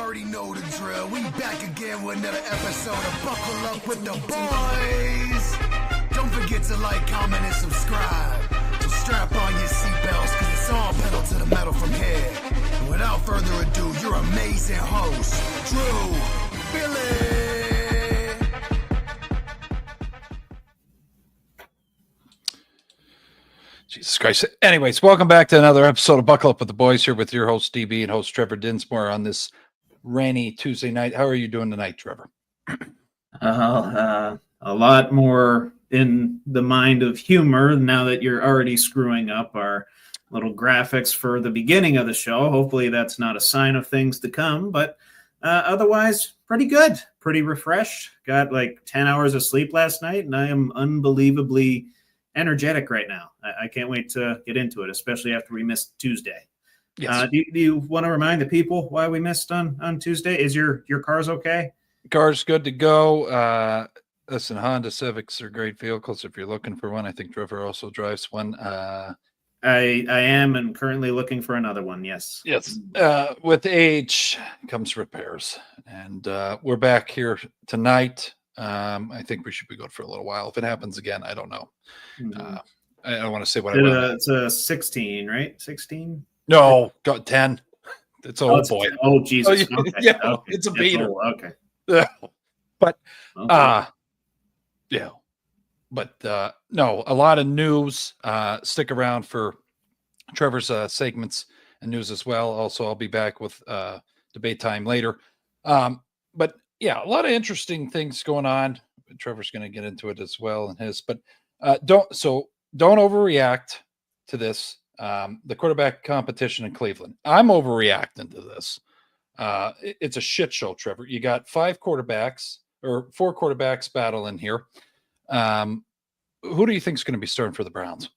already know the drill. We back again with another episode of Buckle Up with the Boys. Don't forget to like, comment, and subscribe. So strap on your seatbelts, cause it's all pedal to the metal from here. And without further ado, your amazing host, Drew Billy. Jesus Christ. Anyways, welcome back to another episode of Buckle Up with the Boys, here with your host, DB, and host Trevor Dinsmore on this rainy Tuesday night. How are you doing tonight, Trevor? A lot more in the mind of humor now that you're already screwing up our little graphics for the beginning of the show. Hopefully that's not a sign of things to come, but otherwise pretty good, pretty refreshed. Got like 10 hours of sleep last night, and I am unbelievably energetic right now. I can't wait to get into it, especially after we missed Tuesday. Yes. Do you want to remind the people why we missed on Tuesday? Is your car's okay? Car's good to go. Listen, Honda Civics are great vehicles if you're looking for one. I think Trevor also drives one. I am, and currently looking for another one. Yes. Yes. With age comes repairs, and we're back here tonight. I think we should be good for a little while. If it happens again, I don't know. I don't want to say what I want. It's a 16, right? 16? No, got 10. It's a old boy. Oh, Jesus. Oh, Okay. yeah, Okay. it's a beater. Okay. But Okay. yeah. But no, a lot of news. Stick around for Trevor's segments and news as well. Also, I'll be back with debate time later. But yeah, a lot of interesting things going on. Trevor's going to get into it as well in his, but don't overreact to this. The quarterback competition in Cleveland. I'm overreacting to this. It's a shit show, Trevor. You got four quarterbacks battling here. Who do you think is going to be starting for the Browns?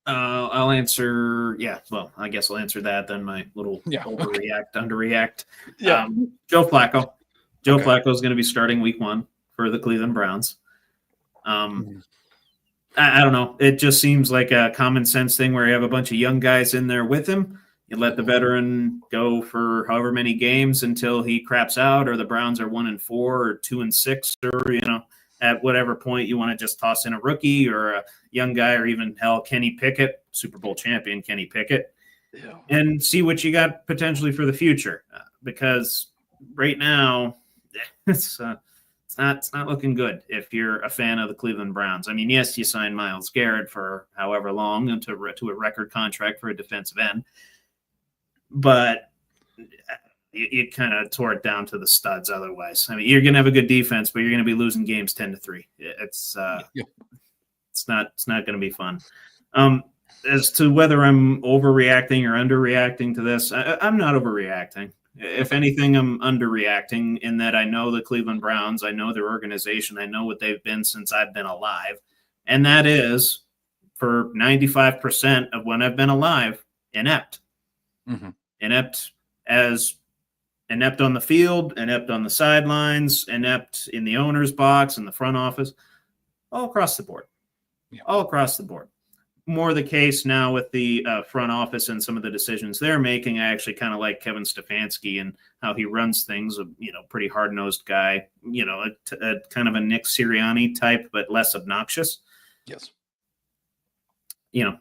I'll answer. Yeah. Well, I guess I'll answer that. Then my little overreact, underreact. Yeah. Joe Flacco. Joe Okay. Flacco is going to be starting week 1 for the Cleveland Browns. I don't know. It just seems like a common sense thing where you have a bunch of young guys in there with him. You let the veteran go for however many games until he craps out, or the Browns are 1-4 or 2-6, or at whatever point you want to just toss in a rookie or a young guy, or even hell, Kenny Pickett, Super Bowl champion Kenny Pickett, and see what you got potentially for the future. Because right now, it's not looking good if you're a fan of the Cleveland Browns. I mean, yes, you signed Myles Garrett for however long into a record contract for a defensive end, but you kind of tore it down to the studs otherwise. I mean, you're going to have a good defense, but you're going to be losing games 10-3. It's not going to be fun. As to whether I'm overreacting or underreacting to this, I'm not overreacting. If anything, I'm underreacting in that I know the Cleveland Browns, I know their organization, I know what they've been since I've been alive. And that is, for 95% of when I've been alive, inept. Mm-hmm. Inept on the field, inept on the sidelines, inept in the owner's box, in the front office, all across the board. Yeah. All across the board. More the case now with the front office and some of the decisions they're making. I actually kind of like Kevin Stefanski and how he runs things. Pretty hard-nosed guy. A kind of a Nick Sirianni type, but less obnoxious. Yes.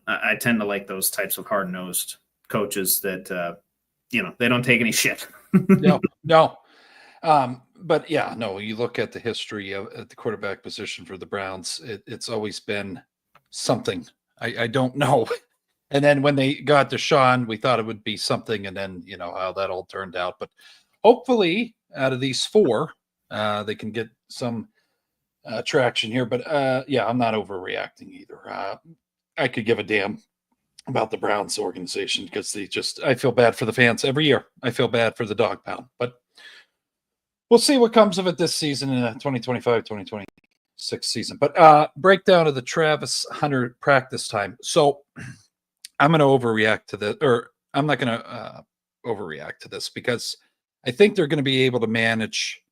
I tend to like those types of hard-nosed coaches that they don't take any shit. No. But yeah, no. You look at the history at the quarterback position for the Browns. It's always been something. I don't know. And then when they got Deshaun, we thought it would be something, and then how that all turned out. But hopefully, out of these four, they can get some traction here. But I'm not overreacting either. I could give a damn about the Browns organization because I feel bad for the fans every year. I feel bad for the dog pound, but we'll see what comes of it this season in 2025-2026 season. But breakdown of the Travis Hunter practice time. So I'm going to overreact to this, or I'm not going to overreact to this, because I think they're going to be able to manage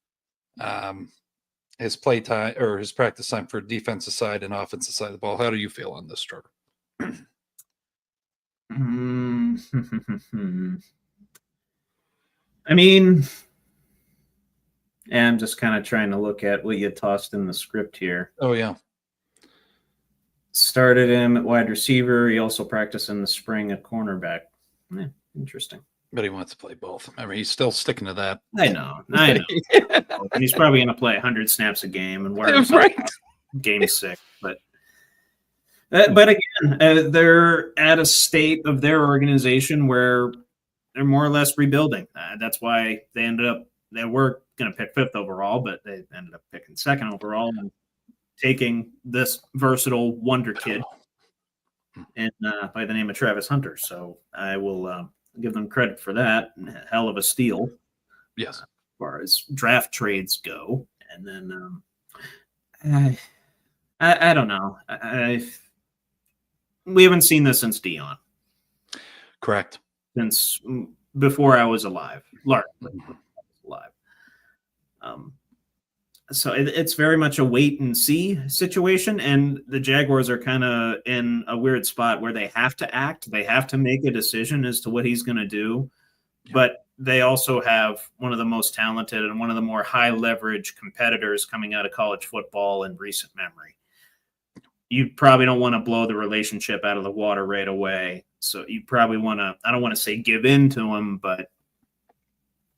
his play time or his practice time for defensive side and offensive side of the ball. How do you feel on this, Trevor? I mean, I'm just kind of trying to look at what you tossed in the script here. Oh, yeah. Started him at wide receiver. He also practiced in the spring at cornerback. Interesting. But he wants to play both. Remember, he's still sticking to that. I know. And he's probably going to play 100 snaps a game and wear himself Right. out game 6. But again, they're at a state of their organization where they're more or less rebuilding. That's why they were going to pick 5th overall, but they ended up picking 2nd overall and taking this versatile wonder kid and by the name of Travis Hunter. So I will give them credit for that. Hell of a steal. Yes. As far as draft trades go. And then I don't know. We haven't seen this since Dion. Correct. Since before I was alive. Largely alive. So it's very much a wait and see situation, and the Jaguars are kind of in a weird spot where they have to act. They have to make a decision as to what he's going to do, but they also have one of the most talented and one of the more high leverage competitors coming out of college football in recent memory. You probably don't want to blow the relationship out of the water right away. So you probably want to, I don't want to say give in to him, but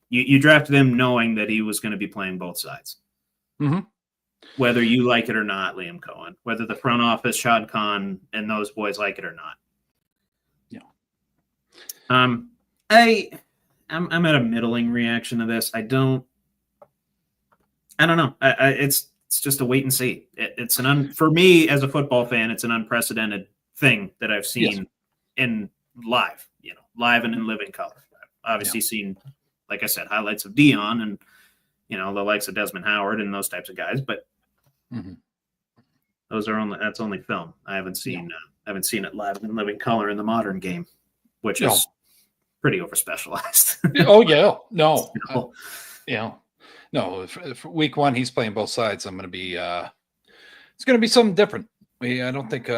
you drafted him knowing that he was going to be playing both sides. Mm-hmm. Whether you like it or not, Liam Cohen, whether the front office, Shad Khan, and those boys like it or not. Yeah. I'm at a middling reaction to this. I don't know. It's just a wait and see. It's for me as a football fan, it's an unprecedented thing that I've seen in live, live and in living color. I've obviously seen, like I said, highlights of Dion and, the likes of Desmond Howard and those types of guys, but that's only film. I haven't seen it live in living color in the modern game, which is pretty overspecialized. Oh yeah, no, So, no. For week 1, he's playing both sides. I'm going to be. It's going to be something different. I don't think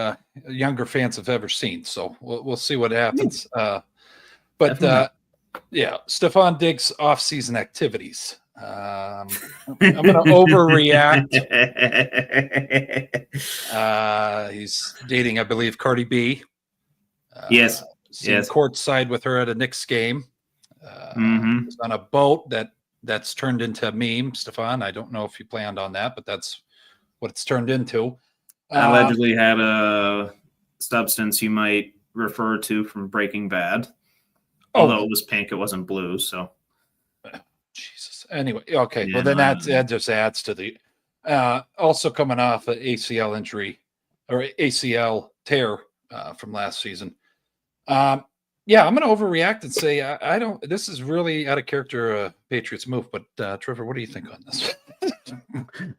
younger fans have ever seen. So we'll see what happens. But Stephon Diggs' off-season activities. I'm going to overreact. He's dating, I believe, Cardi B. Yes. Courtside with her at a Knicks game. He's on a boat that's turned into a meme, Stephon. I don't know if you planned on that, but that's what it's turned into. Allegedly had a substance you might refer to from Breaking Bad. Although it was pink, it wasn't blue, so. Jesus. Anyway, okay. Well, then that just adds to the also coming off an ACL injury or ACL tear from last season. I'm going to overreact and say I don't. This is really out of character, Patriots move. But Trevor, what do you think on this?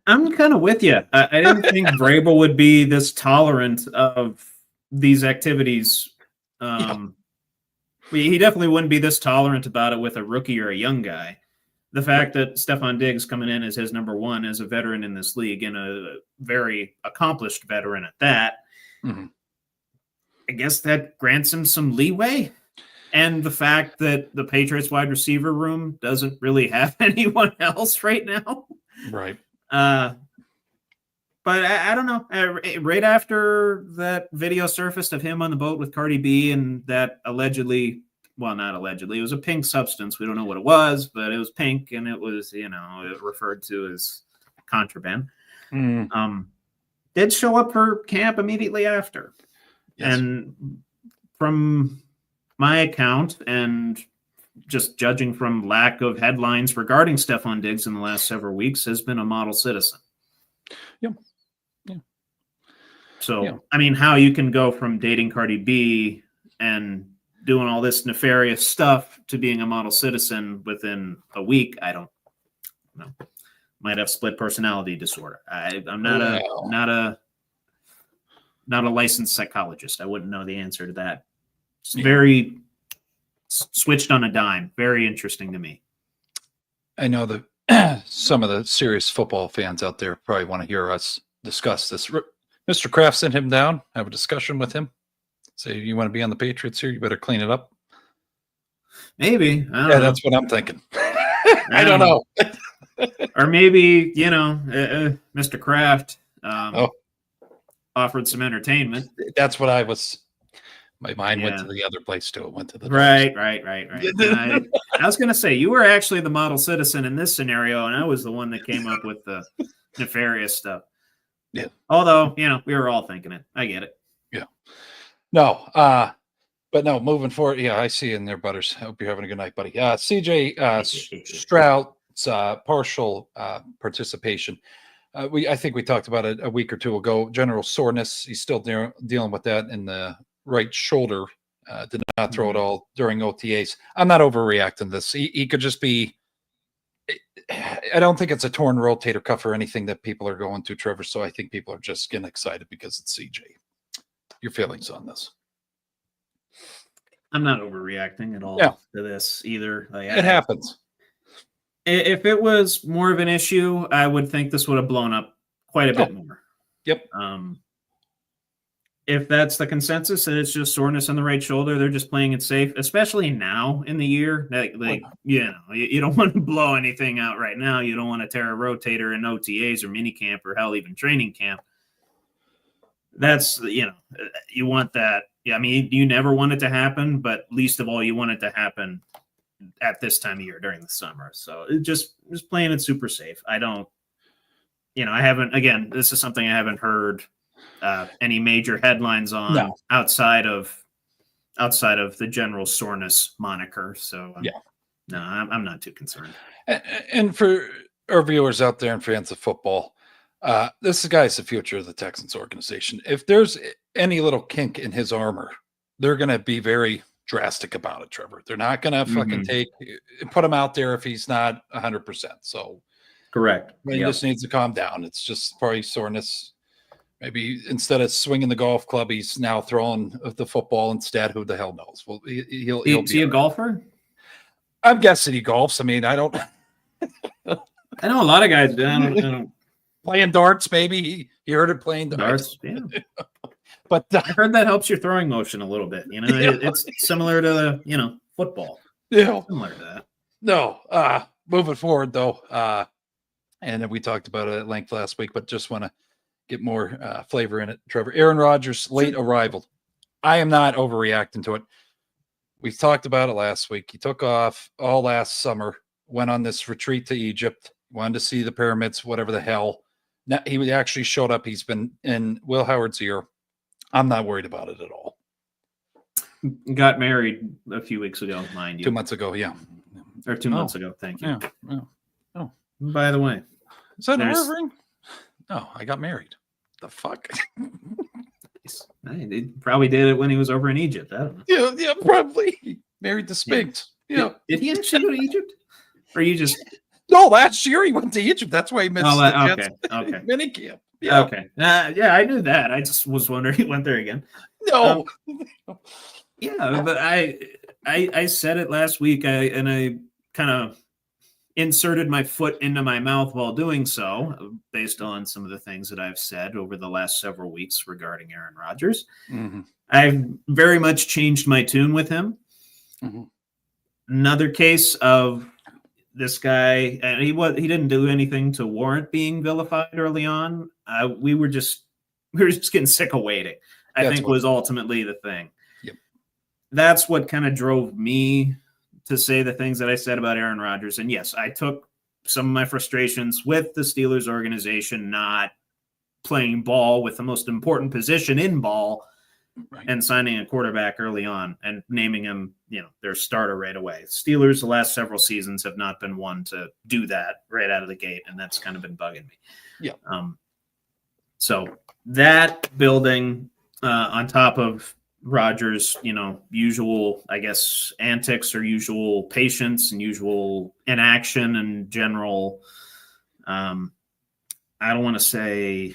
I'm kind of with you. I didn't think Vrabel would be this tolerant of these activities. He definitely wouldn't be this tolerant about it with a rookie or a young guy. The fact that Stephon Diggs coming in as his number 1 as a veteran in this league and a very accomplished veteran at that, I guess that grants him some leeway. And the fact that the Patriots wide receiver room doesn't really have anyone else right now. Right. But I don't know. Right after that video surfaced of him on the boat with Cardi B and that allegedly, well, not allegedly, it was a pink substance. We don't know what it was, but it was pink and it was, it referred to as contraband. Did show up for camp immediately after. Yes. And from my account and just judging from lack of headlines regarding Stephon Diggs in the last several weeks, has been a model citizen. Yep. So, I mean, how you can go from dating Cardi B and doing all this nefarious stuff to being a model citizen within a week, I don't know. Might have split personality disorder. I'm not a licensed psychologist. I wouldn't know the answer to that. It's very switched on a dime. Very interesting to me. I know that some of the serious football fans out there probably want to hear us discuss this. Mr. Kraft sent him down, have a discussion with him. Say, you want to be on the Patriots here? You better clean it up. Maybe. I don't know. That's what I'm thinking. I don't know. Or maybe, Mr. Kraft offered some entertainment. That's what I was. My mind went to the other place too. It went to the right. I was going to say, you were actually the model citizen in this scenario, and I was the one that came up with the nefarious stuff. Yeah. Although, we were all thinking it. I get it. Yeah. No. But no, moving forward. Yeah, I see you in there, Butters. I hope you're having a good night, buddy. CJ Stroud's partial participation. I think we talked about it a week or two ago. General soreness. He's still dealing with that in the right shoulder. Did not throw it all during OTAs. I'm not overreacting to this. He could just be. I don't think it's a torn rotator cuff or anything that people are going to, Trevor. So I think people are just getting excited because it's CJ. Your feelings on this? I'm not overreacting at all to this either. It happens. If it was more of an issue, I would think this would have blown up quite a bit more. Yep. If that's the consensus and it's just soreness on the right shoulder, they're just playing it safe, especially now in the year. You don't want to blow anything out right now. You don't want to tear a rotator in OTAs or minicamp or hell, even training camp. That's, you want that. Yeah, I mean, you never want it to happen, but least of all, you want it to happen at this time of year during the summer. So just playing it super safe. I don't, I haven't, again, this is something I haven't heard any major headlines on outside of the general soreness moniker. So no, I'm not too concerned. And for our viewers out there and fans of football, this guy's the future of the Texans organization. If there's any little kink in his armor, they're going to be very drastic about it, Trevor. They're not going to fucking put him out there if he's not 100%. So correct. He just needs to calm down. It's just probably soreness. Maybe instead of swinging the golf club, he's now throwing the football instead. Who the hell knows? Well, he'll is he a golfer? I'm guessing he golfs. I mean, I don't. I know a lot of guys do. I don't. Playing darts, maybe he heard it playing darts. Yeah. But I heard that helps your throwing motion a little bit. It's similar to football. Yeah, similar to that. No, moving forward though, and then we talked about it at length last week, but just want to get more flavor in it. Trevor, Aaron Rodgers' late arrival. I am not overreacting to it. We talked about it last week. He took off all last summer, went on this retreat to Egypt, wanted to see the pyramids, whatever the hell. Now, he actually showed up. He's been in Will Howard's ear. I'm not worried about it at all. Got married a few weeks ago, mind you. 2 months ago, yeah. Or 2 months ago, thank you. Yeah. Oh. By the way. Is that a ring? No, I got married. The fuck? He probably did it when he was over in Egypt. I don't know. Yeah, probably. Married the Sphinx. Yeah. Did he actually go to Egypt? Or you just... No, last year he went to Egypt. That's why he missed okay. minicamp. Yeah. Okay. I knew that. I just was wondering he went there again. No. But I said it last week, and I kind of inserted my foot into my mouth while doing so, based on some of the things that I've said over the last several weeks regarding Aaron Rodgers. Mm-hmm. I've very much changed my tune with him. Mm-hmm. Another case of this guy, and he didn't do anything to warrant being vilified early on. We were just getting sick of waiting. I think was ultimately the thing. Yep. That's what kind of drove me to say the things that I said about Aaron Rodgers. And yes, I took some of my frustrations with the Steelers organization not playing ball with the most important position in ball, right, and signing a quarterback early on and naming him, their starter right away. Steelers the last several seasons have not been one to do that right out of the gate, and that's kind of been bugging me. Yeah. So that building on top of Rodgers, usual, I guess, antics or usual patience and usual inaction and general, I don't want to say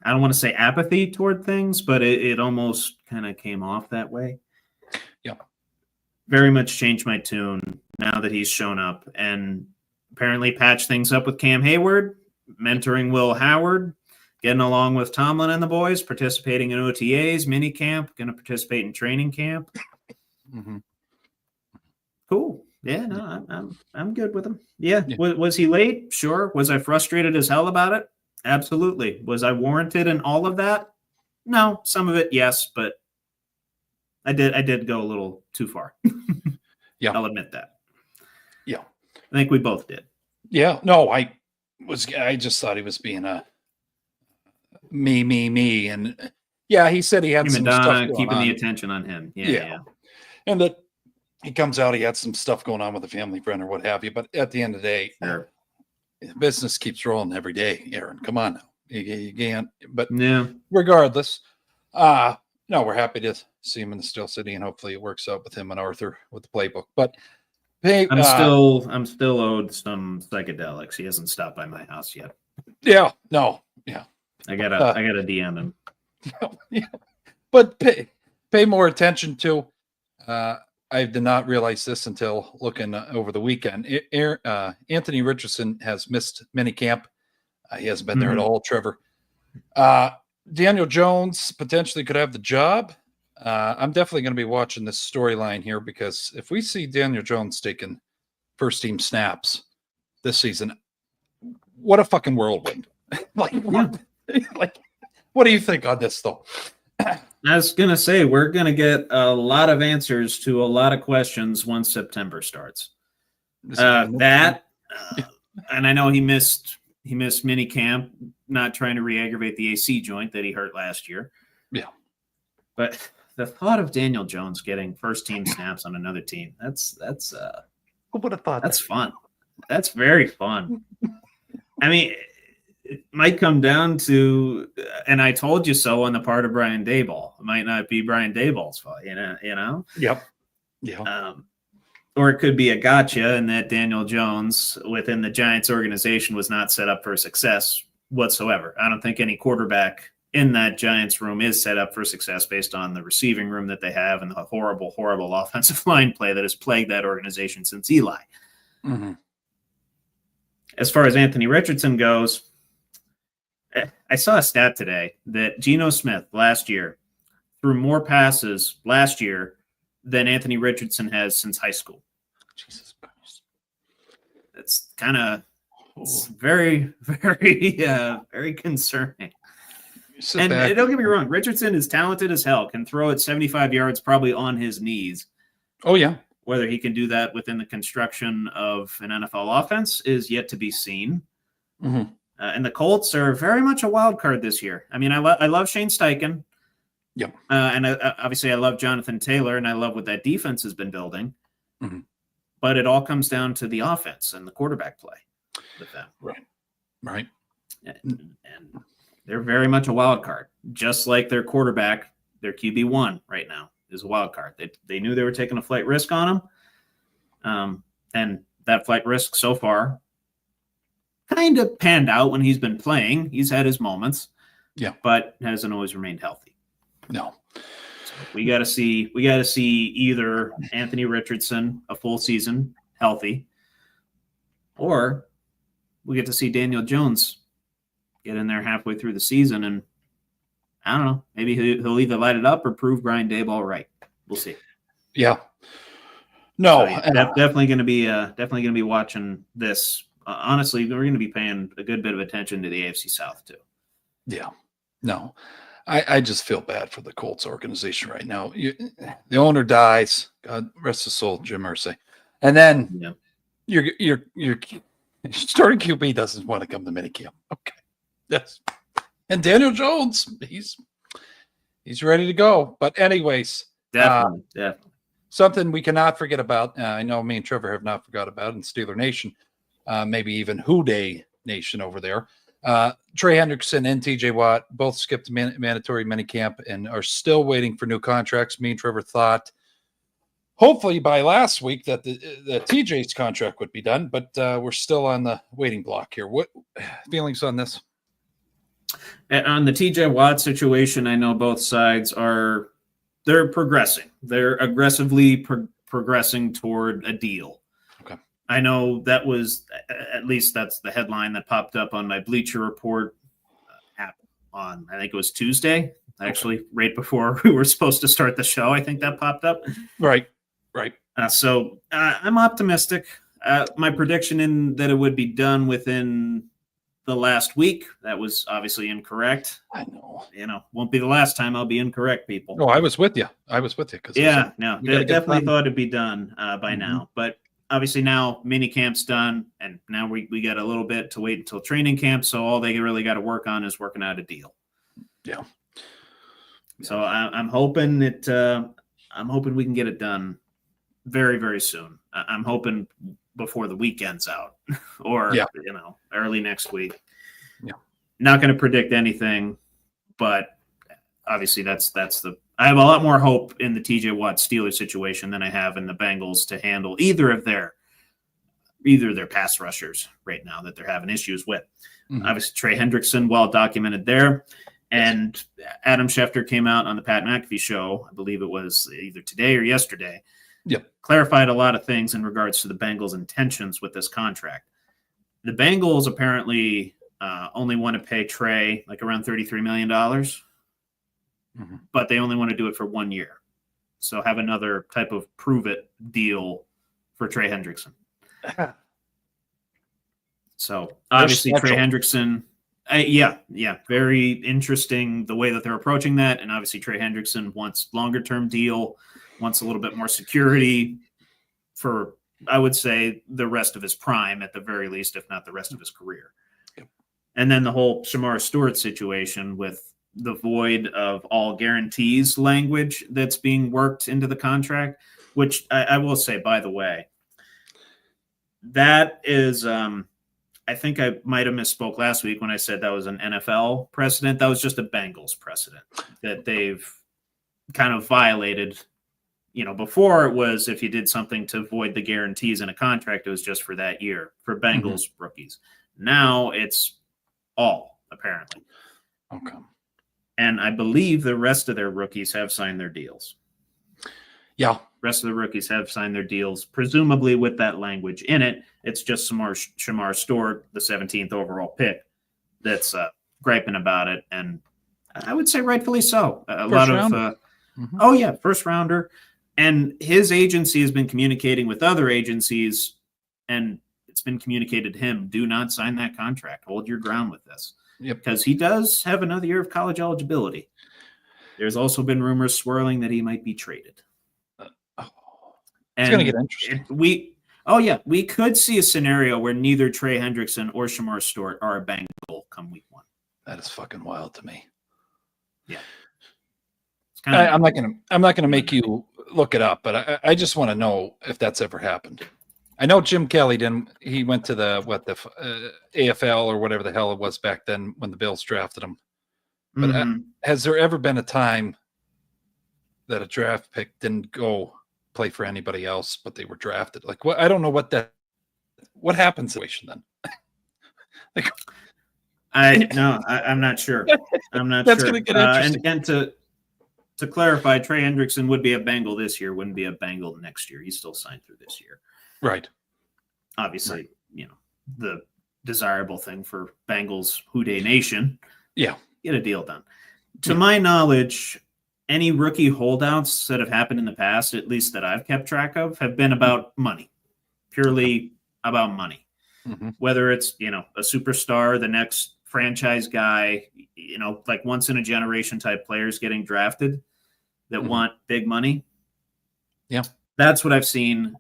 apathy toward things, but it almost kind of came off that way. Yeah. Very much changed my tune now that he's shown up, and apparently patched things up with Cam Hayward, mentoring Will Howard, getting along with Tomlin and the boys, participating in OTAs, minicamp, going to participate in training camp. Mm-hmm. Cool. Yeah, no, I'm good with him. Yeah. Yeah. Was he late? Sure. Was I frustrated as hell about it? Absolutely. Was I warranted in all of that? No. Some of it, yes, but I did go a little too far. Yeah. I'll admit that. Yeah. I think we both did. Yeah. No, I just thought he was being a me. And yeah, he said he had some stuff going keeping on. the attention on him. Yeah. And that he comes out, he had some stuff going on with a family friend or what have you. But at the end of the day, Sure. Business keeps rolling every day, Aaron. Come on now. You can't. But Yeah. regardless, no, we're happy to see him in the Steel City, and hopefully it works out with him and Arthur with the playbook. But hey, I'm still owed some psychedelics. He hasn't stopped by my house yet. Yeah, no, yeah. I gotta DM him. Yeah. But pay more attention to. I did not realize this until looking over the weekend. Anthony Richardson has missed minicamp. He hasn't been there at all, Trevor. Daniel Jones potentially could have the job. I'm definitely going to be watching this storyline here, because if we see Daniel Jones taking first team snaps this season, what a fucking whirlwind. What do you think on this, though? I was going to say, we're going to get a lot of answers to a lot of questions once September starts. And I know he missed mini camp, not trying to re-aggravate the AC joint that he hurt last year. Yeah. But the thought of Daniel Jones getting first team snaps on another team, who would have thought that's fun. That's very fun. I mean, it might come down to, and I told you so on the part of Brian Daboll. It might not be Brian Daboll's fault, you know? Yep. Yeah. Or it could be a gotcha, and that Daniel Jones within the Giants organization was not set up for success whatsoever. I don't think any quarterback in that Giants room is set up for success based on the receiving room that they have and the horrible, horrible offensive line play that has plagued that organization since Eli. Mm-hmm. As far as Anthony Richardson goes, I saw a stat today that Geno Smith last year threw more passes last year than Anthony Richardson has since high school. Jesus Christ. It's kind of very, very, very concerning. And don't get me wrong, Richardson is talented as hell, can throw it 75 yards probably on his knees. Oh, yeah. Whether he can do that within the construction of an NFL offense is yet to be seen. Mm-hmm. And the Colts are very much a wild card this year. I mean, I love Shane Steichen. Yep. And obviously I love Jonathan Taylor, and I love what that defense has been building. Mm-hmm. But it all comes down to the offense and the quarterback play with them. Right. And they're very much a wild card, just like their quarterback, their QB1 right now is a wild card. They knew they were taking a flight risk on him. And that flight risk so far kind of panned out when he's been playing. He's had his moments, but hasn't always remained healthy. No. So we got to see either Anthony Richardson a full season healthy, or we get to see Daniel Jones get in there halfway through the season, and I don't know, maybe he'll either light it up or prove Brian Daboll right. We'll see. Yeah. No, so definitely going to be watching this. Honestly, we're going to be paying a good bit of attention to the AFC South too. Yeah. No, I just feel bad for the Colts organization right now. The owner dies. God rest his soul, Jim Irsay. And then your starting QB doesn't want to come to minicamp. Okay. Yes. And Daniel Jones, he's ready to go. But anyways, definitely. Something we cannot forget about. I know me and Trevor have not forgot about in Steeler Nation. Maybe even Who Day Nation over there. Trey Hendrickson and TJ Watt both skipped mandatory minicamp and are still waiting for new contracts. Me and Trevor thought hopefully by last week that the TJ's contract would be done, but we're still on the waiting block here. What feelings on this? On the TJ Watt situation, I know both sides they're progressing. They're aggressively progressing toward a deal. I know that was, at least that's the headline that popped up on my Bleacher Report app on, I think it was Tuesday, actually, right before we were supposed to start the show. I think that popped up. Right. So I'm optimistic. My prediction in that it would be done within the last week, that was obviously incorrect. I know. Won't be the last time I'll be incorrect, people. No, I was with you. Because Definitely thought it'd be done by now. But obviously now mini camp's done, and now we got a little bit to wait until training camp. So all they really got to work on is working out a deal. Yeah. So I'm hoping we can get it done very, very soon. I'm hoping before the weekend's out or, early next week. Yeah. Not going to predict anything, but obviously I have a lot more hope in the TJ Watt Steelers situation than I have in the Bengals to handle either of their pass rushers right now that they're having issues with. Obviously Trey Hendrickson, well documented there. And Adam Schefter came out on the Pat McAfee show, I believe it was either today or yesterday, clarified a lot of things in regards to the Bengals' intentions with this contract. The Bengals apparently only want to pay Trey like around $33 million, but they only want to do it for 1 year. So have another type of prove-it deal for Trey Hendrickson. So obviously Trey Hendrickson... very interesting the way that they're approaching that. And obviously Trey Hendrickson wants longer-term deal, wants a little bit more security for, I would say, the rest of his prime at the very least, if not the rest of his career. Yep. And then the whole Shamar Stewart situation with the void of all guarantees language that's being worked into the contract, which I will say, by the way, that is I think I might have misspoke last week when I said that was an NFL precedent. That was just a Bengals precedent that they've kind of violated. Before it was if you did something to void the guarantees in a contract, it was just for that year for Bengals rookies. Now it's all, apparently. Okay. And I believe the rest of their rookies have signed their deals. Yeah. Rest of the rookies have signed their deals, presumably with that language in it. It's just Shamar Stewart, the 17th overall pick, that's griping about it. And I would say rightfully so. First rounder. And his agency has been communicating with other agencies, and it's been communicated to him, do not sign that contract. Hold your ground with this. Yep. Because he does have another year of college eligibility. There's also been rumors swirling that he might be traded. It's going to get interesting. We could see a scenario where neither Trey Hendrickson or Shamar Stewart are a Bengal come week 1. That is fucking wild to me. Yeah. I'm not gonna make you look it up, but I just want to know if that's ever happened. I know Jim Kelly didn't. He went to the AFL or whatever the hell it was back then when the Bills drafted him. But has there ever been a time that a draft pick didn't go play for anybody else, but they were drafted? Like, what? I don't know what happens situation then. I'm not sure. I'm not That's sure. Gonna get interesting. And to clarify, Trey Hendrickson would be a Bengal this year, wouldn't be a Bengal next year. He's still signed through this year. Right. Obviously, the desirable thing for Bengals Houday Nation. Yeah. Get a deal done. To my knowledge, any rookie holdouts that have happened in the past, at least that I've kept track of, have been about money. Purely about money. Whether it's, a superstar, the next franchise guy, like once in a generation type players getting drafted that want big money. Yeah. That's what I've seen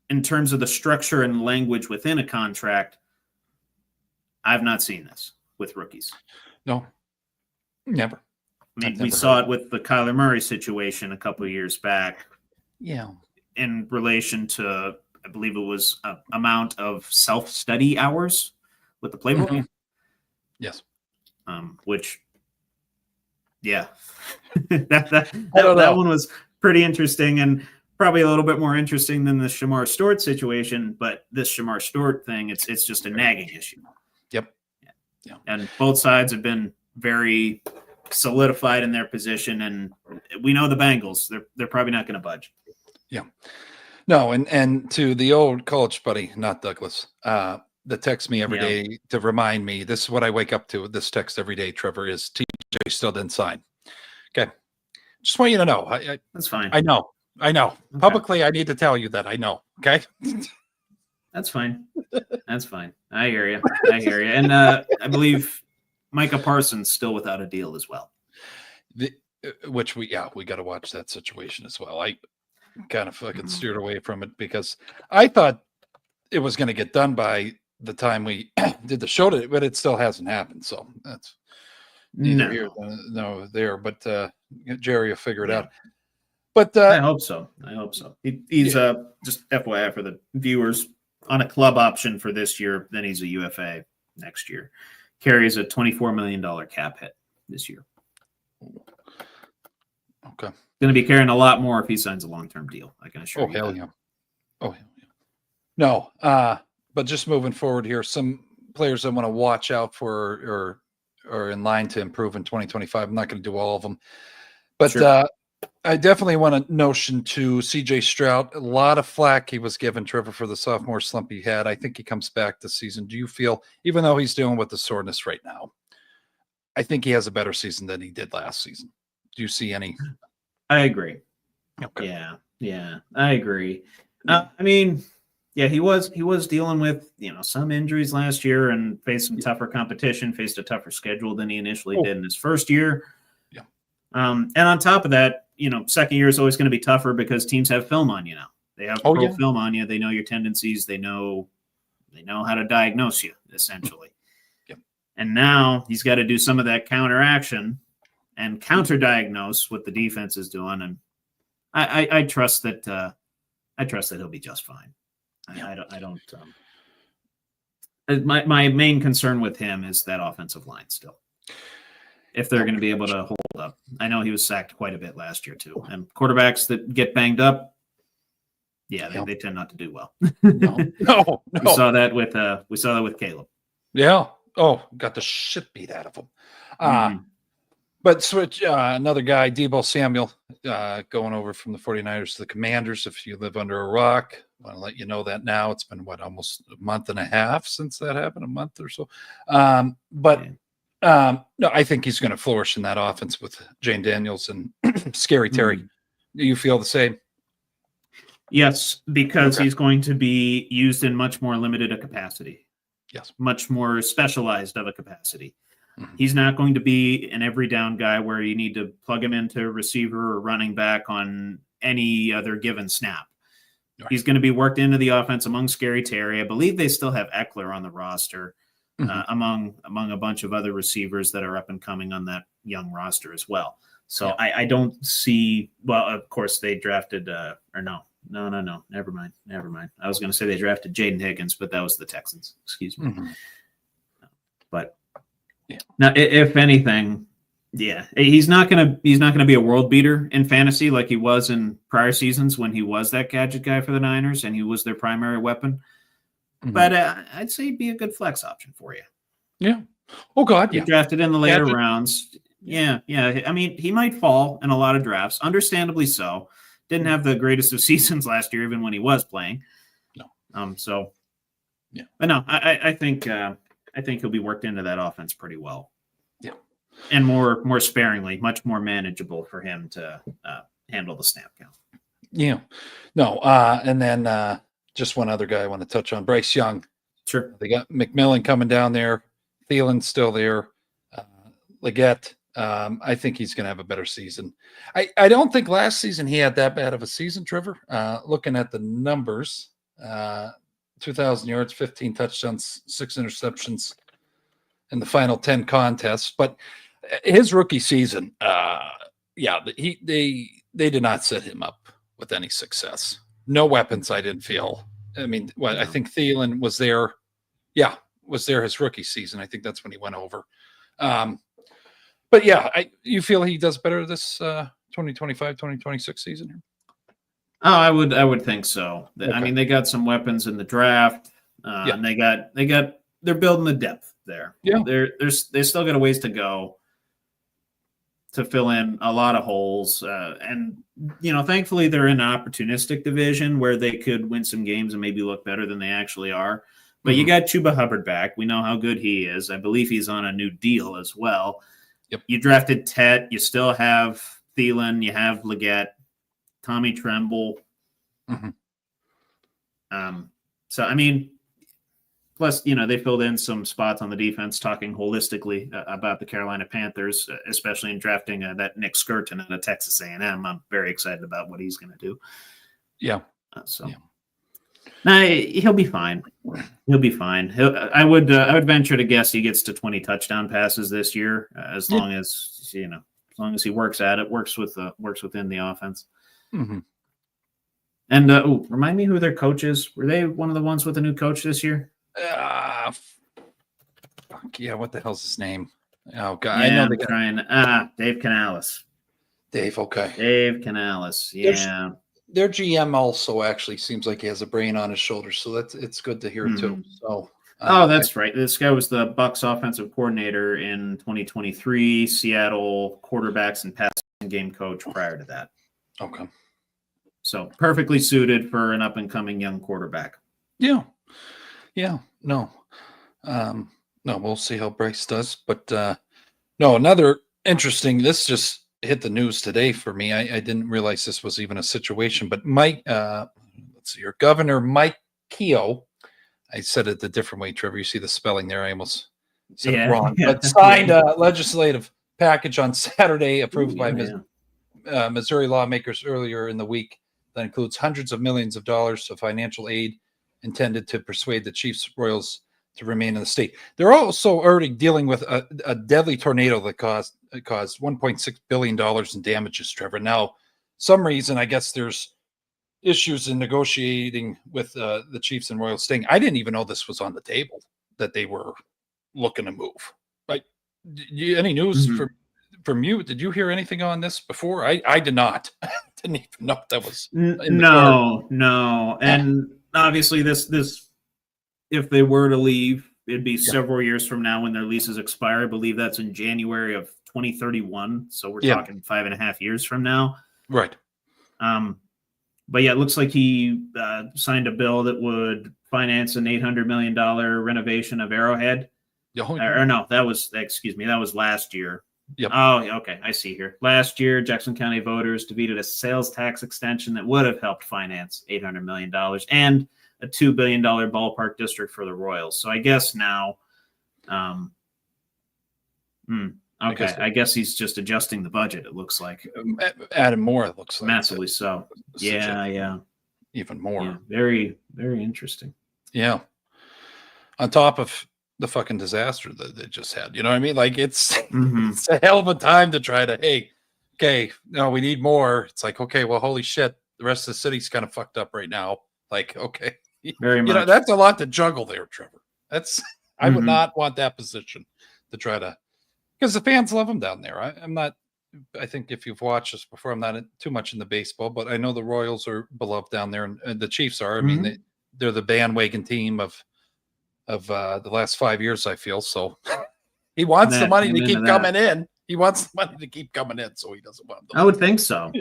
in terms of the structure and language within a contract. I've not seen this with rookies. No, never. I mean, we saw it with the Kyler Murray situation a couple of years back. Yeah. In relation to, I believe it was an amount of self-study hours with the playbook. Yes. Which, that one was pretty interesting and probably a little bit more interesting than the Shamar Stewart situation. But this Shamar Stewart thing, it's just a nagging issue. Yep. Yeah. And both sides have been very solidified in their position, and we know the Bengals. They're probably not going to budge. Yeah. No, and to the old college buddy, not Douglas, that texts me every day to remind me, this is what I wake up to, this text every day, Trevor, is TJ still didn't sign. Okay. Just want you to know. That's fine. I know. I know. Okay. Publicly, I need to tell you that. I know. Okay. That's fine. That's fine. I hear you. And I believe Micah Parsons still without a deal as well. Which we got to watch that situation as well. I kind of fucking steered away from it because I thought it was going to get done by the time we did the show, but it still hasn't happened. So that's neither here nor there. But Jerry will figure it out. But I hope so. He's just FYI for the viewers, on a club option for this year. Then he's a UFA next year. Carries a $24 million cap hit this year. Okay. Going to be carrying a lot more if he signs a long-term deal. I can assure you. Hell yeah. Oh, hell yeah. No, but just moving forward here, some players I want to watch out for or in line to improve in 2025. I'm not going to do all of them, but sure. I definitely want to notion to CJ Stroud. A lot of flack he was given, Trevor, for the sophomore slump he had. I think he comes back this season. Do you feel, even though he's dealing with the soreness right now, I think he has a better season than he did last season? Do you see any? I agree. Okay. Yeah, I agree. I mean, yeah, he was dealing with, some injuries last year and faced some tougher competition, faced a tougher schedule than he initially did in his first year. Yeah. And on top of that, second year is always going to be tougher because teams have film on you now. They have film on you. They know your tendencies. They know how to diagnose you, essentially. Yep. And now he's got to do some of that counteraction and counter-diagnose what the defense is doing. And I trust that he'll be just fine. I don't. My main concern with him is that offensive line still. If they're going to be able to hold up. I know he was sacked quite a bit last year too. And quarterbacks that get banged up, they tend not to do well. No. We saw that with Caleb. Yeah. Oh, got the shit beat out of him. But switch another guy, Deebo Samuel, going over from the 49ers to the Commanders. If you live under a rock, I want to let you know that now. It's been, almost a month and a half since that happened, a month or so. No, I think he's going to flourish in that offense with Jane Daniels and Scary Terry. Do you feel the same? Yes, because he's going to be used in much more limited a capacity. Yes. Much more specialized of a capacity. He's not going to be an every down guy where you need to plug him into receiver or running back on any other given snap. Right. He's going to be worked into the offense among Scary Terry. I believe they still have Eckler on the roster, among a bunch of other receivers that are up and coming on that young roster as well. So I don't see. Well, of course they drafted no. Never mind. I was going to say they drafted Jaden Higgins, but that was the Texans. Excuse me. But. Now, if anything, he's not gonna be a world beater in fantasy like he was in prior seasons when he was that gadget guy for the Niners and he was their primary weapon. But I'd say he'd be a good flex option for you. Yeah. Oh God, he drafted in the later rounds. Yeah. I mean, he might fall in a lot of drafts, understandably so. Didn't have the greatest of seasons last year, even when he was playing. No. So. Yeah. But no, I think. I think he'll be worked into that offense pretty well. Yeah. And more sparingly, much more manageable for him to handle the snap count. Yeah. No. And then just one other guy I want to touch on, Bryce Young. Sure. They got McMillan coming down there. Thielen's still there. Leggett. I think he's going to have a better season. I don't think last season he had that bad of a season, Trevor. Looking at the numbers, 2,000 yards, 15 touchdowns, 6 interceptions in the final 10 contests. But his rookie season, they did not set him up with any success. No weapons, I didn't feel. I mean, I think Thielen was there. Yeah, was there his rookie season. I think that's when he went over. But you feel he does better this 2025, 2026 season here? Oh, I would think so. Okay. I mean, they got some weapons in the draft, and they're building the depth there. Yeah, they still got a ways to go to fill in a lot of holes, and thankfully they're in an opportunistic division where they could win some games and maybe look better than they actually are. But you got Chuba Hubbard back. We know how good he is. I believe he's on a new deal as well. Yep. You drafted Tet. You still have Thielen. You have Leggett. Tommy Tremble. Mm-hmm. So, I mean, plus, they filled in some spots on the defense, talking holistically about the Carolina Panthers, especially in drafting that Nick Skirton out of Texas A&M. I'm very excited about what he's going to do. Yeah. Nah, he'll be fine. He'll be fine. I would venture to guess he gets to 20 touchdown passes this year, as long as he works at it, works within the offense. Mm-hmm. And remind me who their coach is. Were they one of the ones with a new coach this year? Yeah, what the hell's his name? Oh God, Yeah, I know I'm trying. Dave Canales. Dave, okay. Dave Canales. Yeah. Their GM also actually seems like he has a brain on his shoulders, so it's good to hear too. So. That's right. This guy was the Bucs offensive coordinator in 2023, Seattle quarterbacks and passing game coach prior to that. Okay. So perfectly suited for an up-and-coming young quarterback. Yeah. No, we'll see how Bryce does. But no, another interesting. This just hit the news today for me. I didn't realize this was even a situation. But Mike, let's see, your Governor Mike Keogh. I said it a different way, Trevor. You see the spelling there. I almost said it wrong. But signed a legislative package on Saturday, approved by Missouri lawmakers earlier in the week, that includes hundreds of millions of dollars of financial aid intended to persuade the Chiefs Royals to remain in the state. They're also already dealing with a deadly tornado that caused $1.6 billion in damages, Trevor. Now, some reason, I guess there's issues in negotiating with the Chiefs and Royals staying. I didn't even know this was on the table, that they were looking to move. Like, any news from you? Did you hear anything on this before? I did not. Didn't even know that was no. And obviously this if they were to leave, it'd be several years from now when their leases expire. I believe that's in January of 2031. So we're talking 5.5 years from now. Right. But yeah, it looks like he signed a bill that would finance an $800 million renovation of Arrowhead. Or no, that was last year. Yep. Oh, okay. I see here. Last year, Jackson County voters defeated a sales tax extension that would have helped finance $800 million and a $2 billion ballpark district for the Royals. So I guess now, I guess he's just adjusting the budget, it looks like. Adding more, it looks like. Massively so. Yeah. Even more. Yeah, very, very interesting. Yeah. On top of the fucking disaster that they just had. You know what I mean? Like, it's a hell of a time to try to, we need more. It's like, okay, well, holy shit, the rest of the city's kind of fucked up right now. Like, okay. Very much. That's a lot to juggle there, Trevor. I would not want that position to try to, because the fans love them down there. I think if you've watched this before, I'm not too much into baseball, but I know the Royals are beloved down there, and the Chiefs are. I mean, they're the bandwagon team of the last 5 years, I feel. So he wants the money to keep coming in. He wants the money to keep coming in, so he doesn't want them. I would think so.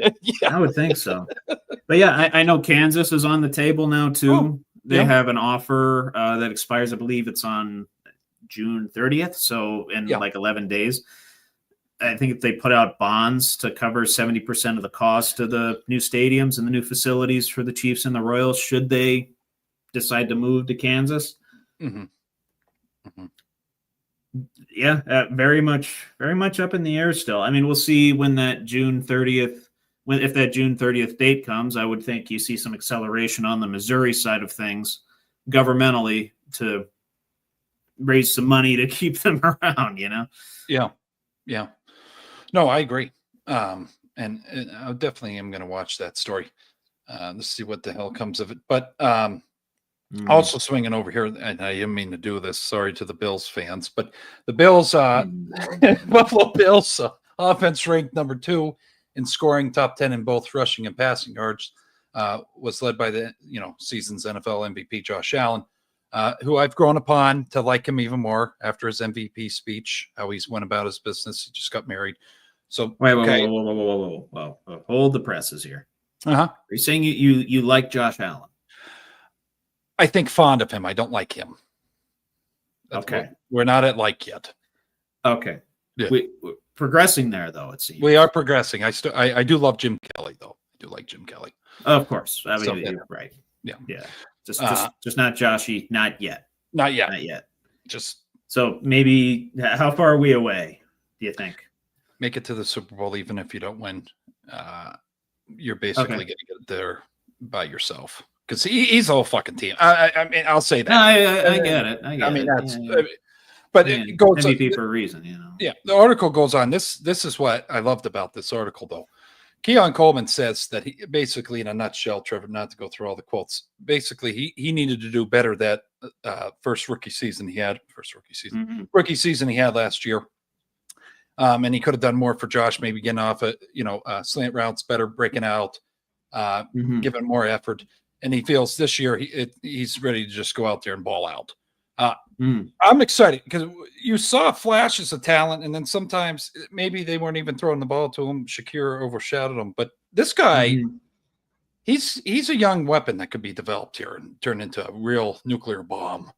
I would think so. But yeah, I know Kansas is on the table now too. They have an offer that expires. I believe it's on June 30th. So in like 11 days. I think if they put out bonds to cover 70% of the cost of the new stadiums and the new facilities for the Chiefs and the Royals, should they decide to move to Kansas. Yeah, very much up in the air still. I mean, we'll see when that June 30th, if that June 30th date comes. I would think you see some acceleration on the Missouri side of things governmentally to raise some money to keep them around, Yeah. No, I agree. And I definitely am going to watch that story. Let's see what the hell comes of it. But also swinging over here, and I didn't mean to do this. Sorry to the Bills fans, but the Bills, Buffalo Bills offense ranked number 2 in scoring, top 10 in both rushing and passing yards, was led by the season's NFL MVP Josh Allen, who I've grown upon to like him even more after his MVP speech. How he's went about his business. He just got married. So wait, whoa, hold the presses here. Are you saying you like Josh Allen? I think fond of him. I don't like him. We're not at like yet. Okay. Yeah. We're progressing there, though, it seems. We are progressing. I do love Jim Kelly, though. I do like Jim Kelly. Of course. I mean, So, you're right. Yeah. Yeah. Just not Joshy. Not yet. Not yet. Not yet. Just so maybe how far are we away, do you think? make it to the Super Bowl, even if you don't win. You're basically going to get there by yourself because he's the whole fucking team. I mean, I'll say that. No, I get it. I mean, that's. Yeah. But it goes MVP for a reason, Yeah, the article goes on. This is what I loved about this article, though. Keon Coleman says that he basically, in a nutshell, Trevor, not to go through all the quotes, basically he needed to do better that rookie season he had last year. And he could have done more for Josh, maybe getting off slant routes better, breaking out, giving more effort. And he feels this year he's ready to just go out there and ball out. I'm excited because you saw flashes of talent, and then sometimes maybe they weren't even throwing the ball to him. Shakir overshadowed him, but this guy, he's a young weapon that could be developed here and turn into a real nuclear bomb.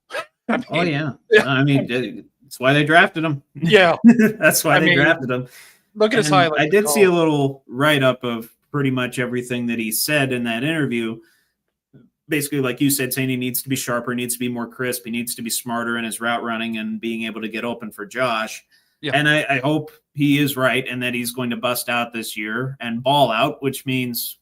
I mean, that's why they drafted him. Yeah, that's why they drafted him. Look at his highlights. I did see a little write-up of pretty much everything that he said in that interview. Basically, like you said, saying he needs to be sharper, needs to be more crisp, he needs to be smarter in his route running and being able to get open for Josh. Yeah. And I hope he is right and that he's going to bust out this year and ball out, which means,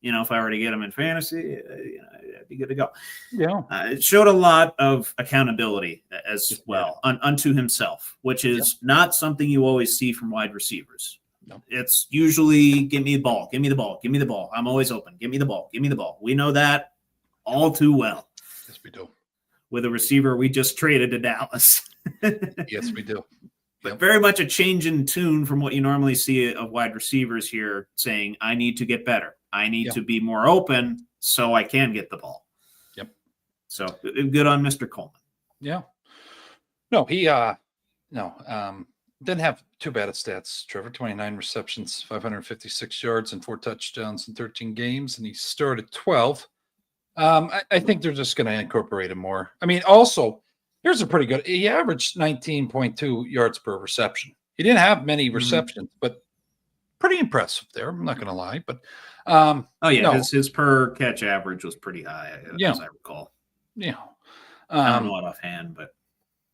if I were to get him in fantasy, I'd be good to go. Yeah. It showed a lot of accountability as well unto himself, which is not something you always see from wide receivers. No. It's usually give me the ball, give me the ball, give me the ball. I'm always open. Give me the ball, give me the ball. We know that all too well. Yes, we do. With a receiver we just traded to Dallas. Yes, we do. But very much a change in tune from what you normally see of wide receivers here saying, I need to get better. I need to be more open so I can get the ball. Yep. So good on Mr. Coleman. Yeah. No, he didn't have too bad at stats. Trevor, 29 receptions, 556 yards, and 4 touchdowns in 13 games, and he started 12. I think they're just going to incorporate him more. I mean, also, here's a pretty good. He averaged 19.2 yards per reception. He didn't have many receptions, but pretty impressive there. I'm not going to lie, but his per catch average was pretty high, as I recall. Yeah, I don't know it offhand, but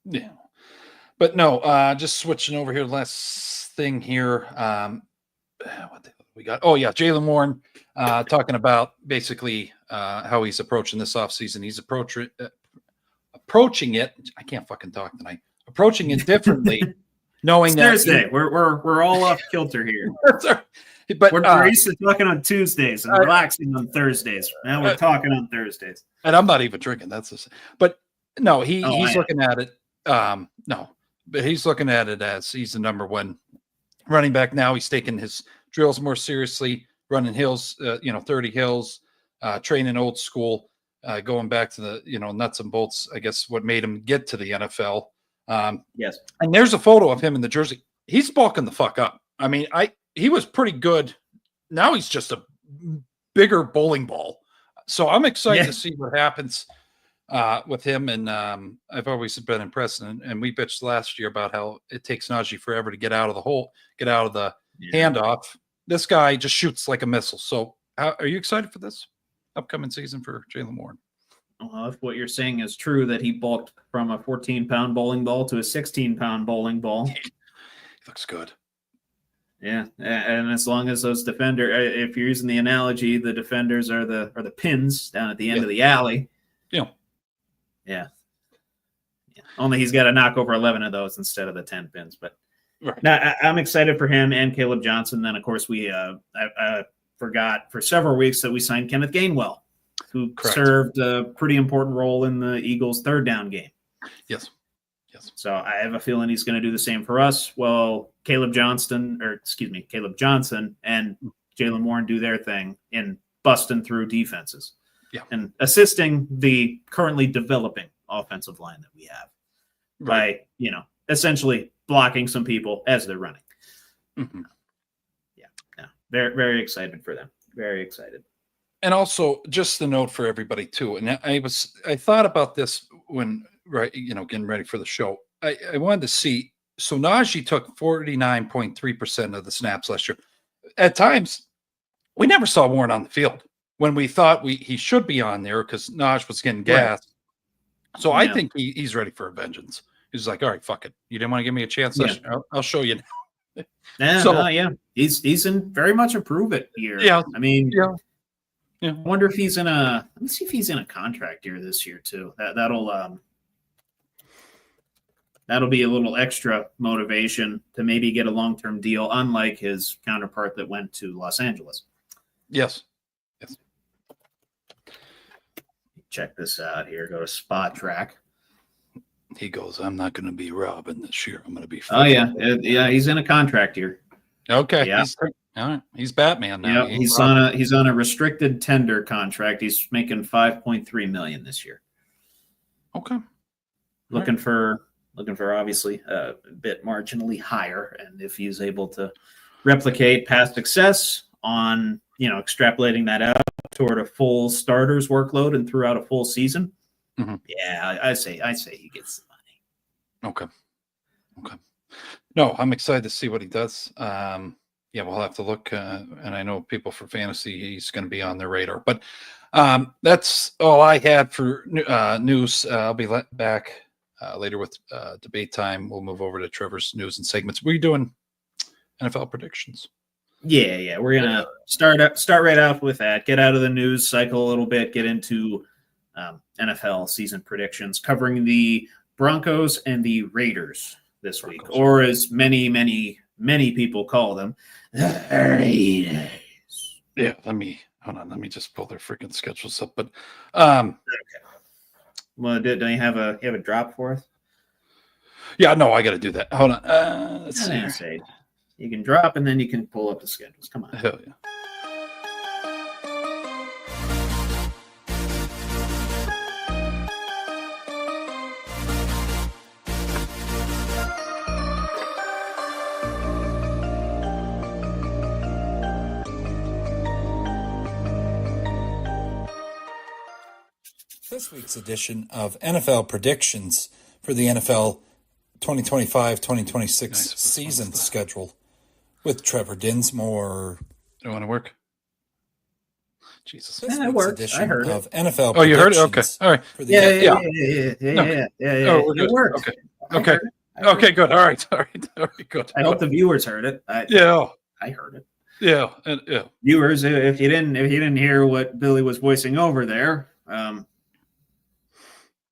yeah, but no. Just switching over here. Last thing here. What we got? Oh yeah, Jaylen Warren talking about basically how he's approaching this offseason. He's approaching it. I can't fucking talk tonight. Approaching it differently, knowing that Thursday. We're all off kilter here. But we're used to talking on Tuesdays and relaxing on Thursdays. Now we're talking on Thursdays. And I'm not even drinking. But no, he's looking at it. But he's looking at it as he's the number one running back now. He's taking his drills more seriously, running hills, 30 hills, training old school, going back to the, nuts and bolts, I guess what made him get to the NFL. Yes. And there's a photo of him in the jersey. He's bulking the fuck up. I mean, he was pretty good. Now he's just a bigger bowling ball. So I'm excited to see what happens with him. And I've always been impressed. And we bitched last year about how it takes Najee forever to get out of the hole, get out of the handoff. This guy just shoots like a missile. So are you excited for this upcoming season for Jaylen Warren? Well, if what you're saying is true, that he bulked from a 14-pound bowling ball to a 16-pound bowling ball. He looks good. Yeah, and as long as those defenders, if you're using the analogy, the defenders are the pins down at the end of the alley. Yeah. Only he's got to knock over 11 of those instead of the 10 pins. But now I'm excited for him and Caleb Johnson. Then, of course, we I forgot for several weeks that we signed Kenneth Gainwell, who served a pretty important role in the Eagles' third down game. Yes. So I have a feeling he's going to do the same for us. Well, Caleb Johnson and Jaylen Warren do their thing in busting through defenses and assisting the currently developing offensive line that we have by, essentially blocking some people as they're running. Mm-hmm. Yeah. Very, very excited for them. Very excited. And also just the note for everybody too. And I thought about this when, getting ready for the show. I wanted to see. So Najee took 49.3% of the snaps last year. At times, we never saw Warren on the field when we thought he should be on there because Naj was getting gas. Right. So I think he's ready for a vengeance. He's like, all right, fuck it. You didn't want to give me a chance. I'll show you now. He's in very much a prove it year. Yeah. I mean, I wonder if he's let me see if he's in a contract year this year too. That'll be a little extra motivation to maybe get a long-term deal, unlike his counterpart that went to Los Angeles. Yes. Check this out here. Go to Spot Track. He goes, I'm not going to be Robin this year. I'm going to be. Oh yeah. He's in a contract year. Okay. Yeah. He's Batman now. Yeah. He's on a restricted tender contract. He's making $5.3 million this year. Okay. Looking for obviously a bit marginally higher, and if he's able to replicate past success on extrapolating that out toward a full starters workload and throughout a full season, I say he gets the money. Okay. No, I'm excited to see what he does. We'll have to look, and I know people for fantasy, he's going to be on their radar. But that's all I had for news. I'll be back later with debate time. We'll move over to Trevor's news and segments. We're doing NFL predictions. Yeah. We're gonna start right off with that. Get out of the news cycle a little bit. Get into NFL season predictions, covering the Broncos and the Raiders this week, or as many people call them, the Raiders. Yeah, let me just pull their freaking schedules up. But okay. Well, don't you have a drop for us? Yeah, no, I got to do that. Hold on. Let's see. You can drop and then you can pull up the schedules. Come on. Hell yeah. This week's edition of NFL predictions for the NFL 2025-2026 season schedule with Trevor Dinsmore. Do you want to work? Jesus. This week's edition I heard of NFL. Oh, you heard it? Okay. All right. Yeah. Oh, we're good. It worked. Okay. Okay, good. All right, good. I hope the viewers heard it. I heard it. Yeah. Viewers, if you didn't hear what Billy was voicing over there,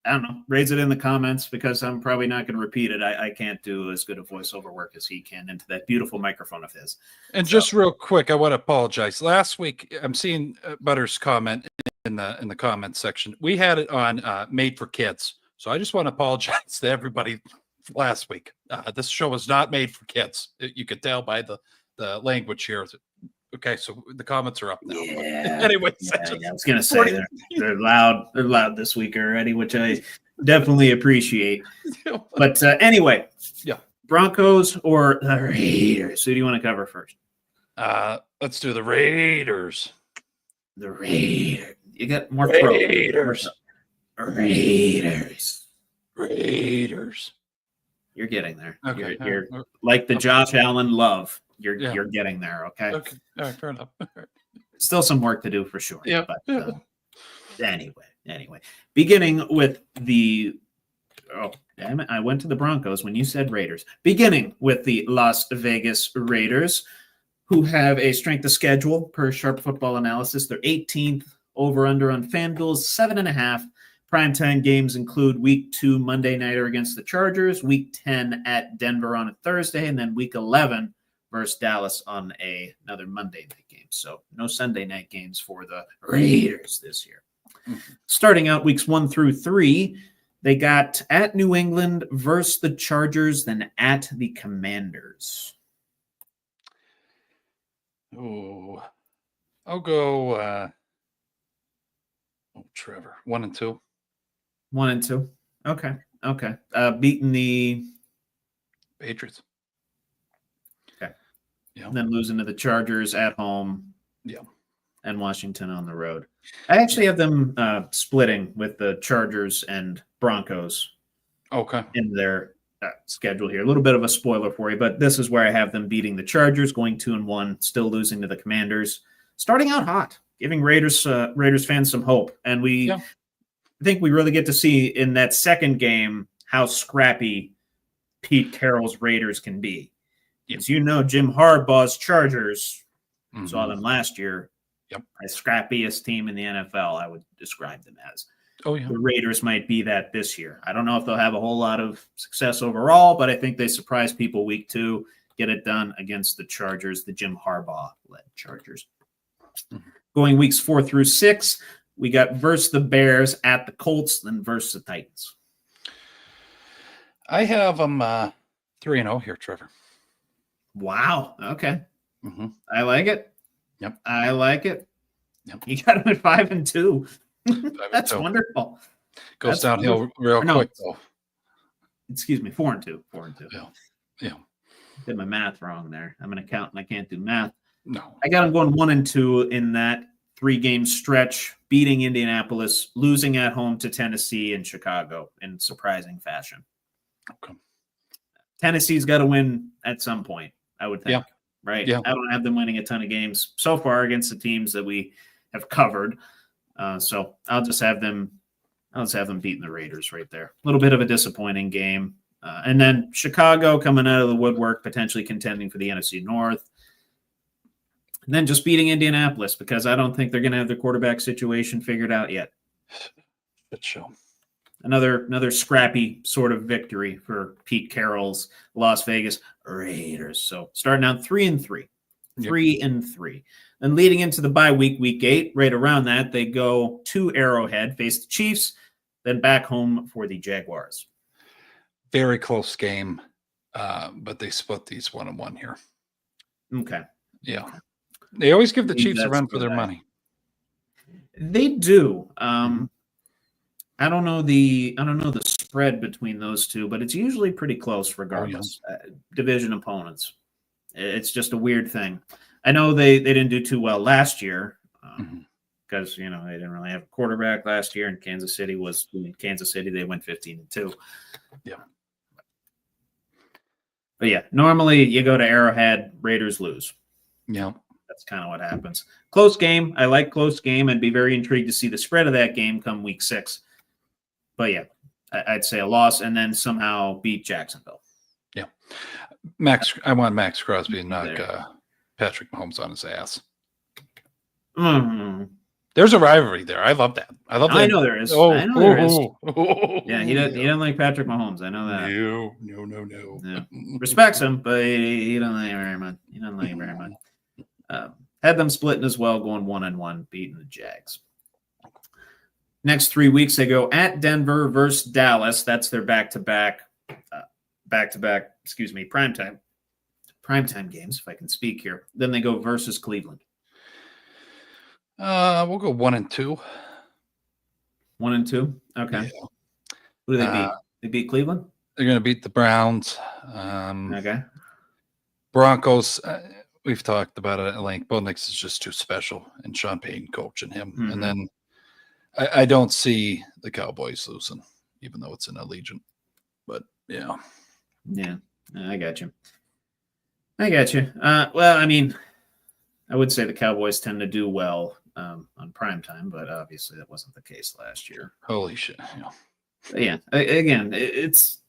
I don't know. Raise it in the comments because I'm probably not going to repeat it. I can't do as good a voiceover work as he can into that beautiful microphone of his. And just real quick, I want to apologize. Last week, I'm seeing Butter's comment in the comments section. We had it on Made for Kids, so I just want to apologize to everybody last week. This show was not made for kids. You could tell by the language here. Okay, so the comments are up now. Yeah. Anyway, I was gonna say they're loud. They're loud this week already, which I definitely appreciate. But anyway, Broncos or the Raiders? Who do you want to cover first? Let's do the Raiders. The Raiders. You got more Raiders. Raiders. You're getting there. Okay. You're like the Josh Allen love. You're getting there, okay? Okay. All right, fair enough. Still some work to do for sure. Yeah. But anyway. Beginning with the damn it, I went to the Broncos when you said Raiders. Beginning with the Las Vegas Raiders, who have a strength of schedule per Sharp Football Analysis. They're 18th over/under on FanDuel, 7.5. Primetime games include Week 2 Monday nighter against the Chargers, Week 10 at Denver on a Thursday, and then Week 11 versus Dallas on another Monday night game. So no Sunday night games for the Raiders this year. Starting out weeks 1 through 3, they got at New England versus the Chargers, then at the Commanders. Oh, I'll go Trevor. 1 and 2. 1 and 2. Okay. Beating the Patriots. Yeah. And then losing to the Chargers at home. Yeah. And Washington on the road. I actually have them splitting with the Chargers and Broncos. Okay. In their schedule here. A little bit of a spoiler for you, but this is where I have them beating the Chargers, going 2-1, still losing to the Commanders. starting out hot, giving Raiders fans some hope. And I think we really get to see in that second game how scrappy Pete Carroll's Raiders can be. As you know, Jim Harbaugh's Chargers, saw them last year, the scrappiest team in the NFL, I would describe them as. Oh, yeah. The Raiders might be that this year. I don't know if they'll have a whole lot of success overall, but I think they surprise people week 2, get it done against the Chargers, the Jim Harbaugh-led Chargers. Going weeks 4 through 6, we got versus the Bears, at the Colts, then versus the Titans. I have them 3-0 here, Trevor. Wow. Okay. I like it. Yep. I like it. Yep. You got them at 5-2. That's wonderful. Goes downhill real quick, though. Excuse me, 4-2. 4-2. Yeah. Did my math wrong there. I'm an accountant. I can't do math. No. I got them going 1-2 in that 3-game stretch, beating Indianapolis, losing at home to Tennessee and Chicago in surprising fashion. Okay. Tennessee's got to win at some point, I would think. Right? Yeah. I don't have them winning a ton of games so far against the teams that we have covered. So I'll just have them beating the Raiders right there. A little bit of a disappointing game. And then Chicago coming out of the woodwork, potentially contending for the NFC North. And then just beating Indianapolis because I don't think they're going to have their quarterback situation figured out yet. Good show. Another scrappy sort of victory for Pete Carroll's Las Vegas Raiders. So starting out 3-3. 3-3. Then leading into the bye week, week 8, right around that, they go to Arrowhead, face the Chiefs, then back home for the Jaguars. Very close game, but they split these 1-1 here. Okay. Yeah. They always give the Chiefs a run for their money. They do. I don't know the spread between those two, but it's usually pretty close regardless. Division opponents. It's just a weird thing. I know they didn't do too well last year because they didn't really have a quarterback last year, and Kansas City was in Kansas City. They went 15-2. Yeah. But yeah, normally you go to Arrowhead, Raiders lose. Yeah. That's kind of what happens. Close game. I like close game. I'd be very intrigued to see the spread of that game come week 6. But yeah, I'd say a loss and then somehow beat Jacksonville. Yeah. I want Max Crosby to knock Patrick Mahomes on his ass. There's a rivalry there. I love that. I know there is. There is. Yeah, he doesn't like Patrick Mahomes. I know that. No. Yeah. Respects him, but he doesn't like him very much. Had them splitting as well, going 1-1, beating the Jags. Next 3 weeks, they go at Denver versus Dallas. That's their back-to-back, primetime games, if I can speak here. Then they go versus Cleveland. We'll go 1-2. 1-2? Okay. Yeah. Who do they beat? They beat Cleveland? They're going to beat the Browns. Okay. Broncos, we've talked about it at length. Bo Nix is just too special, and Sean Payton coaching him. Mm-hmm. And then I don't see the Cowboys losing, even though it's an Allegiant. But, yeah. Yeah, I got you. Well, I mean, I would say the Cowboys tend to do well on primetime, but obviously that wasn't the case last year. Holy shit. Yeah. Again, this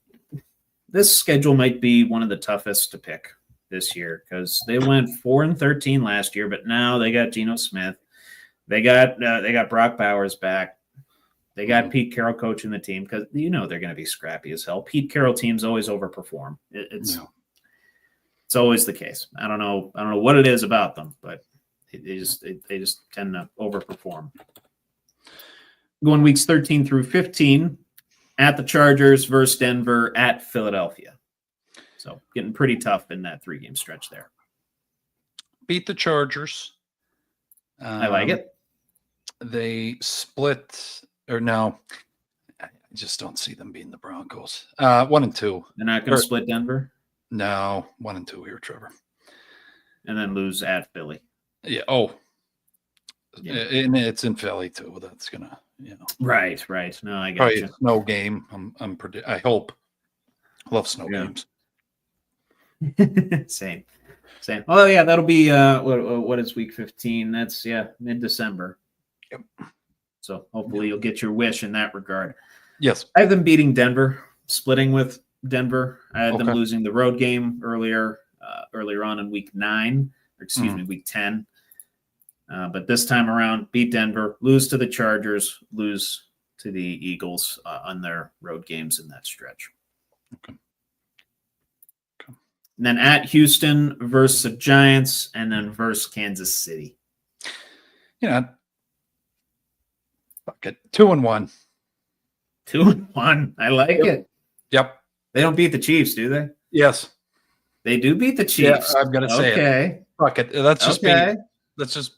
schedule might be one of the toughest to pick this year because they went 4-13 last year, but now they got Geno Smith. They got Brock Bowers back. They got Pete Carroll coaching the team because they're going to be scrappy as hell. Pete Carroll teams always overperform. It's always the case. I don't know what it is about them, but they just tend to overperform. Going weeks 13 through 15 at the Chargers versus Denver at Philadelphia. So getting pretty tough in that 3-game stretch there. Beat the Chargers. I like it. They split, or no, I just don't see them beating the Broncos. 1-2. They're not going to split Denver? No, 1-2 here, Trevor. And then lose at Philly. Yeah. Oh. Yeah. And it's in Philly too. That's gonna, Right. No, I got you. Snow game. I hope. Love snow games. Same. saying, "Oh yeah, that'll be what is week 15? That's mid-December." Yep. So hopefully you'll get your wish in that regard. Yes. I have them beating Denver, splitting with Denver. I had them Okay. losing the road game earlier on in week 9, or excuse me, week 10. But this time around, beat Denver, lose to the Chargers, lose to the Eagles on their road games in that stretch. Okay. And then at Houston versus the Giants, and then versus Kansas City. Yeah. Fuck it. 2-1. 2-1. I like it. Yep. They don't beat the Chiefs, do they? Yes. They do beat the Chiefs. Yeah, I'm gonna say it. Fuck it. Let's just okay. Let's just.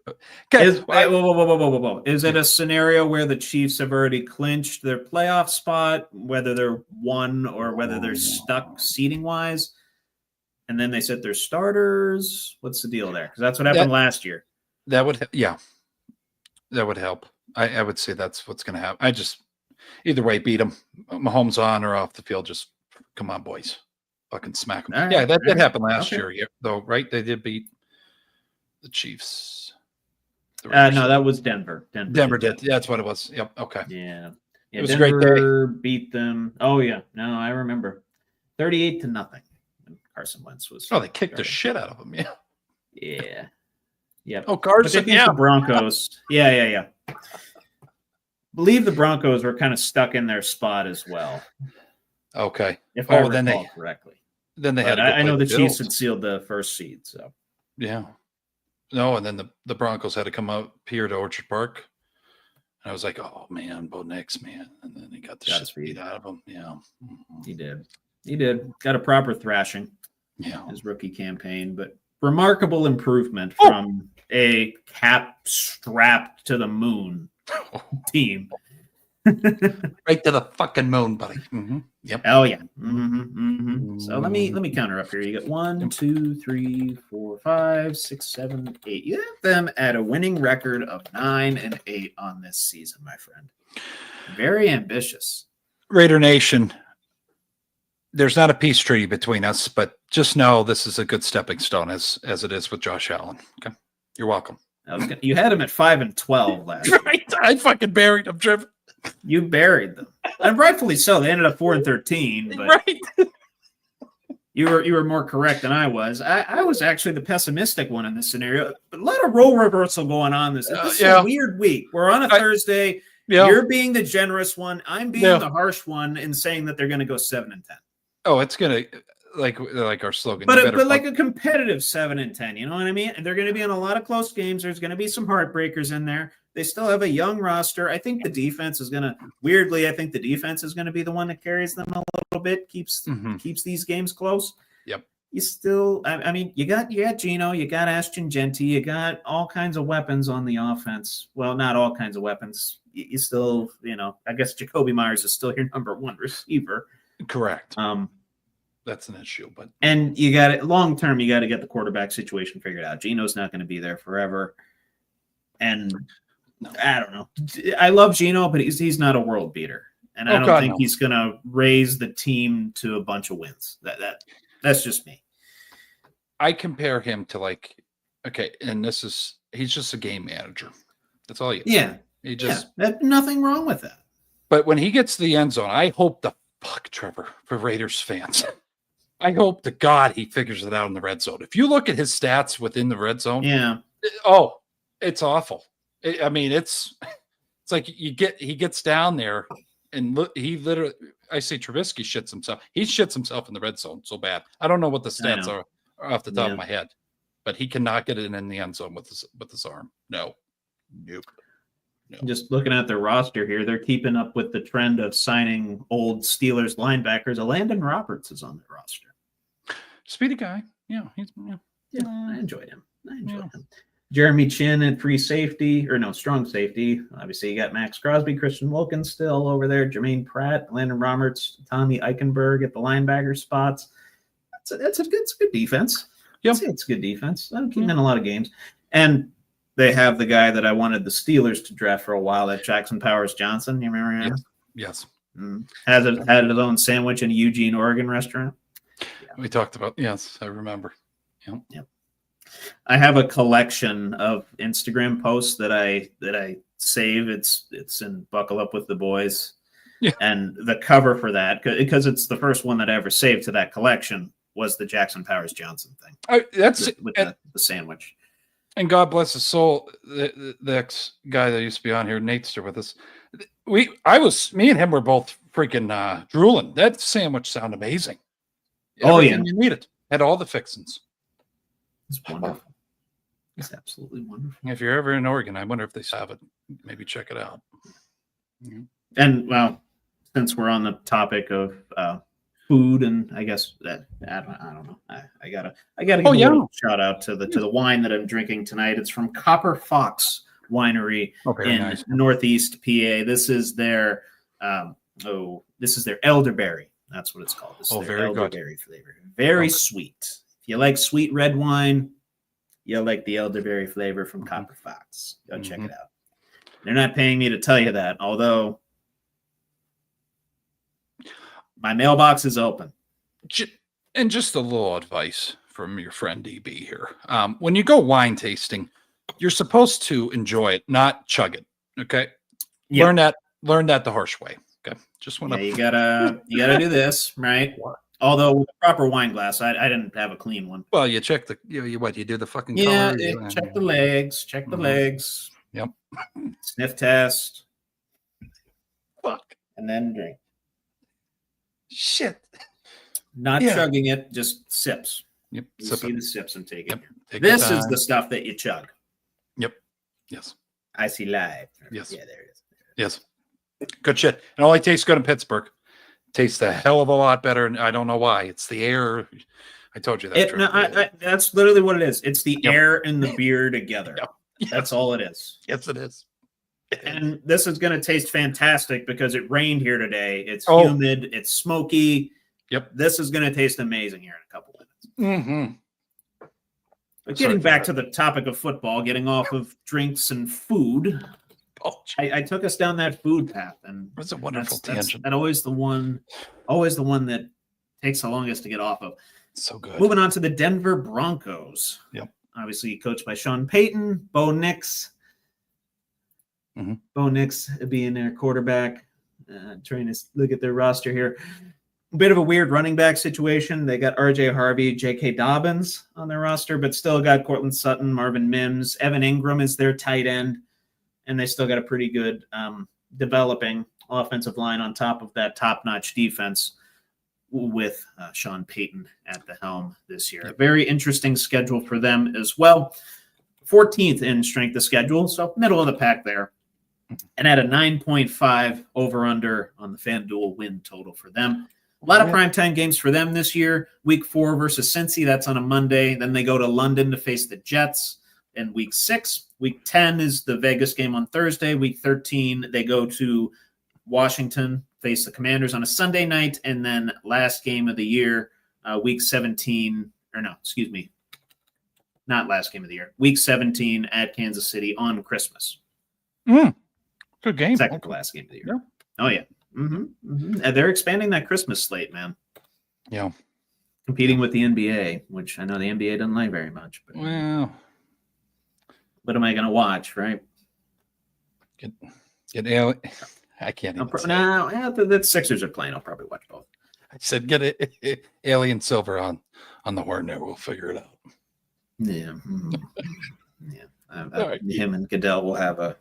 Okay. Whoa. Is it a scenario where the Chiefs have already clinched their playoff spot, whether they're one or whether they're stuck seating wise, and then they set their starters? What's the deal there? Because that's what happened last year. That would, that would help. I would say that's what's going to happen. I just either way beat them. Mahomes on or off the field. Just come on, boys, fucking smack them. Right, that happened last year, though, right? They did beat the Chiefs. No, that was Denver. Denver did. That's what it was. Yep. Okay. Yeah. It was Denver a great day. Beat them. Oh yeah. No, I remember. 38-0. Carson Wentz was. Oh, they kicked the shit out of them. Yeah. Yeah. Yep. Oh, Carson. Yeah. The Broncos. Yeah. Believe the Broncos were kind of stuck in their spot as well. Okay. If I recall correctly. Then they had. I know the Chiefs had sealed the first seed. So. Yeah. No, and then the Broncos had to come out here to Orchard Park. And I was like, oh, man, Bo Nix, man. And then he got the shit beat out of him. Yeah. Mm-hmm. He did. Got a proper thrashing. Yeah. His rookie campaign. But remarkable improvement from a cap strapped to the moon team. Right to the fucking moon, buddy. Mm-hmm. Yep. Oh yeah. Mm-hmm. So let me counter up here. You got 1, 2, 3, 4, 5, 6, 7, 8. You have them at a winning record of 9-8 on this season, my friend. Very ambitious. Raider Nation. There's not a peace treaty between us, but just know this is a good stepping stone as it is with Josh Allen. Okay. You're welcome. You had him at 5-12 last year. Right. I fucking buried him, Trevor. You buried them, and rightfully so. They ended up 4-13, but right. You were more correct than I was. I was actually the pessimistic one in this scenario. But a lot of role reversal going on. This is a weird week. We're on a Thursday. You're being the generous one. I'm being the harsh one in saying that they're going to go 7-10. Oh, it's gonna like our slogan. But like a competitive 7-10. You know what I mean? And they're going to be in a lot of close games. There's going to be some heartbreakers in there. They still have a young roster. I think the defense is going to be the one that carries them a little bit, keeps these games close. Yep. You still, I mean, you got Geno, you got Ashton Genty, you got all kinds of weapons on the offense. Well, not all kinds of weapons. You still, I guess Jacoby Myers is still your number one receiver. Correct. That's an issue, but and you got it long term. You got to get the quarterback situation figured out. Geno's not going to be there forever, and. No. I don't know. I love Geno, but he's not a world beater, and I don't think he's going to raise the team to a bunch of wins. That's just me. I compare him to and he's just a game manager. That's all he is. Yeah, he just nothing wrong with that. But when he gets to the end zone, I hope Trevor, for Raiders fans. I hope to God he figures it out in the red zone. If you look at his stats within the red zone, it's awful. I mean, it's like he gets down there and he literally, I say Trubisky shits himself. He shits himself in the red zone so bad. I don't know what the stats are off the top of my head, but he cannot get it in the end zone with his arm. Nope. Just looking at their roster here, they're keeping up with the trend of signing old Steelers linebackers. Landon Roberts is on the roster. Speedy guy. Yeah. I enjoyed him. Jeremy Chin at free safety, strong safety. Obviously, you got Max Crosby, Christian Wilkins still over there, Jermaine Pratt, Landon Roberts, Tommy Eichenberg at the linebacker spots. That's a good defense. Yep. It's a good defense. That'll keep them in a lot of games. And they have the guy that I wanted the Steelers to draft for a while, that Jackson Powers Johnson. You remember him? Yes. Had his own sandwich in a Eugene, Oregon restaurant. We talked about, yes, I remember. Yep. I have a collection of Instagram posts that I save. It's in Buckle Up with the Boys. Yeah. And the cover for that, because it's the first one that I ever saved to that collection, was the Jackson Powers Johnson thing. That's with the sandwich. And God bless his soul, the ex guy that used to be on here, Nate's with us. Me and him were both freaking drooling. That sandwich sounded amazing. Everything you needed. Had all the fixings. It's wonderful. It's absolutely wonderful. If you're ever in Oregon, I wonder if they have it. Maybe check it out. Mm-hmm. And well, since we're on the topic of food, and I guess that I don't know. I gotta give a little shout out to the wine that I'm drinking tonight. It's from Copper Fox Winery in Northeast PA. This is their elderberry. That's what it's called. This is their elderberry flavor. Very sweet. If you like sweet red wine, you'll like the elderberry flavor from Copper Fox. Go check it out. They're not paying me to tell you that, although my mailbox is open. And just a little advice from your friend DB here. When you go wine tasting, you're supposed to enjoy it, not chug it. Okay. Yep. Learn that the harsh way. Okay. Just want to. You gotta do this, right? Although with a proper wine glass, I didn't have a clean one. Well, you check you do the fucking color? Check the legs. Check the legs. Yep. Sniff test. Fuck. And then drink. Shit. Not chugging it, just sips. Yep. You see the sips and take it. Take this is the stuff that you chug. Yep. Yes. I see live. Yes. Yeah, there it is. Yes. Good shit. It only tastes good in Pittsburgh. Tastes a hell of a lot better, and I don't know why. It's the air. I told you that. That's literally what it is. It's the air and the beer together. Yep. That's all it is. Yes, it is. And this is going to taste fantastic because it rained here today. It's humid. It's smoky. Yep. This is going to taste amazing here in a couple minutes. Mm-hmm. But getting back to the topic of football, getting off of drinks and food, I took us down that food path, and that's a wonderful tangent. That's always the one that takes the longest to get off of. So good. Moving on to the Denver Broncos. Yep. Obviously coached by Sean Payton, Bo Nix. Mm-hmm. Bo Nix being their quarterback. Trying to look at their roster here. A bit of a weird running back situation. They got R.J. Harvey, J.K. Dobbins on their roster, but still got Cortland Sutton, Marvin Mims. Evan Ingram is their tight end, and they still got a pretty good developing offensive line on top of that top-notch defense with Sean Payton at the helm this year. A very interesting schedule for them as well. 14th in strength of schedule, so middle of the pack there. And at a 9.5 over-under on the FanDuel win total for them. A lot of primetime games for them this year. Week 4 versus Cincy, that's on a Monday. Then they go to London to face the Jets in Week 6. Week 10 is the Vegas game on Thursday. Week 13, they go to Washington, face the Commanders on a Sunday night. And then last game of the year, Week 17, or no, excuse me, not last game of the year. Week 17 at Kansas City on Christmas. Good game. Second to last game of the year. Yeah. Oh, yeah. And they're expanding that Christmas slate, man. Yeah. Competing with the NBA, which I know the NBA doesn't like very much. But well, what am I going to watch, right? Get Alien. I can't even the Sixers are playing. I'll probably watch both. I said get Alien Silver on the horn there. We'll figure it out. Yeah. Right. Him and Goodell will have a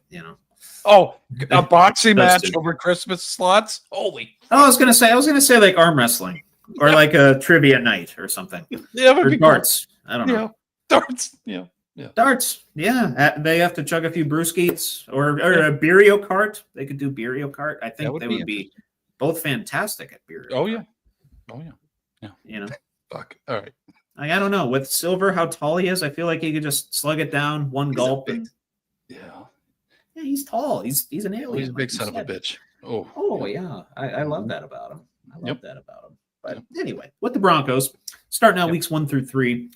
boxing match over Christmas slots. Holy! I was gonna say like arm wrestling or like a trivia night or something. Yeah, or darts. Cool. I don't know. Yeah, darts. Yeah. Darts. Yeah, they have to chug a few brewskis or a Beerio cart. They could do Beerio cart. I think they would be both fantastic at Beerio. Oh yeah. Yeah. Fuck. All right. I don't know. With Silver, how tall he is, I feel like he could just slug it down one gulp. Yeah, he's tall. He's an alien. He's a big son of a bitch. Oh yeah. I love that about him. But anyway, with the Broncos, starting out weeks 1 through 3,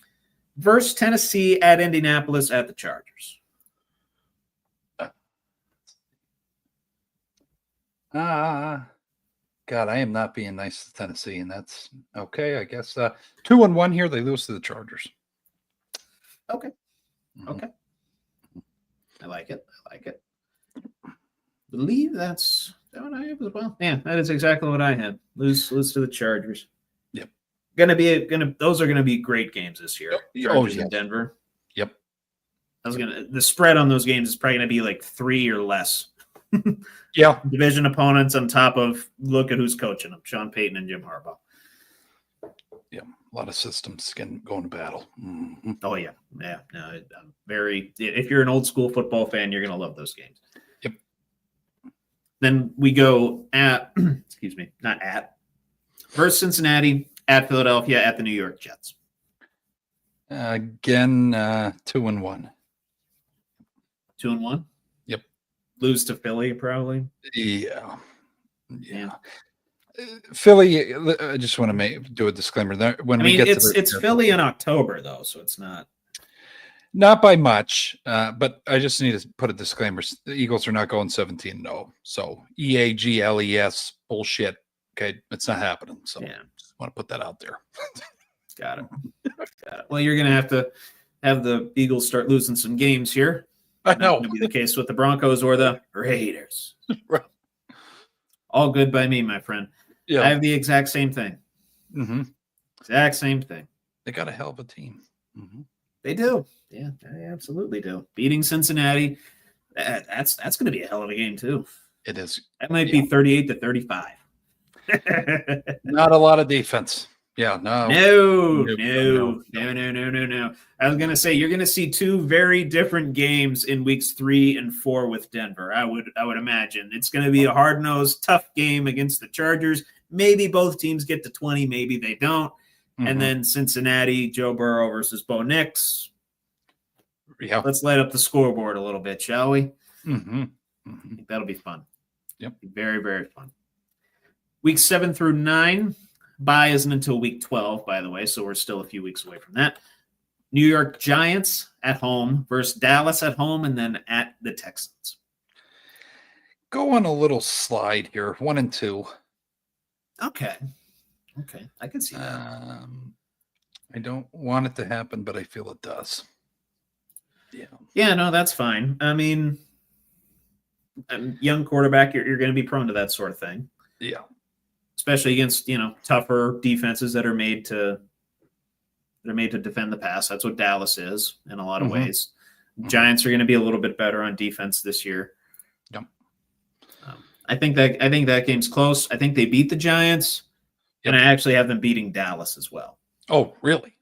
versus Tennessee at Indianapolis at the Chargers. God, I am not being nice to Tennessee, and that's okay. I guess 2-1 here. They lose to the Chargers. Okay. Mhm. Okay. I like it. Believe that's what I have as well. Yeah, that is exactly what I had. Lose to the Chargers. Yep. Those are gonna be great games this year. Chargers in Denver. Yep. The spread on those games is probably gonna be like 3 or less. Yeah. Division opponents on top of look at who's coaching them, Sean Payton and Jim Harbaugh. Yeah. A lot of systems can go into battle. Mm-hmm. Oh yeah. No, I'm very. If you're an old school football fan, you're gonna love those games. Yep. Then we go at, excuse me, not at, versus Cincinnati, at Philadelphia, at the New York Jets. Again, 2-1. 2-1. Yep. Lose to Philly probably. Yeah. Philly. I just want to do a disclaimer there. It's Philly in October though, so it's not by much. But I just need to put a disclaimer: the Eagles are not going 17-0. So EAGLES bullshit. Okay, it's not happening. So just want to put that out there. Got it. Well, you're gonna have to have the Eagles start losing some games here. I know. Not gonna be the case with the Broncos or the Raiders. Right. All good by me, my friend. Yeah. I have the exact same thing. Mm-hmm. Exact same thing. They got a hell of a team. Mm-hmm. They do. Yeah, they absolutely do. Beating Cincinnati, that's going to be a hell of a game too. It is. That might be 38-35. Not a lot of defense. Yeah, no. I was going to say you're going to see two very different games in weeks 3 and 4 with Denver. I would imagine it's going to be a hard-nosed, tough game against the Chargers. Maybe both teams get to 20, maybe they don't. Mm-hmm. And then Cincinnati, Joe Burrow versus Bo Nix. Yeah. Let's light up the scoreboard a little bit, shall we? Mm-hmm. I think that'll be fun. Yep. Very, very fun. Weeks 7 through 9. Bye isn't until week 12, by the way, so we're still a few weeks away from that. New York Giants at home versus Dallas at home, and then at the Texans. Go on a little slide here, 1 and 2. Okay, I can see that. I don't want it to happen, but I feel it does. Yeah, no, that's fine. I mean, young quarterback, you're going to be prone to that sort of thing. Yeah. Especially against, tougher defenses that are made to defend the pass. That's what Dallas is in a lot of ways. Mm-hmm. Giants are going to be a little bit better on defense this year. Yep. I think that game's close. I think they beat the Giants, and I actually have them beating Dallas as well. Oh, really?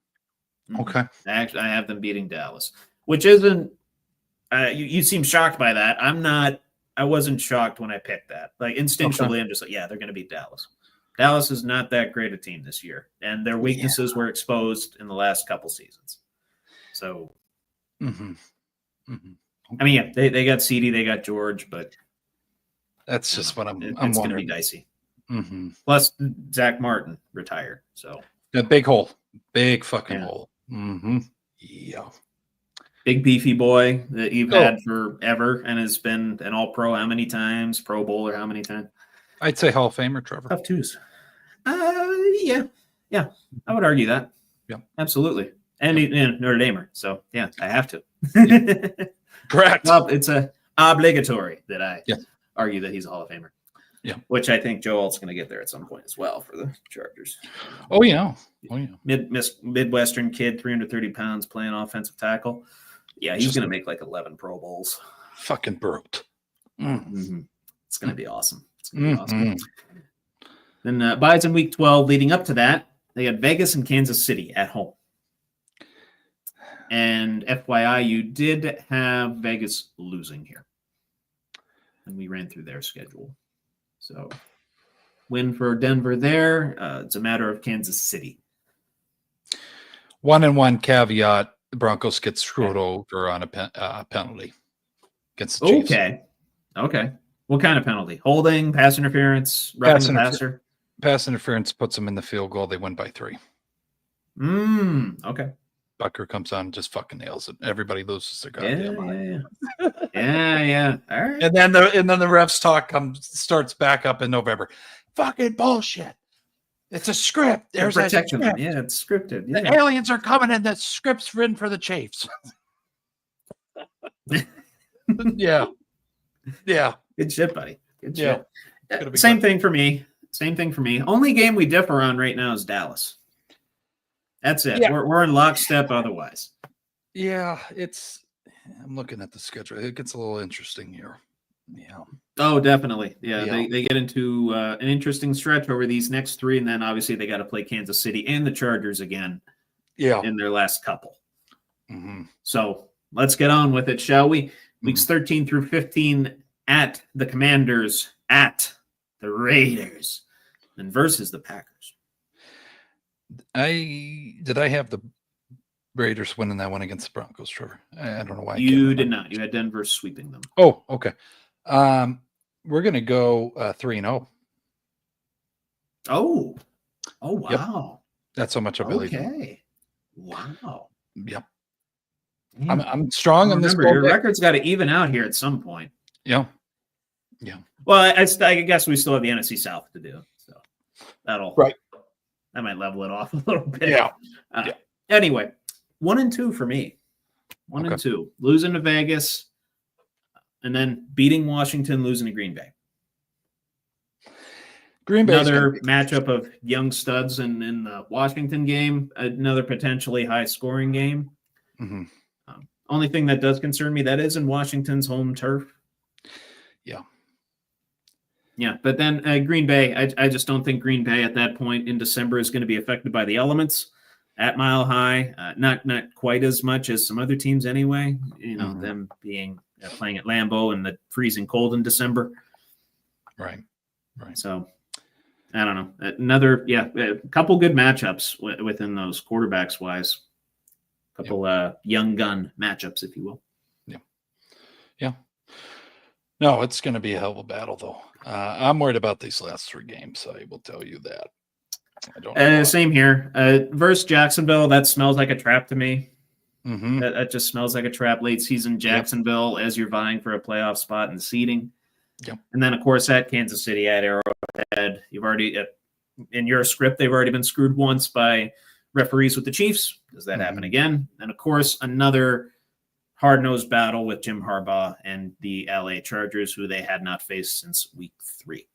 Mm-hmm. Okay. I have them beating Dallas, which isn't. You seem shocked by that. I'm not. I wasn't shocked when I picked that. Like instinctually, I'm just like, yeah, they're going to beat Dallas. Dallas is not that great a team this year, and their weaknesses were exposed in the last couple seasons. So, I mean, they got CeeDee, they got George, but that's just what I'm it's wondering. going to be dicey. Mm-hmm. Plus, Zach Martin retired, so a big hole, big fucking hole. Mm-hmm. Yeah, big beefy boy that you've had forever, and has been an All-Pro how many times, Pro Bowler how many times? I'd say Hall of Famer, Trevor. Tough twos. Yeah, I would argue that. Yeah, absolutely. And Notre Damer, so yeah, I have to. Correct. It's a obligatory that I argue that he's a Hall of Famer. Yeah, which I think Joe Alt's going to get there at some point as well for the Chargers. Oh yeah. Midwestern kid, 330 pounds, playing offensive tackle. Yeah, he's going to make like 11 Pro Bowls. Fucking brute. Mm-hmm. It's going to be awesome. It's going to be awesome. Then buys in week 12. Leading up to that, they had Vegas and Kansas City at home. And FYI, you did have Vegas losing here. And we ran through their schedule. So win for Denver there. It's a matter of Kansas City. 1-1 caveat. The Broncos get screwed over on a penalty against the Chiefs. Okay. What kind of penalty? Holding, pass interference, roughing the passer? Pass interference puts them in the field goal. They win by 3. Okay. Bucker comes on and just fucking nails it. Everybody loses their goddamn mind. Yeah. All right. And then the refs talk starts back up in November. Fucking bullshit. It's a script. They're There's a protecting them. script. Yeah, it's scripted. The Yeah. aliens are coming, and the script's written for the Chiefs. Yeah. Good shit, buddy. Good Yeah. shit. Gonna be Same good. thing for me. Same thing for me. Only game we differ on right now is Dallas. That's it. Yeah. We're in lockstep otherwise. Yeah, I'm looking at the schedule. It gets a little interesting here. Yeah. Oh, definitely. Yeah, Yeah. They get into an interesting stretch over these next three, and then obviously they got to play Kansas City and the Chargers again Yeah. in their last couple. Mm-hmm. So let's get on with it, shall we? Weeks 13 through 15 at the Commanders, at the Raiders, and versus the Packers. I have the Raiders winning that one against the Broncos, Trevor. I don't know why. You did not. You had Denver sweeping them. Oh, okay. We're gonna go 3-0. Oh, wow. That's how much I believe. Okay. Wow. Yep. Man. I'm strong on this. Remember, your record's got to even out here at some point. Yeah. Well, I guess we still have the NFC South to do, so that might level it off a little bit. Yeah. Anyway, 1-2 for me. 1-2, losing to Vegas, and then beating Washington, losing to Green Bay. Green Bay. Another matchup of young studs in the Washington game. Another potentially high scoring game. Mm-hmm. Only thing that does concern me, that is in Washington's home turf. Yeah, but then Green Bay, I just don't think Green Bay at that point in December is going to be affected by the elements at Mile High. Not quite as much as some other teams anyway. You know, them being playing at Lambeau in the freezing cold in December. Right. So I don't know. A couple good matchups within those quarterbacks wise. Couple young gun matchups, if you will. Yeah. No, it's going to be a hell of a battle, though. I'm worried about these last three games. I will tell you that. I don't know same here. Versus Jacksonville, that smells like a trap to me. Mm-hmm. That just smells like a trap. Late season Jacksonville as you're vying for a playoff spot in seeding. Yep. And then, of course, at Kansas City, at Arrowhead, you've already, in your script, they've already been screwed once by referees with the Chiefs. Does that happen again? And, of course, another hard-nosed battle with Jim Harbaugh and the LA Chargers, who they had not faced since week 3.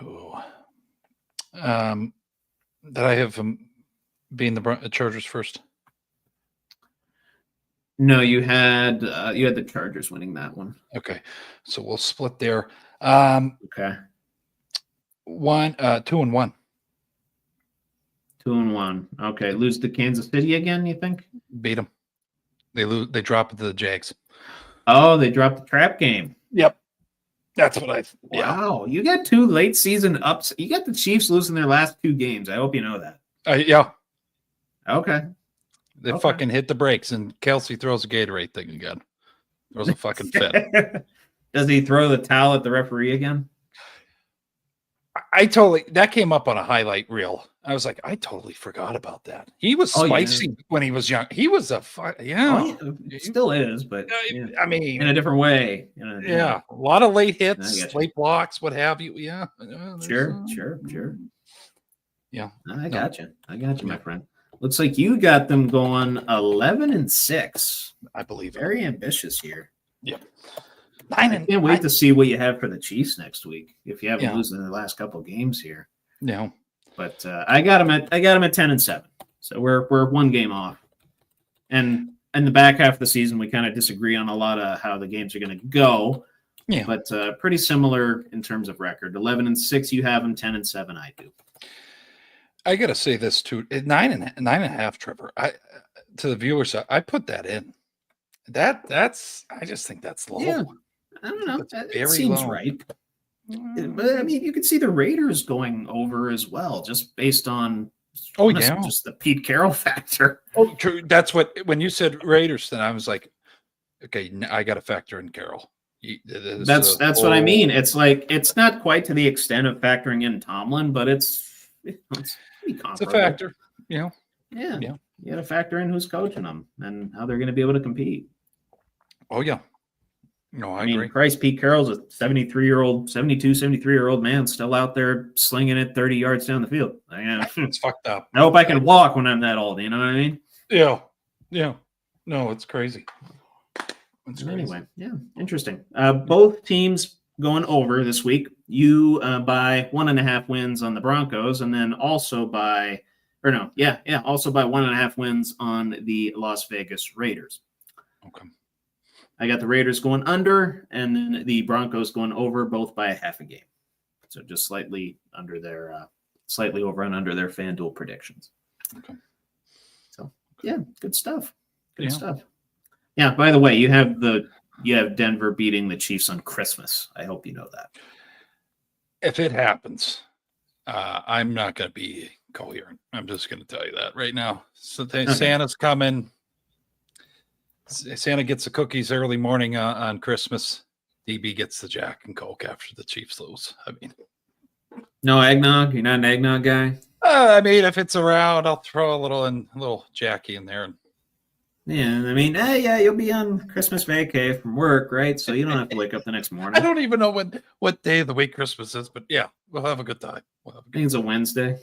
Oh. Did I have being the Chargers first? No, you had the Chargers winning that one. Okay, so we'll split there. Okay. 2-1. 2-1. Okay, lose to Kansas City again, you think? Beat them. They drop it to the Jags. Oh, they dropped the trap game. Yep. That's what I. Wow, you got 2 late season ups. You got the Chiefs losing their last 2 games. I hope you know that. Yeah. Okay. They fucking hit the brakes, and Kelsey throws a Gatorade thing again. Throws a fucking fit. Does he throw the towel at the referee again? That came up on a highlight reel. I was like, I totally forgot about that. He was spicy when he was young. He was He still is, but I mean, in a different way. A lot of late hits, late blocks, what have you. Yeah. Sure. Yeah. I got you, my friend. Looks like you got them going 11-6. I believe. Very ambitious here. Yep. I can't wait to see what you have for the Chiefs next week. If you haven't losing the last couple games here. No. But I got them at 10-7. So we're 1 game off. And in the back half of the season, we kind of disagree on a lot of how the games are going to go. Yeah. But pretty similar in terms of record. 11-6, you have them. 10-7, I do. I got to say this too. 9.5, Trevor. To the viewers, I put that in. I just think that's low. Yeah. I don't know. It seems low. right. But I mean, you could see the Raiders going over as well, just based on just the Pete Carroll factor. Oh, true. That's when you said Raiders, then I was like, okay, I got to factor in Carroll. That's what I mean. It's like it's not quite to the extent of factoring in Tomlin, but it's pretty comparable. It's a factor, Yeah. You got to factor in who's coaching them and how they're going to be able to compete. Oh yeah. No, I I mean, agree. Christ, Pete Carroll's a 73-year-old man still out there slinging it 30 yards down the field. It's fucked up. I hope I can walk when I'm that old. You know what I mean? Yeah. Yeah. No, it's crazy. It's crazy. Anyway, yeah, interesting. Both teams going over this week. You by 1.5 wins on the Broncos, and then also by 1.5 wins on the Las Vegas Raiders. Okay. I got the Raiders going under, and then the Broncos going over, both by 0.5 game. So just slightly over and under their FanDuel predictions. Okay. So yeah, good stuff. Good Yeah. stuff. Yeah. By the way, you have Denver beating the Chiefs on Christmas. I hope you know that. If it happens, I'm not going to be coherent. I'm just going to tell you that right now. So Santa's coming. Santa gets the cookies early morning on Christmas. DB gets the Jack and Coke after the Chiefs lose. I mean, no eggnog. You're not an eggnog guy. I mean, if it's around, I'll throw a little Jackie in there. Yeah, I mean, you'll be on Christmas vacay from work, right? So you don't have to wake up the next morning. I don't even know what day of the week Christmas is, but yeah, we'll have a good time. I think it's a Wednesday.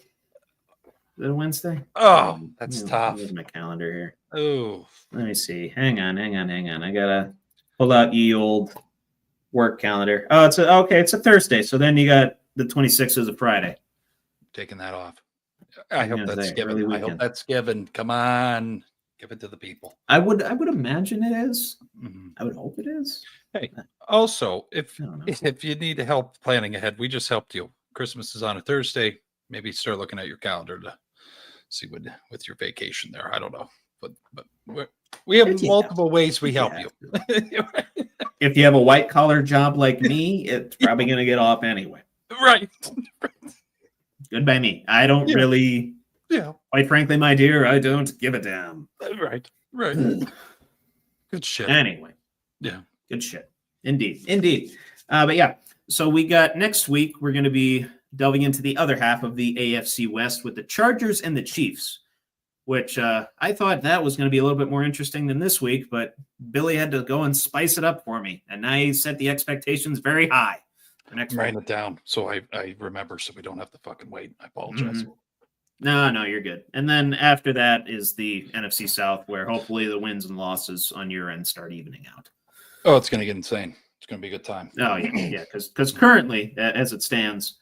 Is it a Wednesday? Oh, that's tough. Here's my calendar here. Oh, let me see. Hang on. I gotta pull out ye old work calendar. Oh, it's a Thursday. So then you got the 26th is a Friday. Taking that off. I hope that's given. I hope that's given. Come on, give it to the people. I would imagine it is. Mm-hmm. I would hope it is. Hey, also, if you need help planning ahead, we just helped you. Christmas is on a Thursday. Maybe start looking at your calendar to see with your vacation there. I don't know, but we have multiple ways we help you. If you have a white collar job like me, it's probably going to get off anyway. Right. Good by me. I don't really. Yeah. Quite frankly, my dear, I don't give a damn. Right. Good shit. Anyway. Yeah. Good shit. Indeed. But yeah, so we got next week, we're going to be delving into the other half of the AFC West with the Chargers and the Chiefs, which I thought that was going to be a little bit more interesting than this week, but Billy had to go and spice it up for me. And now he set the expectations very high for next week. Write it down so I remember so we don't have to fucking wait. I apologize. Mm-hmm. No, you're good. And then after that is the NFC South, where hopefully the wins and losses on your end start evening out. Oh, it's going to get insane. It's going to be a good time. Oh, yeah, because currently, as it stands,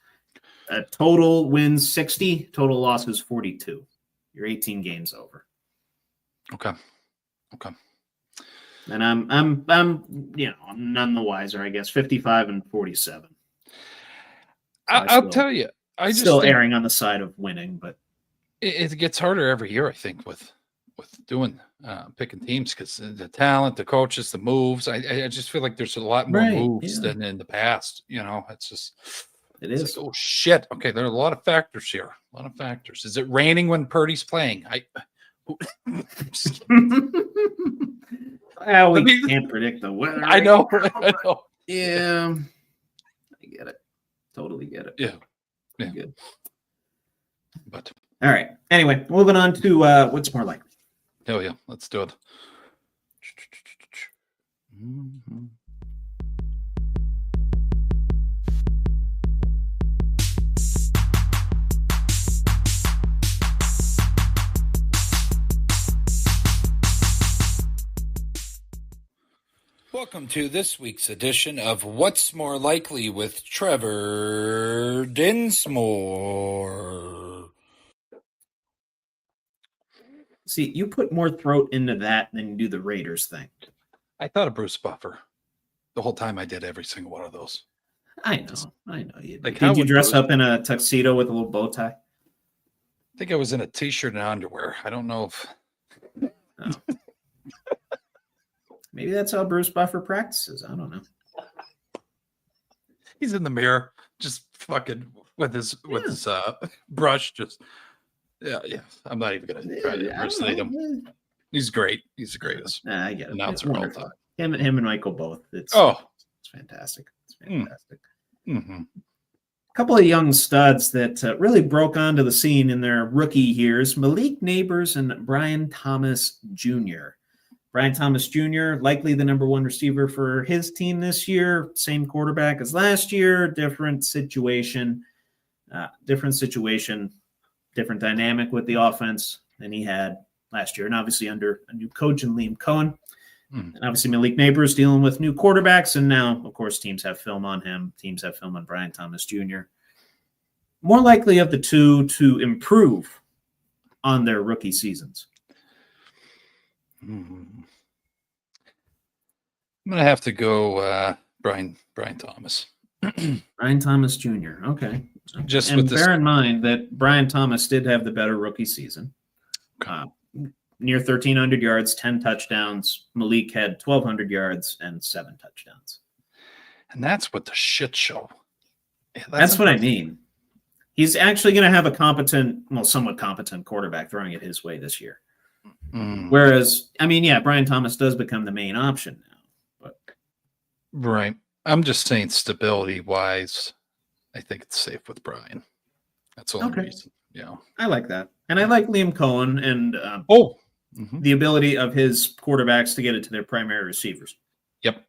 total wins 60, total losses 42. You're 18 games over. Okay. And I'm none the wiser, I guess. 55-47. I'll tell you, I just still erring on the side of winning, but it gets harder every year. I think with doing picking teams because the talent, the coaches, the moves. I just feel like there's a lot more moves than in the past. It's just. It is. Like, oh shit! Okay, there are a lot of factors here. A lot of factors. Is it raining when Purdy's playing? Well, we can't predict the weather. I know. Yeah, I get it. Totally get it. Yeah. Good. But all right. Anyway, moving on to what's more likely. Oh yeah, let's do it. Mm-hmm. Welcome to this week's edition of What's More Likely with Trevor Dinsmore. See, you put more throat into that than you do the Raiders thing. I thought of Bruce Buffer the whole time I did every single one of those. I know. Like, did you dress up in a tuxedo with a little bow tie? I think I was in a t-shirt and underwear. I don't know if... Oh. Maybe that's how Bruce Buffer practices. I don't know. He's in the mirror, just fucking with his brush. Just yeah. I'm not even gonna try to impersonate him. He's great. He's the greatest. I get it. Announcer all the time. Him and Michael both. It's fantastic. It's fantastic. Mm-hmm. A couple of young studs that really broke onto the scene in their rookie years: Malik Neighbors and Brian Thomas Jr. Brian Thomas Jr., likely the number 1 receiver for his team this year. Same quarterback as last year. Different situation, different dynamic with the offense than he had last year. And obviously under a new coach in Liam Cohen. And obviously Malik Neighbors dealing with new quarterbacks. And now, of course, teams have film on him. Teams have film on Brian Thomas Jr. More likely of the two to improve on their rookie seasons. I'm going to have to go Brian Thomas. Brian Thomas Jr. Okay. Just and with this, bear in mind that Brian Thomas did have the better rookie season. Near 1,300 yards, 10 touchdowns. Malik had 1,200 yards and 7 touchdowns. and that's what the shit show. Yeah, That's what I mean. He's actually going to have a somewhat competent quarterback throwing it his way this year. Whereas, Brian Thomas does become the main option now. But Right. I'm just saying stability-wise, I think it's safe with Brian. That's the only reason. Yeah. I like that. And I like Liam Cohen and the ability of his quarterbacks to get it to their primary receivers. Yep.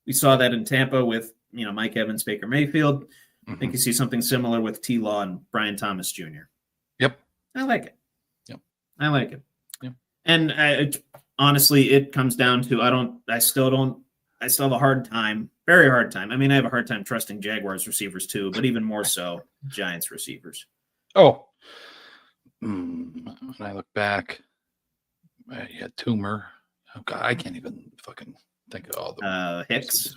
We saw that in Tampa with, Mike Evans, Baker Mayfield. I think you see something similar with T-Law and Brian Thomas Jr. Yep. I like it. Yep. I like it. Yep. And honestly, it comes down to I still have a hard time, very hard time. I have a hard time trusting Jaguars receivers too, but even more so Giants receivers. Oh. When I look back, you had Toomer. Oh, God, I can't even fucking think of all the Hicks.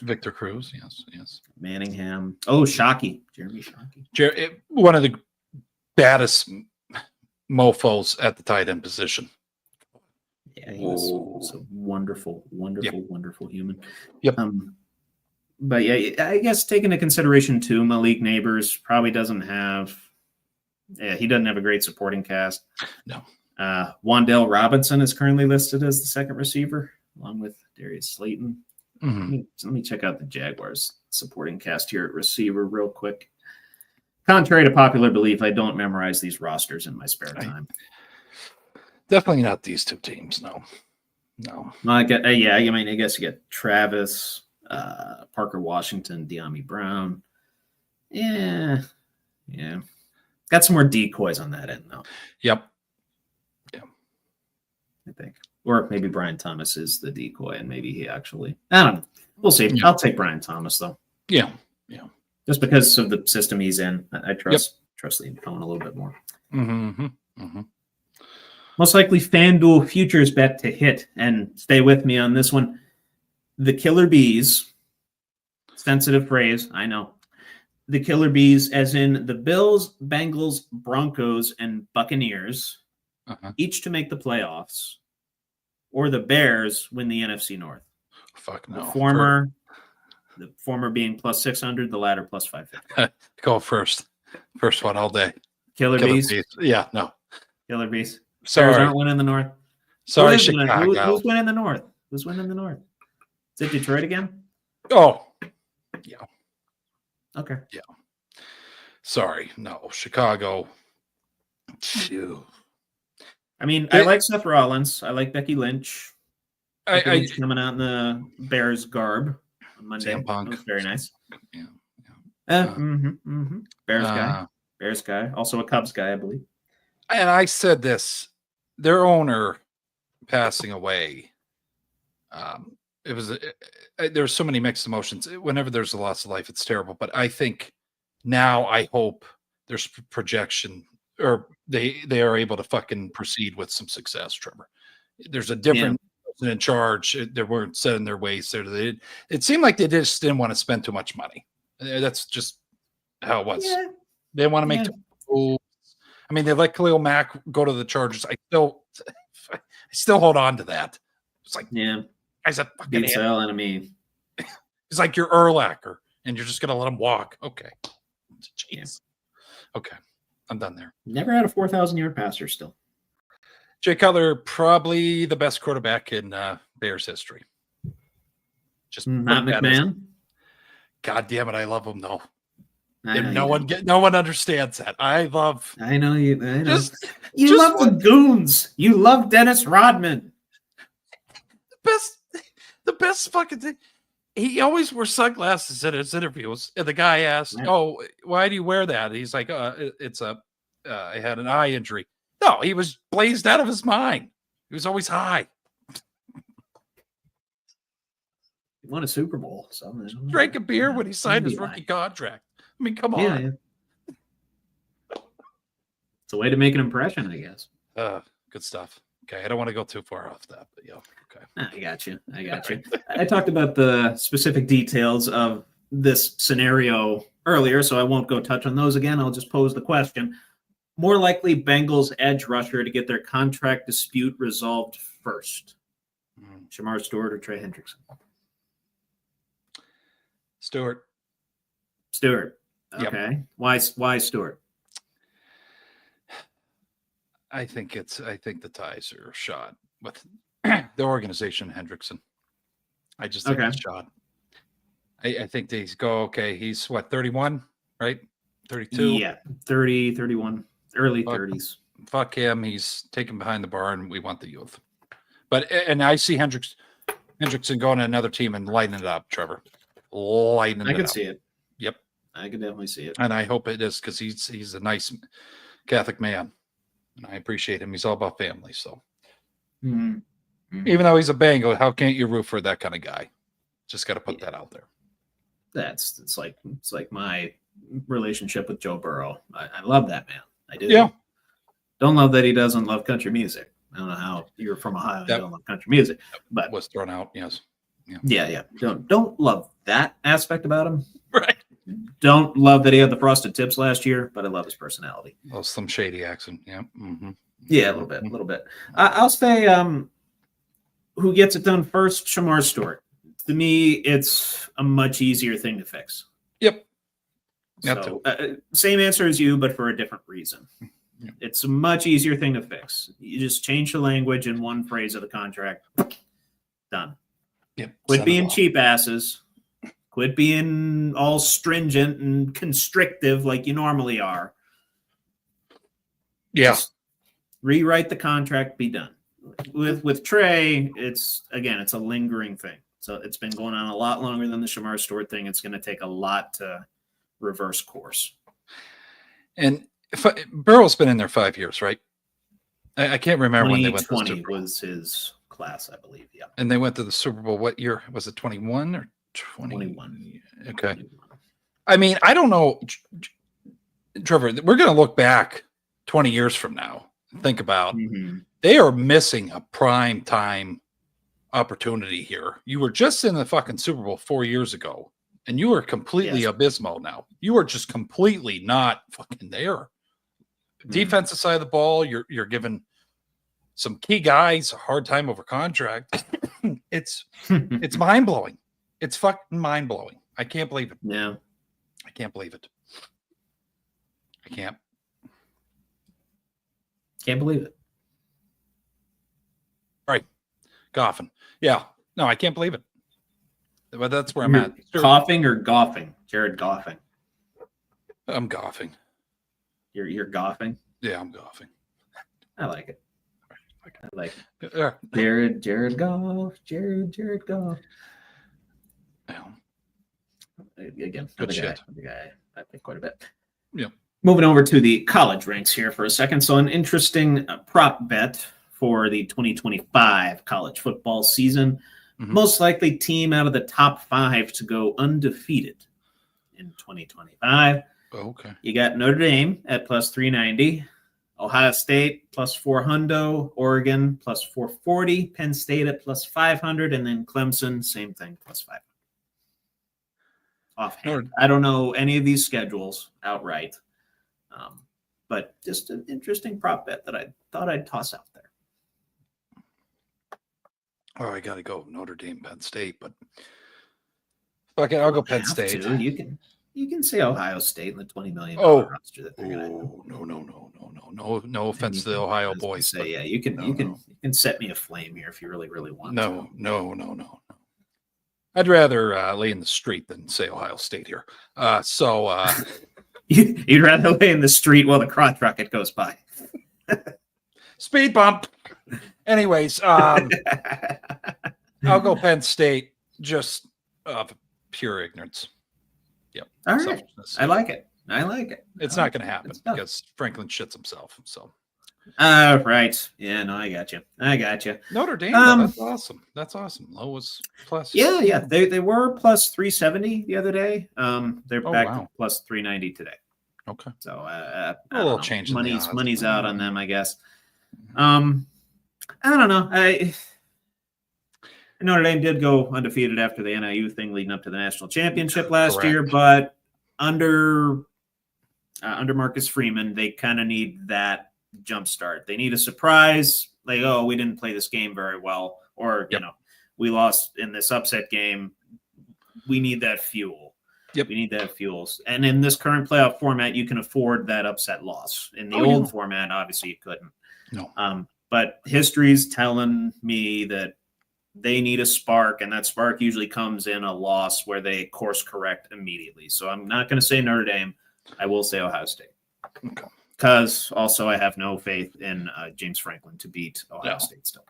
Victor Cruz, yes. Manningham. Oh, Shockey. Jeremy Shockey. One of the baddest mofos at the tight end position. Yeah, he was a wonderful human. Yep. But yeah, I guess take into consideration too, Malik Neighbors probably doesn't have. Yeah, he doesn't have a great supporting cast. No. Wan'Dale Robinson is currently listed as the second receiver, along with Darius Slayton. Let me check out the Jaguars supporting cast here at receiver real quick. Contrary to popular belief, I don't memorize these rosters in my spare time. Definitely not these two teams. No. I guess you get Travis, Parker Washington, De'Ami Brown. Yeah. Got some more decoys on that end, though. Yep. I think. Or maybe Brian Thomas is the decoy, and maybe he actually... I don't know. We'll see. Yeah. I'll take Brian Thomas, though. Yeah. Just because of the system he's in, I trust Liam Cohen a little bit more. Most likely FanDuel futures bet to hit, and stay with me on this one. The Killer Bees, sensitive phrase, I know. The Killer Bees, as in the Bills, Bengals, Broncos, and Buccaneers, each to make the playoffs, or the Bears win the NFC North. Fuck no. The former being plus 600, the latter plus 550. Go first. First one all day. Killer Bees? Yeah, no. Killer Bees. Sorry. Bears aren't winning the North. Sorry, Chicago. Who's winning the North? Is it Detroit again? Oh, yeah. Okay. Yeah. Sorry. No, Chicago. Phew. I like Seth Rollins. I like Becky Lynch. Lynch coming out in the Bears garb on Monday. That was very nice. Yeah. Bears guy. Also a Cubs guy, I believe. And I said this, their owner passing away. There's so many mixed emotions. Whenever there's a loss of life, it's terrible. But I think now I hope there's projection, or they are able to fucking proceed with some success, Trevor. There's a different person in charge. They weren't set in their ways there. It seemed like they just didn't want to spend too much money. That's just how it was. Yeah. They want to make moves. They let Khalil Mack go to the Chargers. I still hold on to that. It's like, guy's a fucking enemy. He's like your Urlacher, and you're just gonna let him walk. Okay. Jeez. Okay. I'm done there. Never had a 4,000-yard passer still. Jay Cutler, probably the best quarterback in Bears history. Just not McMahon. God damn it, I love him though. And no one understands that. I know you. Just love the goons. You love Dennis Rodman. The best fucking thing. He always wears sunglasses in his interviews, and the guy asks, "Oh, why do you wear that?" And he's like, I had an eye injury." No, he was blazed out of his mind. He was always high. He won a Super Bowl. So drank a beer when he signed his rookie contract. I mean, come on. Yeah. It's a way to make an impression, I guess. Good stuff. Okay, I don't want to go too far off that, but yeah. Okay. I got you. I talked about the specific details of this scenario earlier, so I won't go touch on those again. I'll just pose the question. More likely Bengals edge rusher to get their contract dispute resolved first. Shamar Stewart or Trey Hendrickson? Stewart. Okay. Yep. Why Stewart? I think the ties are shot with the organization Hendrickson. I just think it's shot. I think they go, okay, he's what, 31, right? 32? Yeah, 30, 31, early 30s. Fuck him. He's taken behind the barn. We want the youth. And I see Hendrickson going to another team and lighting it up, Trevor. I can see it. Yep. I can definitely see it. And I hope it is, because he's a nice Catholic man. And I appreciate him. He's all about family. So even though he's a Bengal, how can't you root for that kind of guy? Just got to put that out there. It's like my relationship with Joe Burrow. I love that man. I do. Yeah. Don't love that he doesn't love country music. I don't know how you're from Ohio and don't love country music, but was thrown out. Yes. Yeah. Don't love that aspect about him. Right. Don't love that he had the frosted tips last year, but I love his personality. Oh, some shady accent. Yeah. Mm-hmm. Yeah, a little bit. I'll say who gets it done first? Shamar Stewart. To me, it's a much easier thing to fix. Yep. So, same answer as you, but for a different reason. Yep. It's a much easier thing to fix. You just change the language in one phrase of the contract. Done. Yep. Quit being cheap asses. Quit being all stringent and constrictive like you normally are. Yeah. Just rewrite the contract, be done. With Trey, it's a lingering thing. So it's been going on a lot longer than the Shamar Stewart thing. It's going to take a lot to reverse course. And Burrow's been in there 5 years, right? I can't remember when they went to the Super Bowl. Was his class, I believe. Yeah. And they went to the Super Bowl. What year was it? 21 or 21? Okay. I mean, I don't know, Trevor. We're going to look back 20 years from now and think about they are missing a prime time opportunity here. You were just in the fucking Super Bowl 4 years ago, and you are completely abysmal now. You are just completely not fucking there. Defensive side of the ball, you're giving some key guys a hard time over contract. It's mind blowing. It's fucking mind blowing. I can't believe it. Yeah, I can't believe it. I can't believe it. All right, Goffin. Yeah, no, I can't believe it. But that's where I'm at. Coughing or golfing? Jared Goffing. I'm golfing. You're golfing? Yeah, I'm golfing. I like it. I like it. Yeah. Jared Goff. Jared Goff. Yeah. Again, good shit. The guy I think quite a bit. Yeah. Moving over to the college ranks here for a second. So an interesting prop bet for the 2025 college football season. Most likely team out of the top 5 to go undefeated in 2025. Okay. You got Notre Dame at plus 390, Ohio State plus 400, Oregon plus 440, Penn State at plus 500, and then Clemson, same thing, plus 500. Offhand. I don't know any of these schedules outright, but just an interesting prop bet that I thought I'd toss out there. Oh, I got to go Notre Dame, Penn State, but fuck it, I'll go Penn State. You can say Ohio State in the $20 million roster that they're gonna do. No offense to the Ohio boys. Say, you can set me aflame here if you really want to. No. I'd rather lay in the street than say Ohio State here. You'd rather lay in the street while the crotch rocket goes by. Speed bump. Anyways, I'll go Penn State, just pure ignorance. Yep. All right. I like it. It's not going to happen because Franklin shits himself. So. Right. Yeah, no, I got you. Notre Dame, that's awesome. That's awesome. Low was plus. Yeah. They were plus 370 the other day. They're back to plus 390 today. Okay. So a little change. Money's out on them, I guess. I don't know. Notre Dame did go undefeated after the NIU thing leading up to the national championship last year, but under Marcus Freeman, they kind of need that jump start. They need a surprise, like, oh, we didn't play this game very well, or you know, we lost in this upset game. We need that fuel. Yep. We need that fuel. And in this current playoff format, you can afford that upset loss. In the old format, obviously you couldn't. No. But history's telling me that they need a spark, and that spark usually comes in a loss where they course correct immediately. So I'm not going to say Notre Dame. I will say Ohio State. Okay. Because also I have no faith in James Franklin to beat Ohio State still.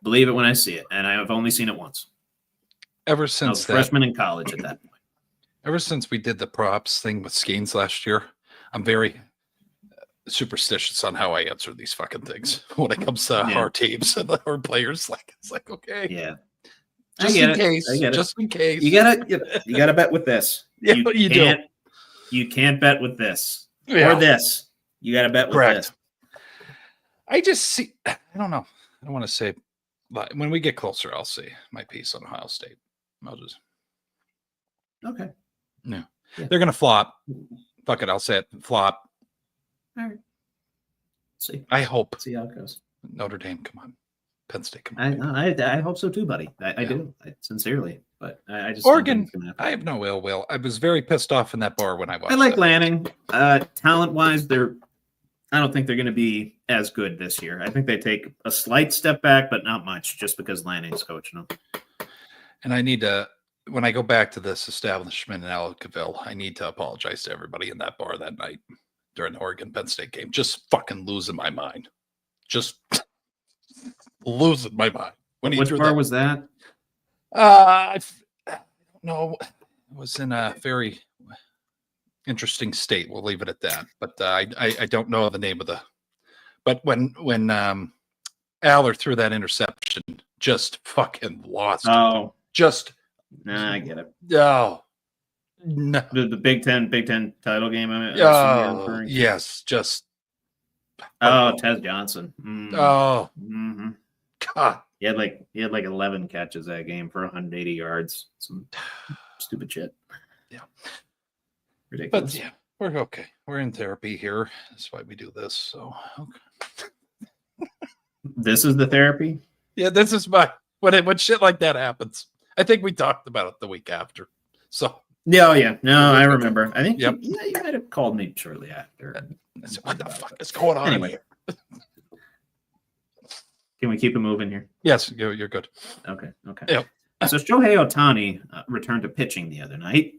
Believe it when I see it, and I have only seen it once. Ever since I was a freshman in college at that point. Ever since we did the props thing with Skeens last year, I'm very superstitious on how I answer these fucking things when it comes to our teams and our players. Like, it's like, okay, just in case, you gotta bet with this. You can't bet with this or this. You gotta bet with this. I just see. I don't know. I don't want to say, but when we get closer, I'll say my piece on Ohio State. I'll just okay. Yeah, they're gonna flop. Fuck it, I'll say it. Flop. All right. See. I hope. See how it goes. Notre Dame, come on. Penn State, come on. I hope so too, buddy. I do. Sincerely. But I just Oregon. I have no ill will. I was very pissed off in that bar when I watched. I like Lanning. Talent-wise, I don't think they're going to be as good this year. I think they take a slight step back, but not much, just because Lanning's coaching them. And I need to, when I go back to this establishment in Ellicottville, I need to apologize to everybody in that bar that night during the Oregon Penn State game. Just fucking losing my mind. Just losing my mind. Which bar was that? I don't know. It was in a very interesting state. We'll leave it at that. But I don't know the name of the. But when Aller threw that interception, just fucking lost. Oh, just. Nah, I get it. Oh, no. The Big Ten title game. Yes, just. Oh, Tez Johnson. Oh, God. He had like 11 catches that game for 180 yards. Some stupid shit. Yeah. Ridiculous. But yeah, we're okay. We're in therapy here. That's why we do this. So okay. This is the therapy? Yeah, this is my when shit like that happens. I think we talked about it the week after. So yeah. No, I remember. I think you might have called me shortly after. I said, what the fuck is going on anyway? Can we keep it moving here? Yes, you're good. Okay. Yep. So Shohei Ohtani returned to pitching the other night,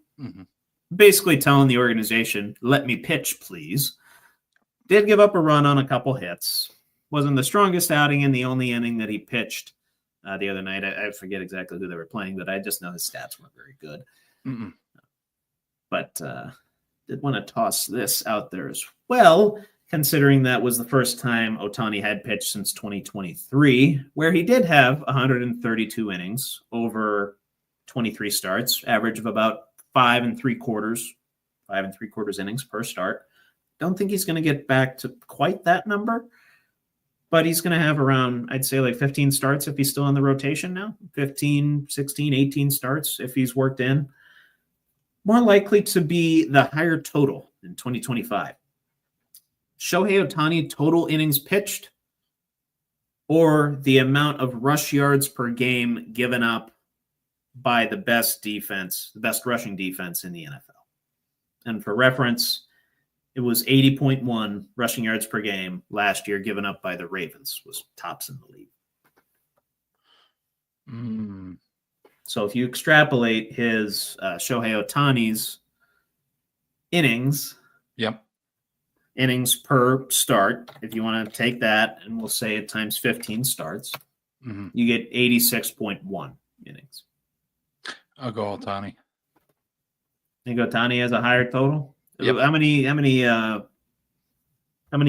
basically telling the organization, "Let me pitch, please." Did give up a run on a couple hits. Wasn't the strongest outing in the only inning that he pitched the other night. I forget exactly who they were playing, but I just know his stats weren't very good. But did want to toss this out there as well, considering that was the first time Ohtani had pitched since 2023, where he did have 132 innings over 23 starts, average of about 5 3/4 innings per start. Don't think he's going to get back to quite that number, but he's going to have around, I'd say, like 15 starts if he's still in the rotation now. 15, 16, 18 starts if he's worked in. More likely to be the higher total in 2025. Shohei Ohtani total innings pitched, or the amount of rush yards per game given up by the best rushing defense in the NFL. And for reference, it was 80.1 rushing yards per game last year given up by the Ravens, was tops in the league. So if you extrapolate his Shohei Ohtani's innings. Yep. Innings per start. If you want to take that, and we'll say it times 15 starts, you get 86.1 innings. I'll go Ohtani. You think Ohtani has a higher total? Yep. How many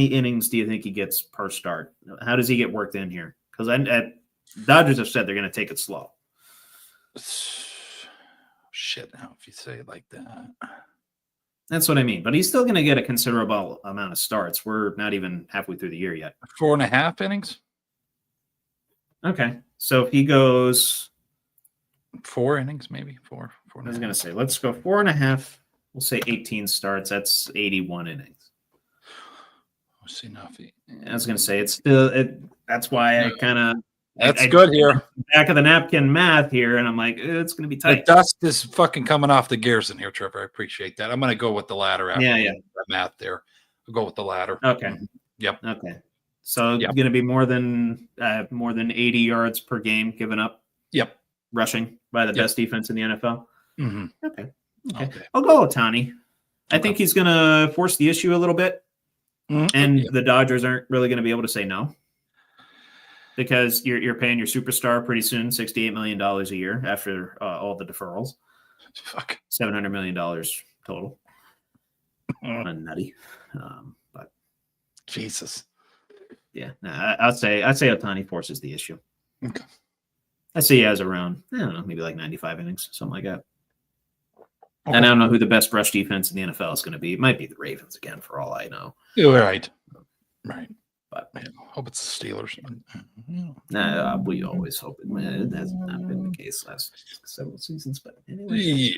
innings do you think he gets per start? How does he get worked in here? Because Dodgers have said they're going to take it slow. Shit, now if you say it like that. That's what I mean. But he's still going to get a considerable amount of starts. We're not even halfway through the year yet. 4.5 innings? Okay. So if he goes 4 innings, maybe 4. I was going to say, let's go 4.5. We'll say 18 starts. That's 81 innings. Let's see, Nuffy. I was going to say, it's still, that's why I kind of. That's good here. Back of the napkin math here, and I'm like, it's going to be tight. The dust is fucking coming off the gears in here, Trevor. I appreciate that. I'm going to go with the latter after that math there. I'll go with the latter. Okay. Yep. Okay. So it's going to be more than 80 yards per game given up. Yep. Rushing by the best defense in the NFL. Okay. I'll go Ohtani. I think he's going to force the issue a little bit, and the Dodgers aren't really going to be able to say no. Because you're paying your superstar pretty soon $68 million a year after all the deferrals. Fuck. $700 million total. Nutty. But Jesus. Yeah, I'd say Ohtani forces the issue. Okay. I say he has around, I don't know, maybe like 95 innings, something like that. Okay. And I don't know who the best rush defense in the NFL is going to be. It might be the Ravens again, for all I know. You're right. Right. But I hope it's the Steelers. We always hope it. It has not been the case last several seasons, but anyway.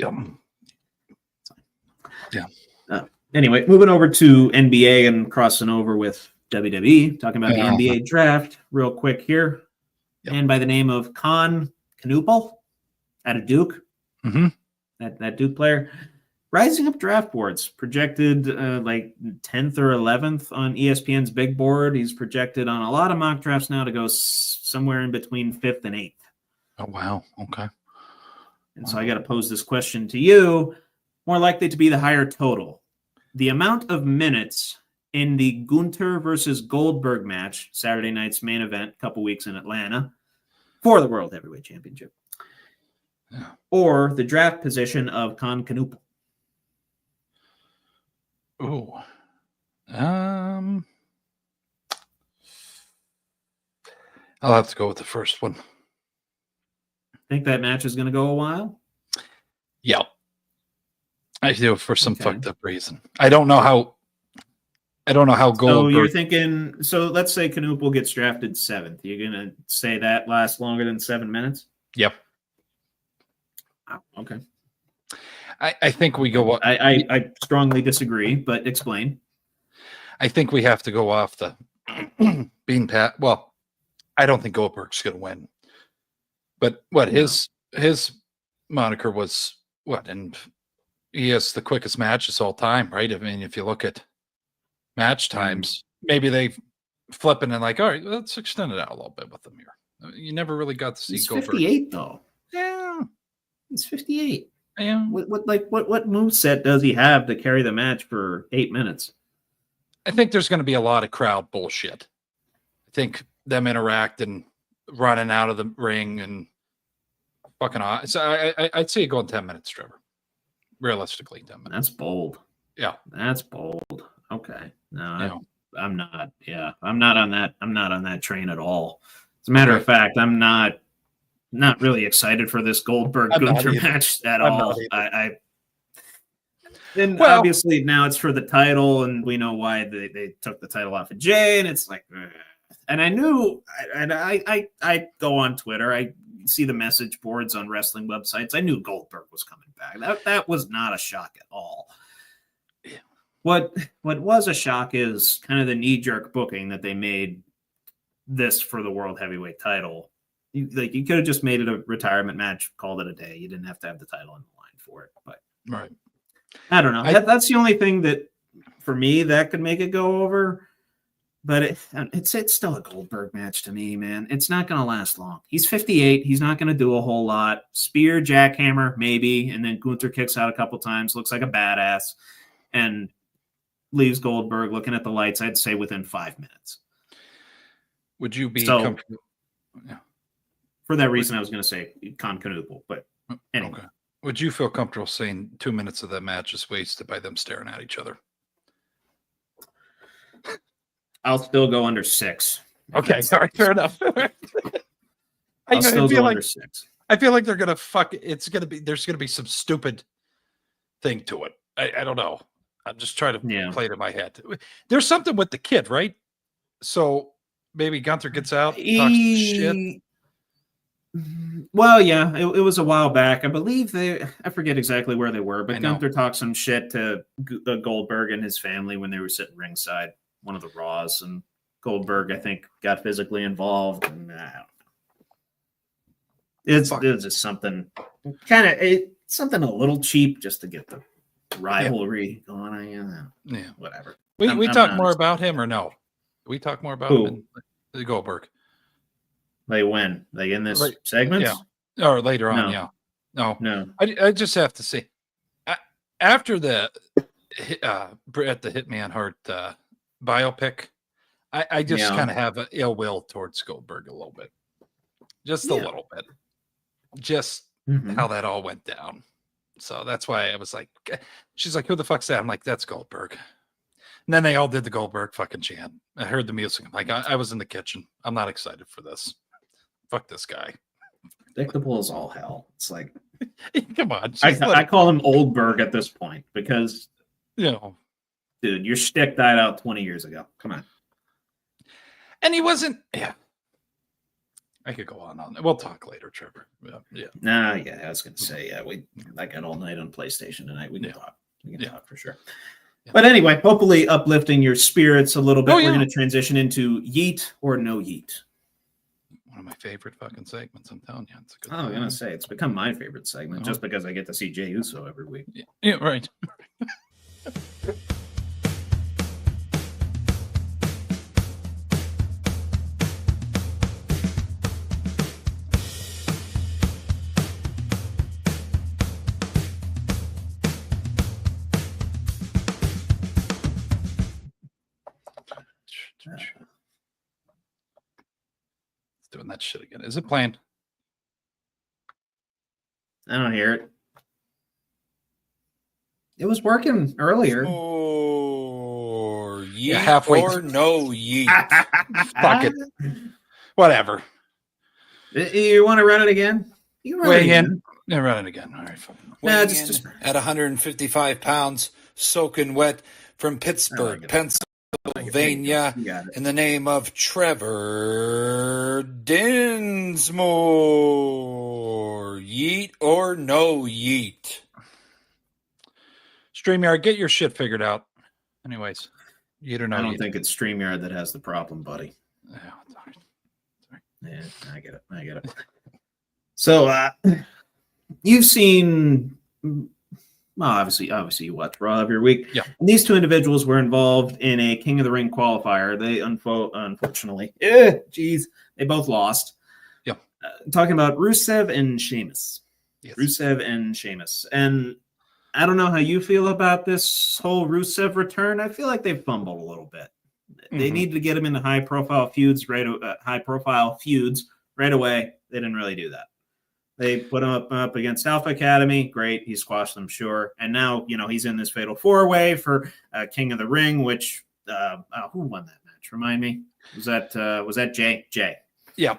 Anyway, moving over to NBA and crossing over with WWE, talking about the NBA draft real quick here. Yep. Man by the name of Con Knuppel out of Duke. That Duke player. Rising up draft boards, projected like 10th or 11th on ESPN's big board. He's projected on a lot of mock drafts now to go somewhere in between 5th and 8th. Oh, wow. Okay. And so I got to pose this question to you. More likely to be the higher total. The amount of minutes in the Gunter versus Goldberg match, Saturday night's main event, a couple weeks in Atlanta, for the World Heavyweight Championship. Yeah. Or the draft position of Con Knuppel. Oh, I'll have to go with the first one. Think that match is going to go a while? Yeah, I do for some fucked up reason. I don't know how Goldberg. So you're thinking. So let's say Knuppel gets drafted 7th. You're going to say that lasts longer than 7 minutes? Yep. Oh, okay. I think we go. I strongly disagree, but explain. I think we have to go off the bean path. Well, I don't think Goldberg's going to win. But his moniker was what? And he has the quickest matches all time, right? I mean, if you look at match times, maybe they flipping and like, all right, let's extend it out a little bit with them here. You never really got to see Goldberg. 58 though. Yeah, he's 58. Yeah. What moveset does he have to carry the match for 8 minutes? I think there's going to be a lot of crowd bullshit. I think them interacting, running out of the ring, and fucking on. So I'd say going 10 minutes, Trevor. Realistically, 10 minutes. That's bold. Yeah, that's bold. Okay, no, I'm not. Yeah, I'm not on that. I'm not on that train at all. As a matter of fact, I'm not really excited for this Goldberg Gunter match at all. Obviously now it's for the title, and we know why they took the title off of Jay, and it's like, and I knew, and I go on Twitter, I see the message boards on wrestling websites. I knew Goldberg was coming back. That was not a shock at all. What was a shock is kind of the knee-jerk booking that they made this for the World Heavyweight title. You could have just made it a retirement match, called it a day. You didn't have to have the title on the line for it. But right, I don't know. That's the only thing that, for me, that could make it go over. But it's still a Goldberg match to me, man. It's not going to last long. He's 58. He's not going to do a whole lot. Spear, jackhammer, maybe, and then Gunther kicks out a couple times. Looks like a badass. and leaves Goldberg looking at the lights, I'd say within 5 minutes. Would you be So, comfortable? Yeah. For that reason, I was going to say Conquistable, but anyway. Okay. Would you feel comfortable saying 2 minutes of that match is wasted by them staring at each other? I'll still go under 6. Okay, all right, fair enough. I'll still go under 6. I feel like they're gonna fuck it. There's gonna be some stupid thing to it. I don't know. I'm just trying to play it in my head. There's something with the kid, right? So maybe Gunther gets out, talks shit. Well, yeah, it was a while back. I believe I forget exactly where they were, but Gunther talked some shit to Goldberg and his family when they were sitting ringside, one of the Raws, and Goldberg, I think, got physically involved. And I don't know. It's just something something a little cheap just to get the rivalry going. Yeah, whatever. We talk more about him or no? We talk more about him in Goldberg. They when? They in this segment? Yeah. Or later on, No. I just have to say, after the Bret the Hitman Hart biopic, I just kind of have an ill will towards Goldberg a little bit. Just a little bit. Just how that all went down. So that's why I was like, she's like, who the fuck's that? I'm like, that's Goldberg. And then they all did the Goldberg fucking chant. I heard the music. I'm like, I was in the kitchen. I'm not excited for this. Fuck this guy. Predictable as all hell. It's like, come on. I call him Oldberg at this point because, dude, your shtick died out 20 years ago. Come on. And he wasn't. Yeah. I could go on. We'll talk later, Trevor. Yeah. I was going to say, I got all night on PlayStation tonight. We can talk. We can talk for sure. Yeah. But anyway, hopefully uplifting your spirits a little bit. We're going to transition into Yeet or No Yeet. One of my favorite fucking segments. I'm telling you, it's a good. I'm going to say it's become my favorite segment just because I get to see Jey Uso every week. Yeah, right. Doing that shit again. Is it playing? I don't hear it. It was working earlier. Or yeet halfway or no yeet. Fuck it. Whatever. You want to run it again? You can run it again. Yeah, run it again. All right. Weighing in at 155 pounds, soaking wet from Pittsburgh, Pennsylvania, in the name of Trevor Dinsmore. Yeet or no yeet? StreamYard, get your shit figured out. Anyways, yeet or no yeet? I don't think it's StreamYard that has the problem, buddy. Yeah, sorry. Yeah, I get it. So, you've seen... Well, obviously, you watch Raw every week. Yeah. And these two individuals were involved in a King of the Ring qualifier. They unfortunately, they both lost. Yeah. Talking about Rusev and Sheamus. Yes. Rusev and Sheamus. And I don't know how you feel about this whole Rusev return. I feel like they've fumbled a little bit. They need to get him into high-profile feuds right away. They didn't really do that. They put him up against Alpha Academy. Great. He squashed them, sure. And now, he's in this fatal four-way for King of the Ring, which who won that match? Remind me. Was that Jay? Jay. Yeah.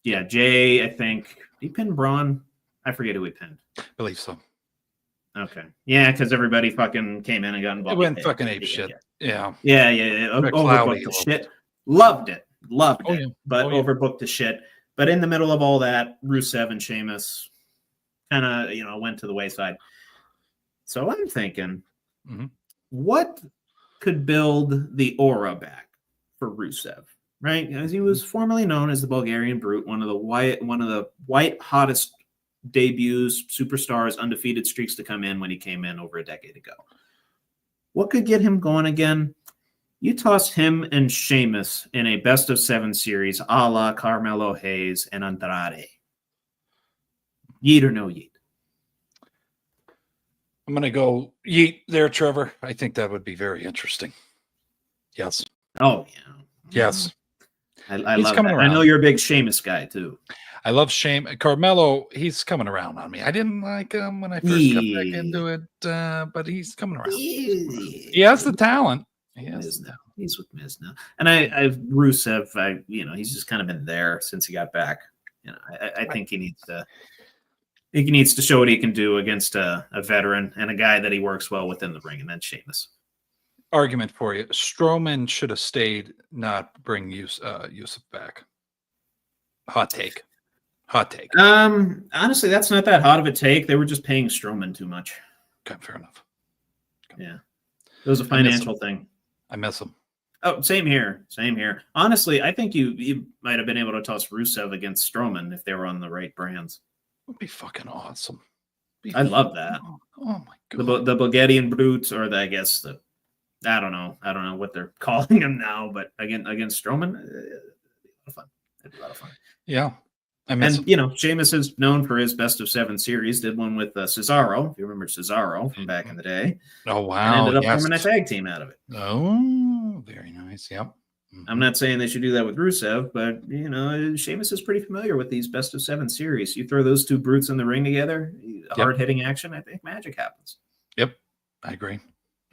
Yeah, Jay, I think. Did he pin Braun? I forget who he pinned. I believe so. Okay. Yeah, because everybody fucking came in and got involved. It went fucking ape shit. Yeah. Yeah. Overbooked to shit. Loved it. Yeah. Overbooked to shit. But in the middle of all that, Rusev and Sheamus kind of, went to the wayside. So I'm thinking, what could build the aura back for Rusev, right? As he was formerly known as the Bulgarian Brute, one of the white hottest debuts, superstars, undefeated streaks to come in when he came in over a decade ago. What could get him going again? You toss him and Sheamus in a best-of-7 series a la Carmelo Hayes and Andrade. Yeet or no yeet? I'm going to go yeet there, Trevor. I think that would be very interesting. Yes. Oh, yeah. Yes. I He's love coming that. around. I know you're a big Sheamus guy, too. I love Carmelo. He's coming around on me. I didn't like him when I first got back into it, but he's coming around. He has the talent. He's with Miz now. And Rusev, he's just kind of been there since he got back. I think he needs to show what he can do against a veteran and a guy that he works well within the ring, and then Sheamus. Argument for you. Strowman should have stayed, not bring Yusuf back. Hot take. Honestly, that's not that hot of a take. They were just paying Strowman too much. Okay, fair enough. Yeah. It was a financial thing. I miss him. Oh, same here. Honestly, I think you might have been able to toss Rusev against Strowman if they were on the right brands. Would be fucking awesome. I love that. Oh my god. The Bulgarian brutes, or I don't know what they're calling him now, but against Strowman, it'd be a lot of fun. Yeah. Sheamus is known for his best of 7 series. Did one with Cesaro, if you remember Cesaro from back in the day. Oh wow! And ended up forming a tag team out of it. Oh, very nice. Yep. Mm-hmm. I'm not saying they should do that with Rusev, but Sheamus is pretty familiar with these best of 7 series. You throw those two brutes in the ring together, hard hitting action. I think magic happens. Yep, I agree.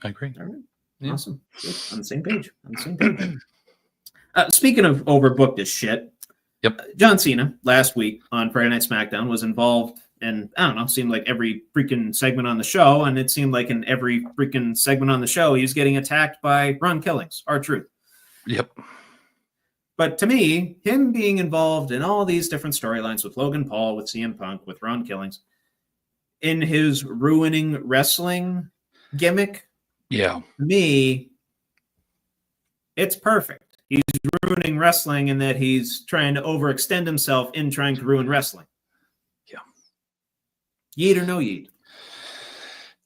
All right, yeah. Awesome. Good. On the same page. Speaking of overbooked as shit. Yep. John Cena last week on Friday Night SmackDown was involved in, I don't know, seemed like every freaking segment on the show. And it seemed like in every freaking segment on the show, he was getting attacked by Ron Killings, R-Truth. Yep. But to me, him being involved in all these different storylines with Logan Paul, with CM Punk, with Ron Killings, in his ruining wrestling gimmick, to me, it's perfect. He's ruining wrestling in that he's trying to overextend himself in trying to ruin wrestling. Yeah. Yeet or no yeet?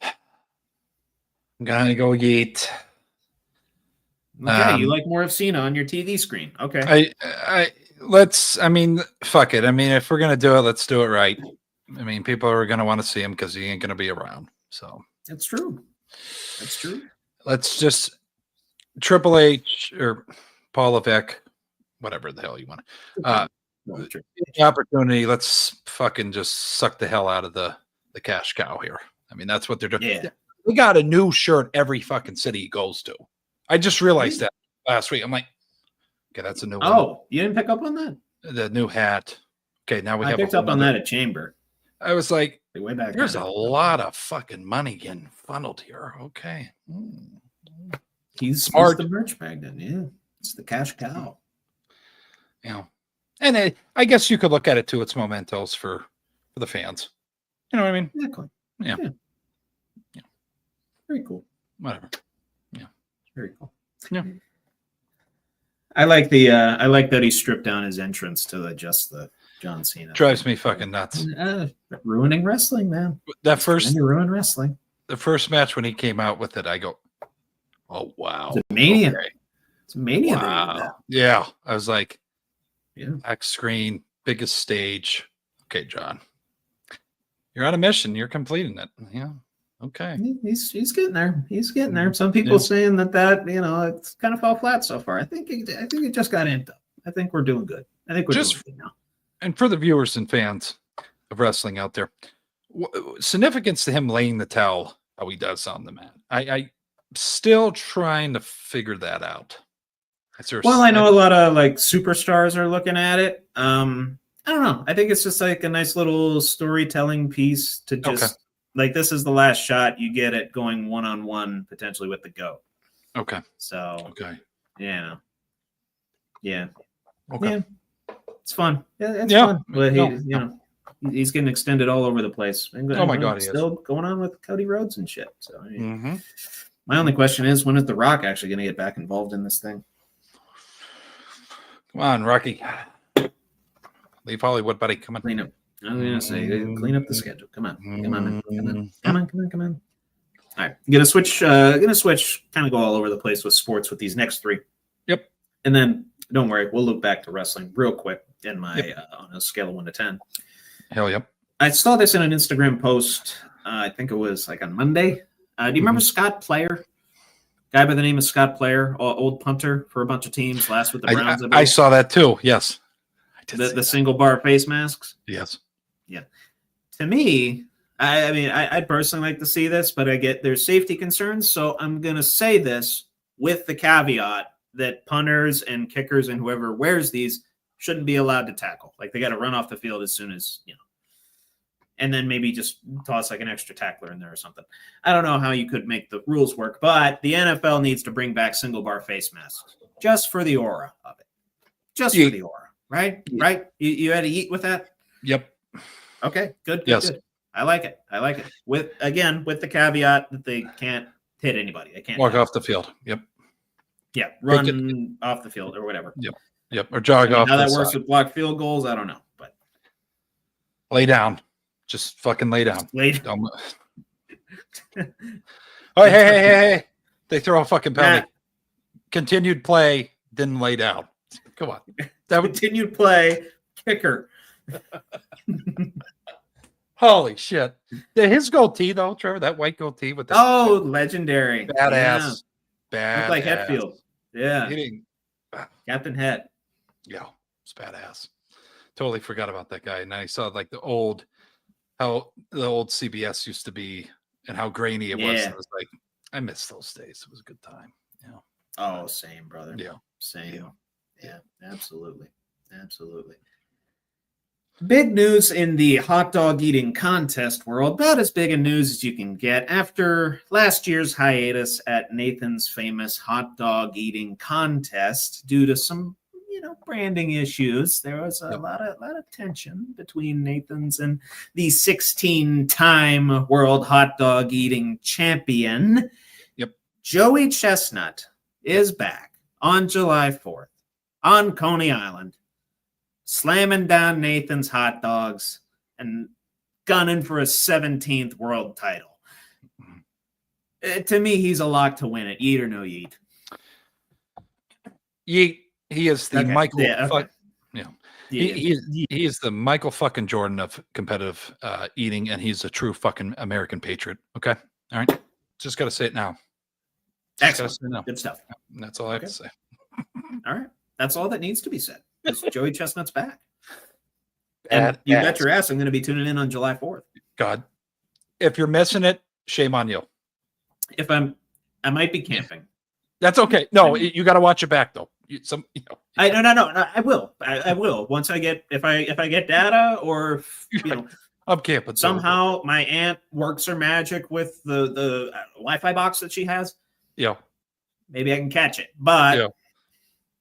I'm gonna go yeet. Okay, you like more of Cena on your TV screen. Okay. Fuck it. If we're gonna do it, let's do it right. People are gonna want to see him because he ain't gonna be around. So that's true. Let's just Triple H or Paul Levesque, whatever the hell you want. The opportunity, let's fucking just suck the hell out of the cash cow here. That's what they're doing. Yeah. We got a new shirt every fucking city he goes to. I just realized that last week. I'm like, okay, that's a new one. Oh, you didn't pick up on that? The new hat. Okay, now I picked up on that at Chamber. I was like, way back there's a lot of fucking money getting funneled here. Okay. He's the merch magnet, yeah. It's the cash cow. Yeah. And I guess you could look at it too. It's mementos for the fans. You know what I mean? Exactly. Yeah. Very cool. Whatever. Yeah. Very cool. Yeah. I like that he stripped down his entrance to adjust the John Cena. Drives me fucking nuts. Ruining wrestling, man. You ruin wrestling. The first match when he came out with it, I go, oh wow. It's a Mania. Okay. It's a Mania. Wow. Yeah. I was like, yeah. X screen, biggest stage. Okay, John. You're on a mission. You're completing it. Yeah. Okay. He's getting there. He's getting there. Some people saying that it's kind of fell flat so far. I think it just got amped up. I think we're doing good. I think we're doing good now. And for the viewers and fans of wrestling out there, significance to him laying the towel how he does on the mat. I still trying to figure that out. I know a lot of superstars are looking at it. I don't know. I think it's just like a nice little storytelling piece to just this is the last shot you get it going one-on-one potentially with the GOAT. Okay. So yeah. Okay. Yeah. It's fun. Yeah, it's fun. But he's getting extended all over the place. Oh my God, he still going on with Cody Rhodes and shit. So my only question is, when is The Rock actually going to get back involved in this thing? Come on, Rocky. Leave Hollywood, buddy. Come on. Clean up. I was going to say, clean up the schedule. Come on. Come on. All right. I'm going to switch, kind of go all over the place with sports with these next 3. Yep. And then, don't worry, we'll look back to wrestling real quick in my on a scale of 1 to 10. Hell yep. I saw this in an Instagram post I think it was like on Monday. Do you remember Scott Player? Guy by the name of Scott Player, old punter for a bunch of teams, last with the Browns. I saw that too. Yes. The single bar face masks. Yes. Yeah. To me, I mean, I'd personally like to see this, but I get there's safety concerns. So I'm going to say this with the caveat that punters and kickers and whoever wears these shouldn't be allowed to tackle. Like they got to run off the field as soon as, and then maybe just toss like an extra tackler in there or something. I don't know how you could make the rules work, but the NFL needs to bring back single bar face masks just for the aura of it. Just for the aura, right? Yeah. Right? You had to eat with that? Yep. Okay, good. Yes. Good. I like it. With the caveat that they can't hit anybody. They can't walk off the field. Yep. Yeah, run off the field or whatever. Yep. Or jog off. How that works with blocked field goals, I don't know. But lay down. Just fucking lay down. Oh, hey. They throw a fucking penalty. Continued play, didn't lay down. Come on. Continued play, kicker. Holy shit. His goatee, though, Trevor, that white goatee with that. Legendary. Badass. Badass. Looked like Hetfield. Yeah. Hitting. Captain Het. Yeah, it's badass. Totally forgot about that guy. And I saw like how the old CBS used to be and how grainy it was. I was like, I miss those days. It was a good time. Yeah. Oh, same, brother. Yeah. Same. Yeah, absolutely. Absolutely. Big news in the hot dog eating contest world. About as big a news as you can get after last year's hiatus at Nathan's famous hot dog eating contest due to some branding issues. There was a lot of tension between Nathan's and the 16-time world hot dog eating champion. Yep. Joey Chestnut is back on July 4th on Coney Island, slamming down Nathan's hot dogs and gunning for a 17th world title. To me, he's a lock to win it. Yeet or no yeet? Yeet. He is the Michael. He is the Michael fucking Jordan of competitive eating, and he's a true fucking American patriot. Okay, all right. Just got to say it now. Excellent. Good stuff. That's all I have to say. All right, that's all that needs to be said. Joey Chestnut's back, and you bet your ass I'm going to be tuning in on July 4th. God, if you're missing it, shame on you. I might be camping. That's okay. No, you got to watch it back though. No. I will. I will once I get if I get data or I'm camping. Somehow my aunt works her magic with the Wi-Fi box that she has. Yeah, maybe I can catch it, but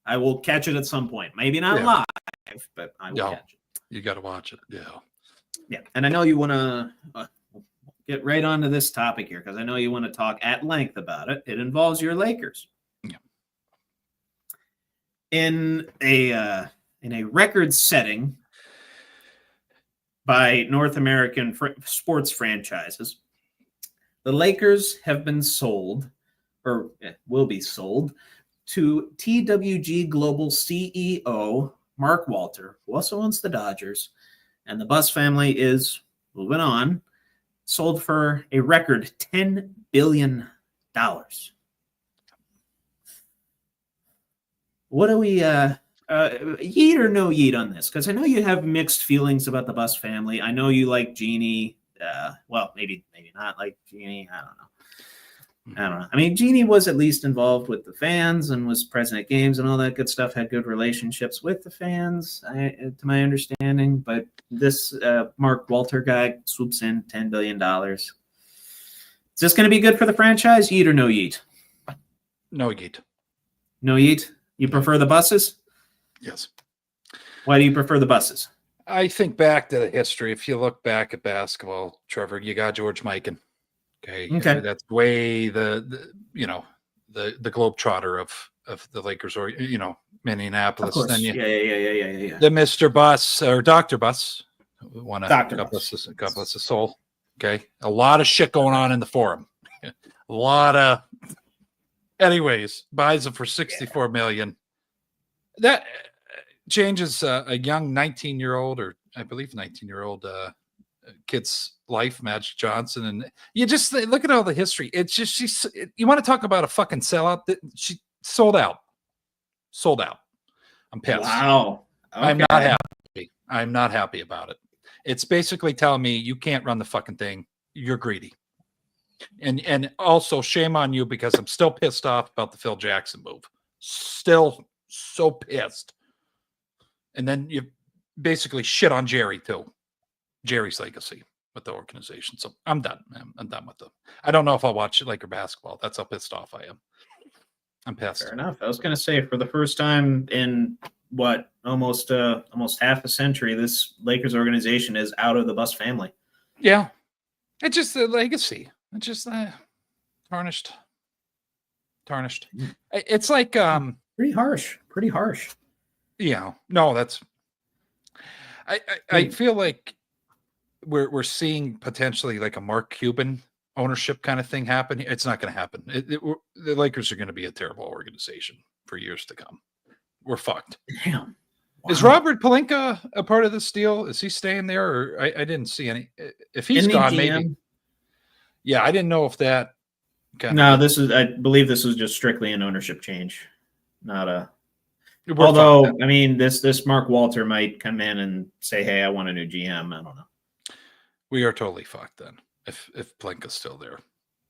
I will catch it at some point. Maybe not live, but I will catch it. You got to watch it. Yeah. And I know you want to get right onto this topic here because I know you want to talk at length about it. It involves your Lakers. In a record setting by North American sports franchises, the Lakers have been sold, or will be sold, to TWG Global CEO Mark Walter, who also owns the Dodgers, and the Buss family is moving on, sold for a record $10 billion. What do we yeet or no yeet on this? Because I know you have mixed feelings about the Buss family. I know you like Jeannie. Well, maybe not like Jeannie. I don't know. I mean, Jeannie was at least involved with the fans and was present at games and all that good stuff. Had good relationships with the fans, to my understanding. But this Mark Walter guy swoops in $10 billion. Is this going to be good for the franchise? Yeet or no yeet? No yeet. No yeet. You prefer the Busses? Yes. Why do you prefer the Busses? I think back to the history. If you look back at basketball, Trevor, you got George Mikan. Okay. That's way the globetrotter of the Lakers, or Minneapolis. Of course. Then Yeah. The Mr. Buss or Dr. Buss. God bless his soul. Okay. A lot of shit going on in the forum. A lot of. Anyways, buys him for $64 million. That changes a young 19-year-old, or I believe 19-year-old kid's life, Magic Johnson, and you just look at all the history. It's just you want to talk about a fucking sellout? She sold out. I'm pissed. Wow. Okay. I'm not happy. I'm not happy about it. It's basically telling me you can't run the fucking thing. You're greedy. And also shame on you, because I'm still pissed off about the Phil Jackson move. Still so pissed. And then you basically shit on Jerry too. Jerry's legacy with the organization. So I'm done. I'm done with them. I don't know if I'll watch Laker basketball. That's how pissed off I am. I'm pissed. Fair enough. I was going to say, for the first time in almost half a century, this Lakers organization is out of the Buss family. Yeah. It's just the legacy. It's just tarnished. It's like pretty harsh. Yeah. No, that's I feel like we're seeing potentially like a Mark Cuban ownership kind of thing happen. It's not going to happen. The Lakers are going to be a terrible organization for years to come. We're fucked. Damn. Wow. Is Robert Pelinka a part of this deal? Is he staying there? Or I didn't see any. If he's gone, maybe. Yeah, I didn't know if that. No, I believe this was just strictly an ownership change, not a. Although, I mean, this Mark Walter might come in and say, "Hey, I want a new GM." I don't know. We are totally fucked then if Pelinka's still there,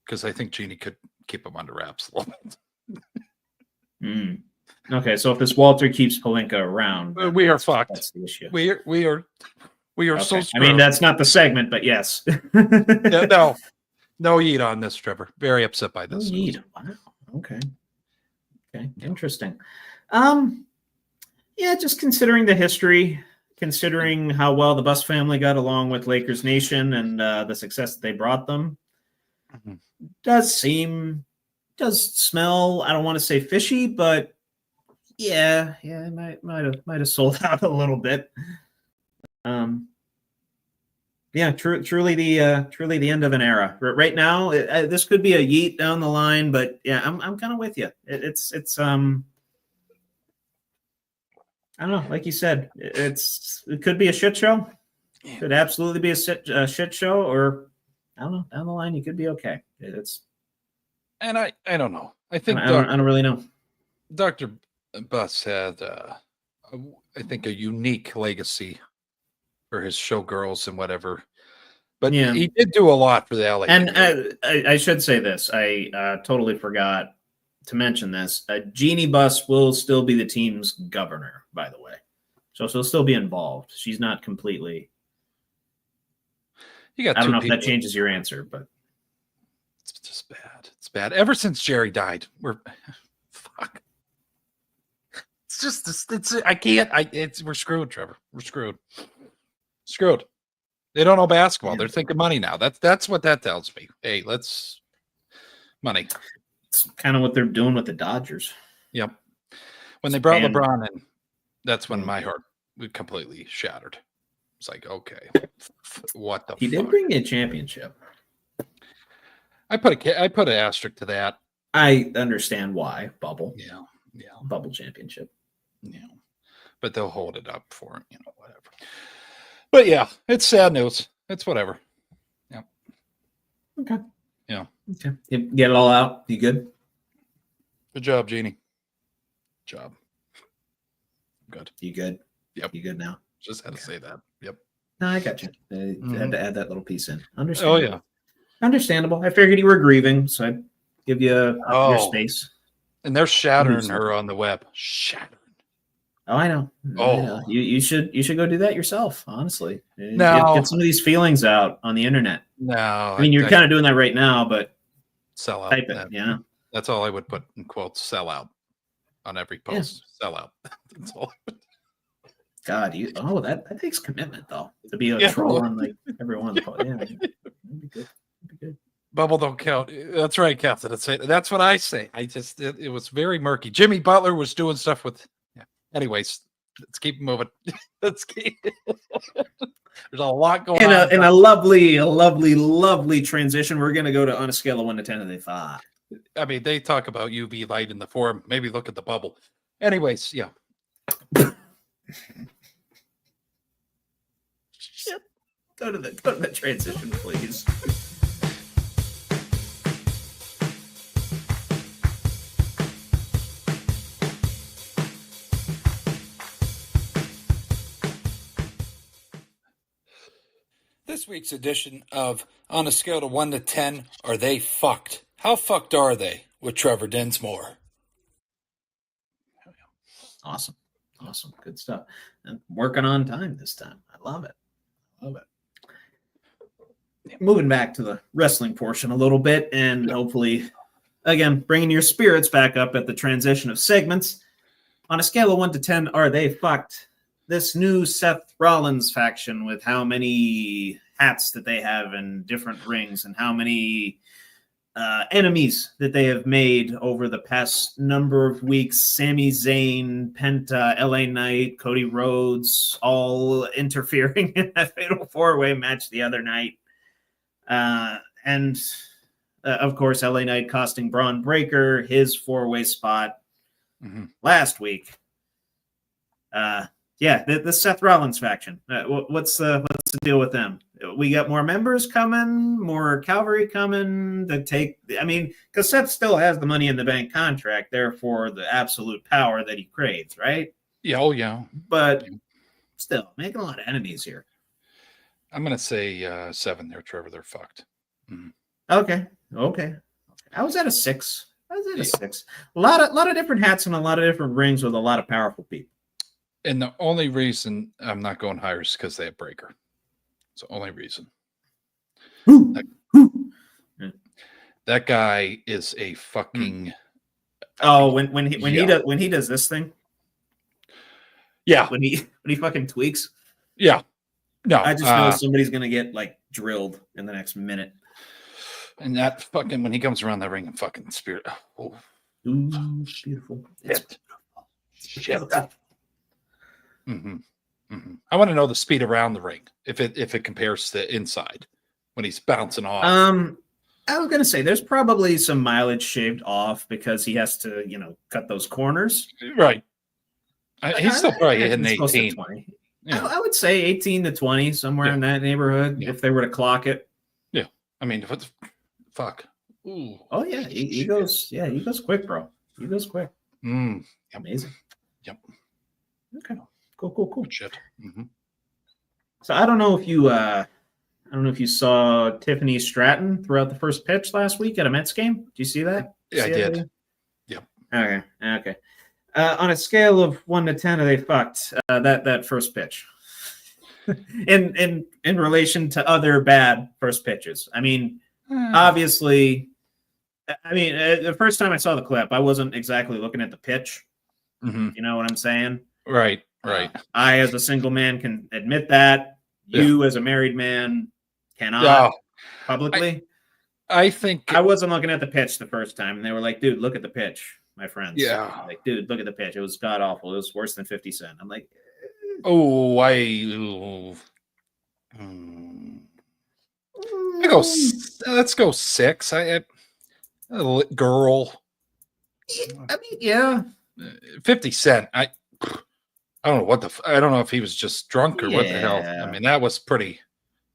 because I think Jeannie could keep him under wraps a little bit. Okay, so if this Walter keeps Pelinka around, we are fucked. That's the issue. We are okay. So screwed. I mean, that's not the segment, but yes. No yeet on this, Trevor. Very upset by this. No yeet. Wow. Okay. Interesting. Yeah, just considering the history, considering how well the Buss family got along with Lakers Nation and the success that they brought them, does smell. I don't want to say fishy, but yeah, it might have sold out a little bit. Yeah, truly the end of an era. Right now, this could be a yeet down the line, but yeah, I'm kind of with you. It's I don't know, like you said, it could be a shit show. It could absolutely be a shit show, or I don't know, down the line you could be okay. And I don't know. I think I don't really know. Dr. Buss had I think a unique legacy for his showgirls and whatever, but yeah, he did do a lot for the LA. And I should say this: I totally forgot to mention this. Jeannie Buss will still be the team's governor, by the way, so she'll still be involved. She's not completely. I don't know if that changes your answer, but it's just bad. It's bad. Ever since Jerry died, we're fuck. It's just I can't. We're screwed, Trevor. We're screwed. They don't know basketball. They're thinking money now. That's what that tells me. Hey, let's money. It's kind of what they're doing with the Dodgers. Yep. When they brought LeBron in, that's when my heart completely shattered. It's like, okay, what the? He did bring a championship. I put an asterisk to that. I understand why bubble. Yeah, bubble championship. Yeah, but they'll hold it up for him, whatever. But yeah, it's sad news. It's whatever. Yeah. Okay. Yeah. Okay. You get it all out. You good? Good job, Jeannie. Job. Good. You good? Yep. You good now? Just had to say that. Yep. No, I got you. I had to add that little piece in. Understandable. Oh yeah. Understandable. I figured you were grieving, so I'd give you your space. And they're shattering her on the web. Shattering. Oh, I know. Oh, I know. You should go do that yourself. Honestly, no. Get some of these feelings out on the internet. No, I mean you're kind of doing that right now, but sell out. Type it. Yeah, that's all I would put in quotes. Sell out on every post. Yeah. Sell out. That's all. God, that takes commitment though to be a troll on like everyone. Yeah, that'd be good. Bubble don't count. That's right, Captain. That's what I say. It was very murky. Jimmy Butler was doing stuff with. Anyways, let's keep moving. Let's keep. There's a lot going on. In a lovely transition. We're gonna go to on a scale of 1 to 10 and 5. I mean, they talk about UV light in the forum. Maybe look at the bubble. Anyways, yeah. Shit. Go to the transition, please. This week's edition of On a Scale of 1 to 10, Are They Fucked? How fucked are they? With Trevor Dinsmore. Awesome. Good stuff. And working on time this time. I love it. Moving back to the wrestling portion a little bit, and hopefully, again, bringing your spirits back up at the transition of segments. On a scale of 1 to 10, are they fucked? This new Seth Rollins faction, with how many hats that they have in different rings and how many enemies that they have made over the past number of weeks. Sami Zayn, Penta, LA Knight, Cody Rhodes, all interfering in that fatal four-way match the other night. And of course, LA Knight costing Braun Breaker his four-way spot last week. The Seth Rollins faction. What's the deal with them? We got more members coming, more cavalry coming to take. I mean, because Seth still has the Money in the Bank contract, therefore the absolute power that he craves, right? Yeah, oh yeah. But still, making a lot of enemies here. I'm gonna say 7 there, Trevor. They're fucked. Okay. I was at a 6. A lot of different hats and a lot of different rings with a lot of powerful people. And the only reason I'm not going higher is because they have Breaker. It's the only reason. That guy is a fucking. Oh, when he does this thing. Yeah. When he fucking tweaks. Yeah. No. I just know somebody's gonna get like drilled in the next minute. And that fucking when he comes around that ring and fucking spirit. Oh. Ooh, beautiful. It's beautiful. I want to know the speed around the ring if it compares to inside when he's bouncing off. I was gonna say there's probably some mileage shaved off because he has to, cut those corners. Right. He's still probably hitting 18. 20. Yeah. I would say 18 to 20, somewhere in that neighborhood, if they were to clock it. Yeah. I mean, what the fuck? Ooh. Oh yeah, he goes quick, bro. He goes quick. Amazing. Yep. Okay. Cool. Shit. So I don't know if you saw Tiffany Stratton throughout the first pitch last week at a Mets game. Did you see that? Yeah, I did. Yep. Okay. On a scale of 1 to 10, are they fucked? That first pitch. in relation to other bad first pitches. I mean, obviously. I mean, the first time I saw the clip, I wasn't exactly looking at the pitch. You know what I'm saying? Right. I, as a single man, can admit that. You, as a married man, cannot publicly. I think I wasn't looking at the pitch the first time, and they were like, "Dude, look at the pitch, my friends." Yeah. Like, dude, look at the pitch. It was god awful. It was worse than 50 Cent. I'm like, let's go 6. Girl. I mean, yeah. 50 Cent. I don't know I don't know if he was just drunk or what the hell. I mean, that was pretty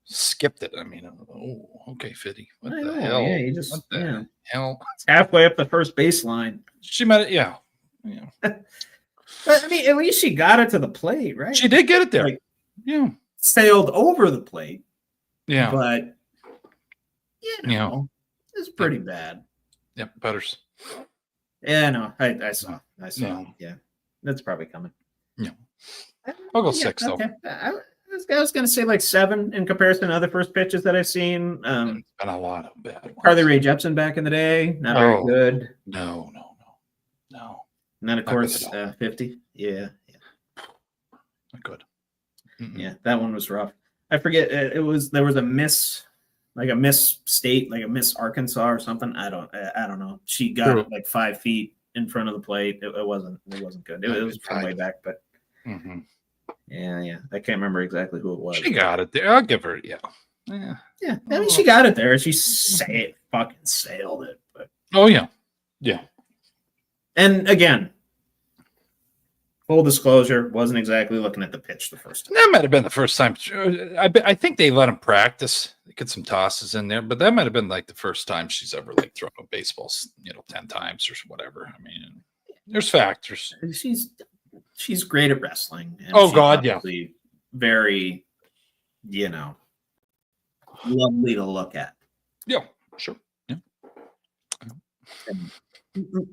skipped it. I mean, okay, 50. What the hell? Yeah, you just what the hell? It's halfway up the first baseline. She might yeah. But I mean, at least she got it to the plate, right? She did get it there. Like, yeah. Sailed over the plate. Yeah. But it's pretty bad. Yep, Butters. Yeah, no, I saw. Yeah. That's probably coming. Yeah. I'll go 6 though. I was going to say like 7 in comparison to other first pitches that I've seen. Been a lot of bad ones. Carly Rae Jepsen back in the day, not very good. No. And then of course 50. Yeah. Not good. Yeah, that one was rough. I forget there was a Miss State, like a Miss Arkansas or something. I don't know. She got it like 5 feet in front of the plate. It wasn't good. It was from way back, but yeah. I can't remember exactly who it was. She got it there. I'll give her, yeah. I mean, she got it there. She fucking sailed it. But oh yeah. And again, Full disclosure, wasn't exactly looking at the pitch the first time. That might have been the first time. I think they let him practice, get some tosses in there, but that might have been like the first time she's ever like thrown a baseball, 10 times or whatever. I mean, there's factors. She's great at wrestling. And oh God, yeah. Very, lovely to look at. Yeah, sure. Yeah. And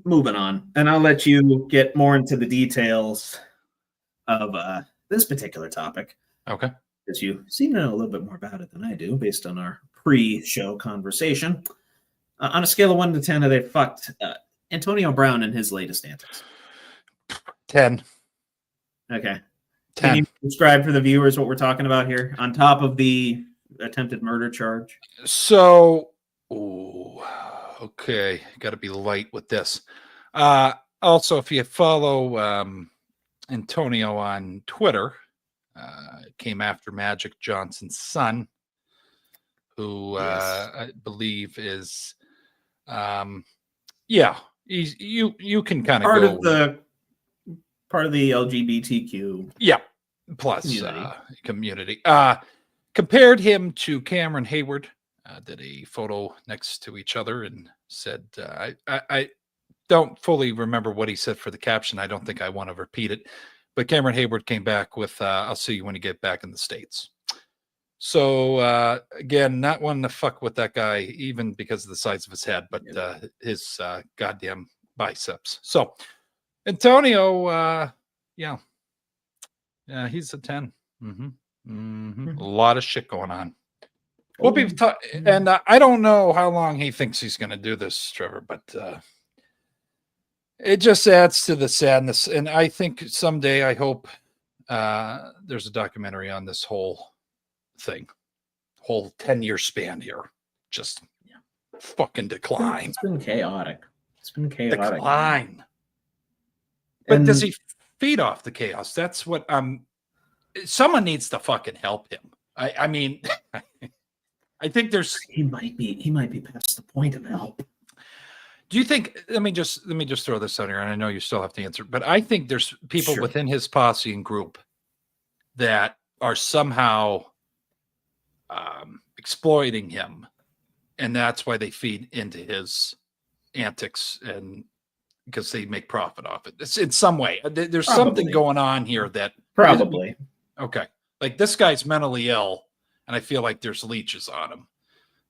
moving on, and I'll let you get more into the details of this particular topic. Okay. Because you seem to know a little bit more about it than I do, based on our pre-show conversation. On a scale of 1 to 10, have they fucked Antonio Brown in his latest antics? 10. Okay. 10. Can you describe for the viewers what we're talking about here, on top of the attempted murder charge? So, okay, got to be light with this. Also, if you follow Antonio on Twitter, came after Magic Johnson's son, who I believe is, you can kind of part of the LGBTQ. Yeah, plus community. Compared him to Cameron Hayward. Did a photo next to each other and said, I don't fully remember what he said for the caption. I don't think I want to repeat it, but Cameron Hayward came back with, I'll see you when you get back in the States. So again, not wanting to fuck with that guy, even because of the size of his head, but his goddamn biceps. So Antonio, he's a 10. A lot of shit going on. We'll be and I don't know how long he thinks he's going to do this, Trevor, but it just adds to the sadness. And I think someday, I hope there's a documentary on this whole thing, whole 10-year span here. Just fucking decline. It's been chaotic. Decline. But does he feed off the chaos? That's what someone needs to fucking help him. I mean, I think he might be past the point of help. Do you think? Let me just throw this out here, and I know you still have to answer, but I think there's people within his posse and group that are somehow exploiting him, and that's why they feed into his antics, and because they make profit off it. It's in some way. There's something going on here that probably okay. Like this guy's mentally ill. And I feel like there's leeches on him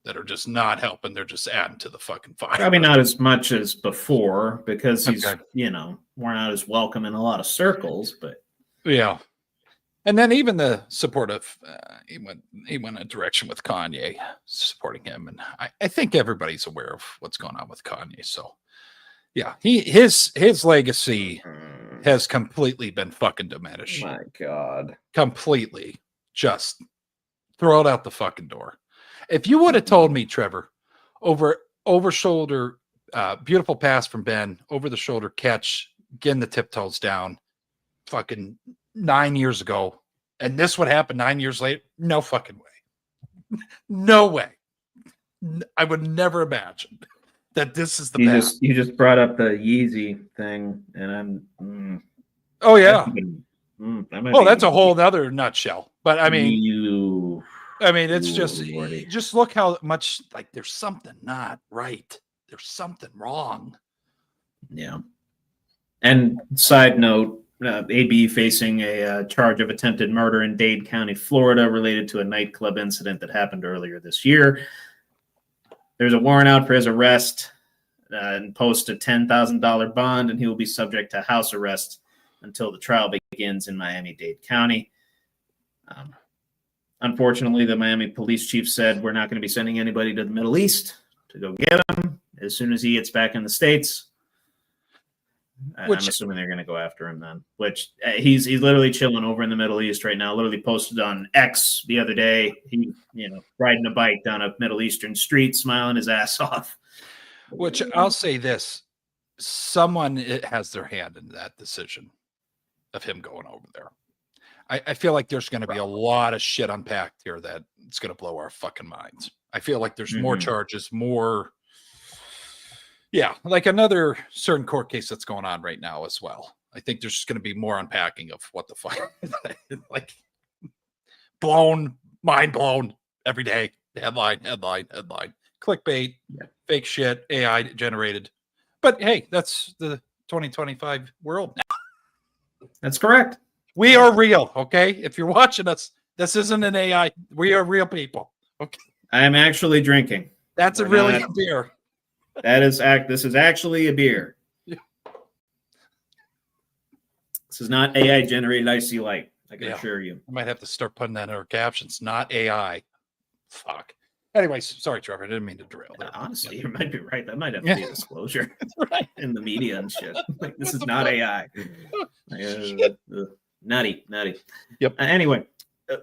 that are just not helping. They're just adding to the fucking fire. Probably not as much as before because he's, we're not as welcome in a lot of circles, but yeah. And then even the supportive, he went a direction with Kanye supporting him. And I think everybody's aware of what's going on with Kanye. So yeah, his legacy has completely been fucking diminished. My God. Completely. Just throw it out the fucking door. If you would have told me, Trevor, over shoulder, beautiful pass from Ben, over the shoulder catch, getting the tiptoes down, fucking 9 years ago, and this would happen 9 years later, no fucking way. No way. I would never imagine that this is the path. You just brought up the Yeezy thing, and I'm. Oh yeah. That's a whole other nutshell. But I mean, it's just look how much like there's something not right. There's something wrong. Yeah. And side note, AB facing a charge of attempted murder in Dade County, Florida, related to a nightclub incident that happened earlier this year. There's a warrant out for his arrest and post a $10,000 bond, and he will be subject to house arrest until the trial begins in Miami-Dade County. Unfortunately, the Miami police chief said we're not going to be sending anybody to the Middle East to go get him as soon as he gets back in the States. I'm assuming they're going to go after him then. Which he's literally chilling over in the Middle East right now. Literally posted on X the other day. He riding a bike down a Middle Eastern street, smiling his ass off. Which I'll say this: someone has their hand in that decision of him going over there. I feel like there's going to be a lot of shit unpacked here that it's going to blow our fucking minds. I feel like there's more charges, like another certain court case that's going on right now as well. I think there's just going to be more unpacking of what the fuck, like mind blown every day. Headline, clickbait, fake shit, AI generated. But hey, that's the 2025 world now. That's correct. We are real, okay? If you're watching us, this isn't an AI. We are real people. Okay. I am actually drinking. That's a really beer. This is actually a beer. Yeah. This is not AI generated icy light. I can assure you. I might have to start putting that in our captions. Not AI. Fuck. Anyways, sorry, Trevor. I didn't mean to derail that. Honestly, you might be right. That might have to be a disclosure in the media and shit. Like, this is not AI. Nutty. Yep. Anyway,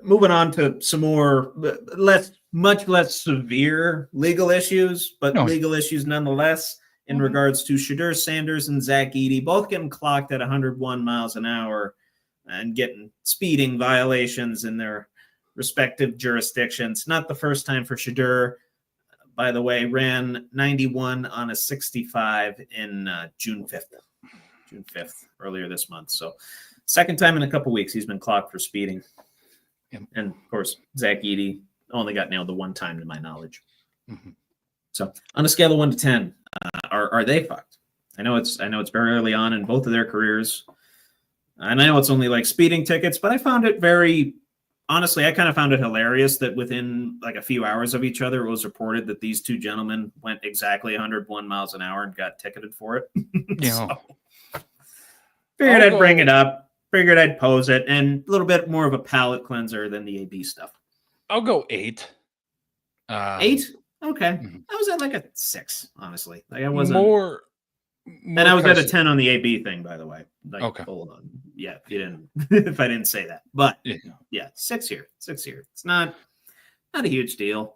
moving on to some more much less severe legal issues, but legal issues nonetheless. In regards to Shedeur Sanders and Zach Edey, both getting clocked at 101 miles an hour and getting speeding violations in their respective jurisdictions. Not the first time for Shedeur, by the way, ran 91 on a 65 in June 5th, earlier this month. So second time in a couple weeks he's been clocked for speeding. Yep. And of course, Zach Edey only got nailed the one time to my knowledge. Mm-hmm. So on a scale of 1 to 10, are they fucked? I know it's very early on in both of their careers. And I know it's only like speeding tickets, but I found it honestly, I kind of found it hilarious that within like a few hours of each other, it was reported that these two gentlemen went exactly 101 miles an hour and got ticketed for it. Yeah. So, figured I'd bring it up. Figured I'd pose it, and a little bit more of a palate cleanser than the AB stuff. I'll go 8. 8? Okay. Mm-hmm. I was at like a 6, honestly. Like I wasn't more and I was at a 10 on the AB thing, by the way. Like, okay. Hold on. Yeah, you didn't if I didn't say that. But yeah, 6 here. It's not a huge deal.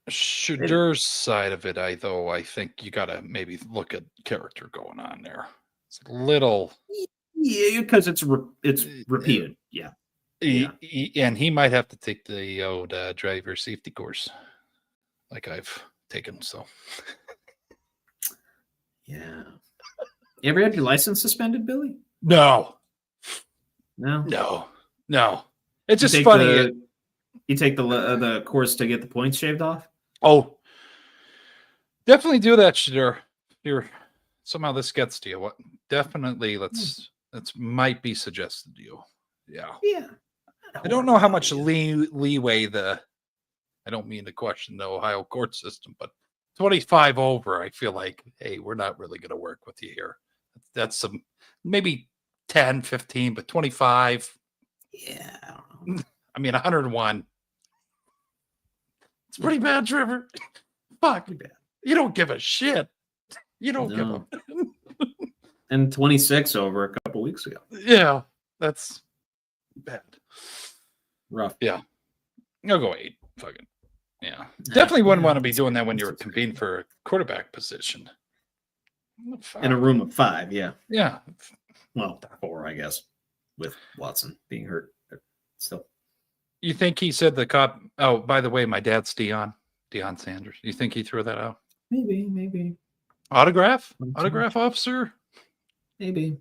Shedeur's side of it, I think you gotta maybe look at character going on there. It's a little because it's repeated. Yeah. And he might have to take the old driver safety course like I've taken. So yeah. You ever had your license suspended, Billy? No. It's just funny. You take the course to get the points shaved off? Oh, definitely do that, Shedeur. Somehow this gets to you. What? Definitely, that's might be suggested to you. Yeah. Yeah. I don't know how much leeway I don't mean to question the Ohio court system, but 25 over, I feel like, hey, we're not really going to work with you here. That's some maybe 10, 15, but 25. Yeah. I don't know. I mean, 101. It's pretty bad, Trevor. Fuck. Bad. You don't give a shit. You don't give a. And 26 over a couple weeks ago. Yeah, that's bad. Rough. Yeah. I'll go 8. Fucking. Yeah. Definitely wouldn't want to be doing that when you're competing for a quarterback position. In a room of 5, yeah. Yeah. Well, 4, I guess, with Watson being hurt. Still. You think he said the cop? Oh, by the way, my dad's Deion Sanders. You think he threw that out? Maybe. Autograph officer? Maybe.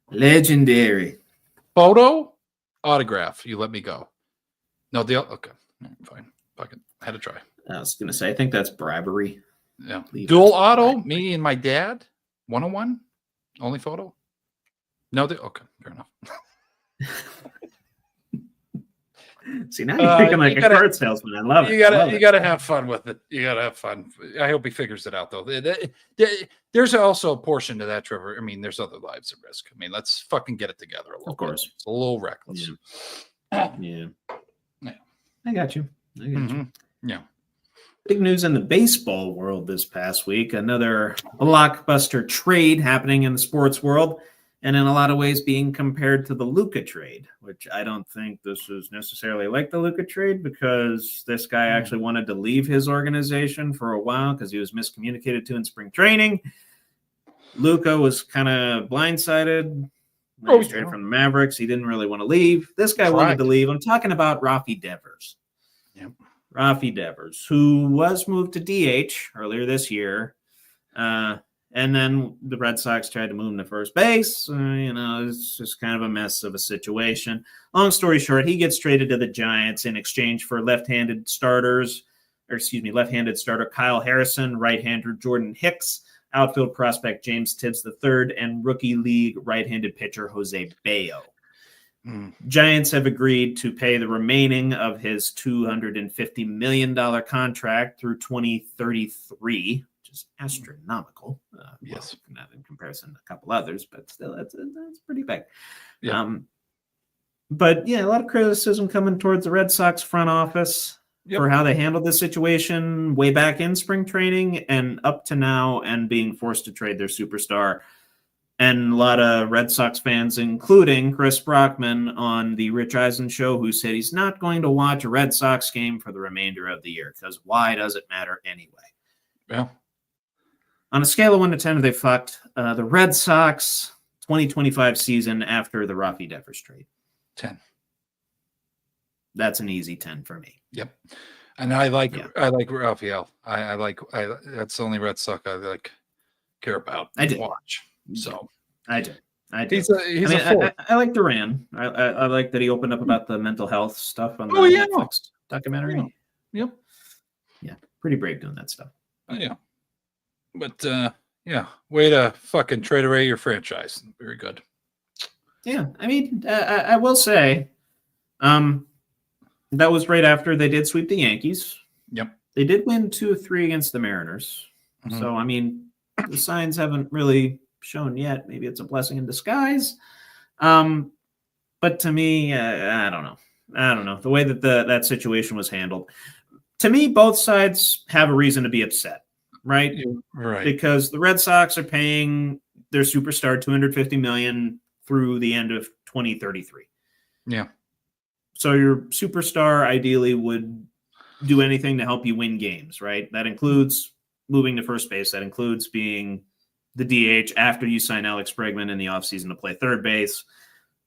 Legendary. Photo? Autograph. You let me go. No deal? Okay. Fine. Fucking had to try. I was going to say, I think that's bribery. Yeah. Dual auto? Me and my dad? 101? Only photo? No deal? Okay. Fair enough. See, now you're thinking like a card salesman. I love it. You gotta have fun with it. You gotta have fun. I hope he figures it out, though. There's also a portion to that, Trevor. I mean, there's other lives at risk. I mean, let's fucking get it together a little. Of course, it's a little reckless. Yeah. I got you. Yeah. Big news in the baseball world this past week. Another blockbuster trade happening in the sports world. And in a lot of ways being compared to the Luka trade, which I don't think this is necessarily like the Luka trade because this guy actually wanted to leave his organization for a while because he was miscommunicated to in spring training. Luka was kind of blindsided. Straight from the Mavericks. He didn't really want to leave. This guy wanted to leave. I'm talking about Rafi Devers. Yep. Rafi Devers, who was moved to DH earlier this year. And then the Red Sox tried to move him to first base. It's just kind of a mess of a situation. Long story short, he gets traded to the Giants in exchange for left-handed starter Kyle Harrison, right-hander Jordan Hicks, outfield prospect James Tibbs III, and rookie league right-handed pitcher Jose Bayo. Giants have agreed to pay the remaining of his $250 million contract through 2033, which is astronomical. Yes. Well, not in comparison to a couple others, but still, that's pretty big. Yeah. But yeah, a lot of criticism coming towards the Red Sox front office for how they handled this situation way back in spring training and up to now, and being forced to trade their superstar. And a lot of Red Sox fans, including Chris Brockman on the Rich Eisen show, who said he's not going to watch a Red Sox game for the remainder of the year because why does it matter anyway? Yeah. On a scale of 1 to 10, they fucked the Red Sox 2025 season after the Rafi Devers trade. 10. That's an easy 10 for me. Yep. And I like Rafael. That's the only Red Sox I care about. I did watch. So I do. I like Duran. I like that he opened up about the mental health stuff on the Netflix documentary. Yep. Yeah. Pretty brave doing that stuff. Yeah. But way to fucking trade away your franchise. Very good. Yeah. I will say, that was right after they did sweep the Yankees. Yep. They did win 2-3 against the Mariners. Mm-hmm. So, the signs haven't really shown yet. Maybe it's a blessing in disguise. But to me, I don't know. The way that that situation was handled. To me, both sides have a reason to be upset, right? Right. Because the Red Sox are paying their superstar $250 million through the end of 2033. Yeah. So your superstar ideally would do anything to help you win games, right? That includes moving to first base. That includes being the DH after you sign Alex Bregman in the offseason to play third base.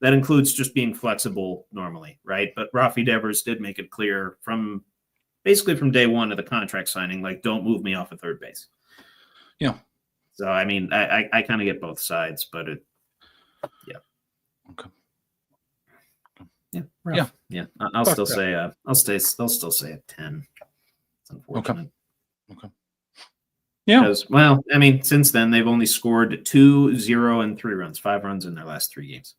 That includes just being flexible normally, right? But Rafi Devers did make it clear from day one of the contract signing, don't move me off of third base. Yeah. So, I kind of get both sides, but yeah. Okay. Yeah. Rough. Yeah. I'll still say a 10. It's unfortunate. Okay. Yeah. Because, since then they've only scored 2, 0, and 3 runs, 5 runs in their last 3 games.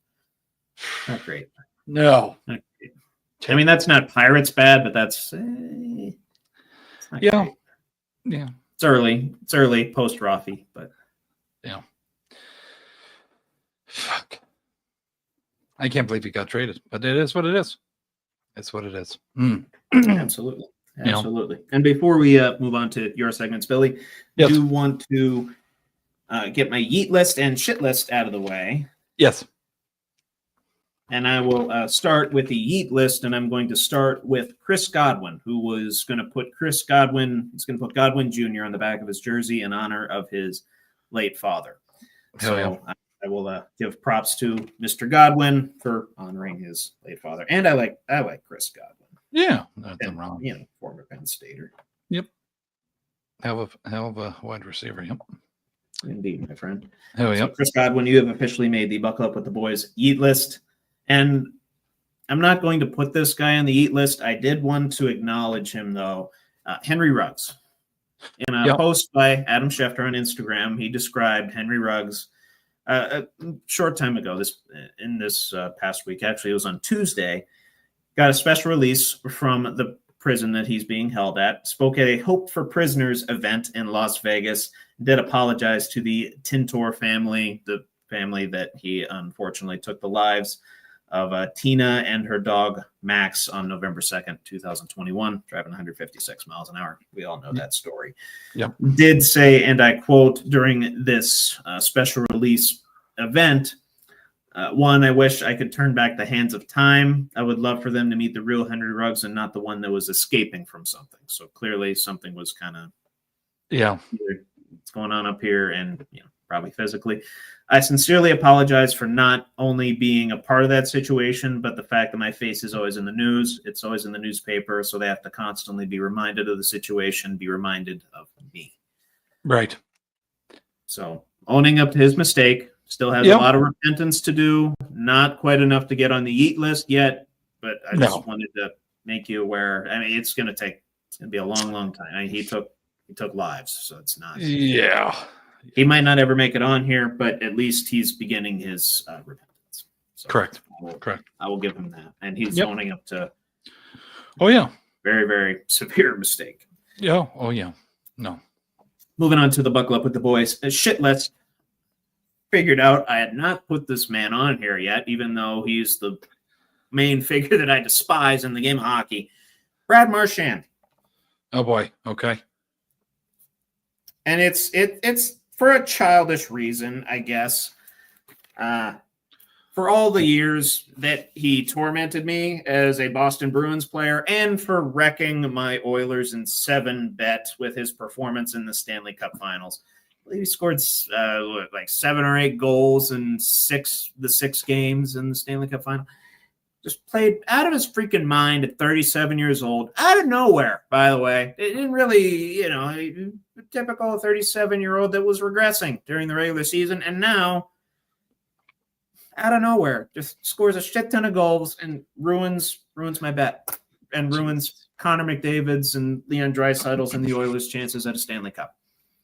Not great. No. Not great. That's not Pirates bad, but that's it's not great. Yeah. It's early post Rafi, but yeah. Fuck. I can't believe he got traded, but it is what it is. It's what it is. Absolutely. Absolutely. And before we move on to your segments, Billy, I do want to get my yeet list and shit list out of the way. Yes. And I will start with the yeet list, and I'm going to start with Chris Godwin, who was going to put Godwin Jr. on the back of his jersey in honor of his late father. I will give props to Mr. Godwin for honoring his late father. And I like Chris Godwin. Yeah, nothing wrong. Former Penn Stater. Yep. Hell of a wide receiver. Yep. Indeed, my friend. Oh, yeah. So Chris Godwin, you have officially made the Buckle Up with the Boys Yeet list. And I'm not going to put this guy on the Yeet list. I did want to acknowledge him, though. Henry Ruggs. In a post by Adam Schefter on Instagram, he described Henry Ruggs a short time ago, this past week. Actually, it was on Tuesday. Got a special release from the prison that he's being held at. Spoke at a Hope for Prisoners event in Las Vegas. Did apologize to the Tintor family, the family that he unfortunately took the lives of Tina and her dog Max on November 2nd, 2021, driving 156 miles an hour. We all know that story. Yep. Did say, and I quote, during this special release event, one, I wish I could turn back the hands of time. I would love for them to meet the real Henry Ruggs and not the one that was escaping from something. So clearly something was kind of what's going on up here, and probably physically. I sincerely apologize for not only being a part of that situation, but the fact that my face is always in the news. It's always in the newspaper, so they have to constantly be reminded of the situation, be reminded of me. Right. So owning up to his mistake, still has a lot of repentance to do. Not quite enough to get on the eat list yet, but I just wanted to make you aware. I mean, it's going to be a long, long time. I mean, he took lives, so it's not. Yeah. He might not ever make it on here, but at least he's beginning his repentance. So Correct. I will give him that. And he's owning up to very, very severe mistake. Yeah. Oh, yeah. No. Moving on to the Buckle Up with the Boys. A shit list. Figured out I had not put this man on here yet, even though he's the main figure that I despise in the game of hockey. Brad Marchand. Oh, boy. Okay. And it's for a childish reason, I guess. For all the years that he tormented me as a Boston Bruins player and for wrecking my Oilers in 7 bet with his performance in the Stanley Cup Finals. I believe he scored like 7 or 8 goals in 6 games in the Stanley Cup Final. Just played out of his freaking mind at 37 years old. Out of nowhere, by the way. It didn't really, a typical 37-year-old that was regressing during the regular season. And now, out of nowhere, just scores a shit ton of goals and ruins my bet. And ruins Connor McDavid's and Leon Draisaitl's and the Oilers' chances at a Stanley Cup.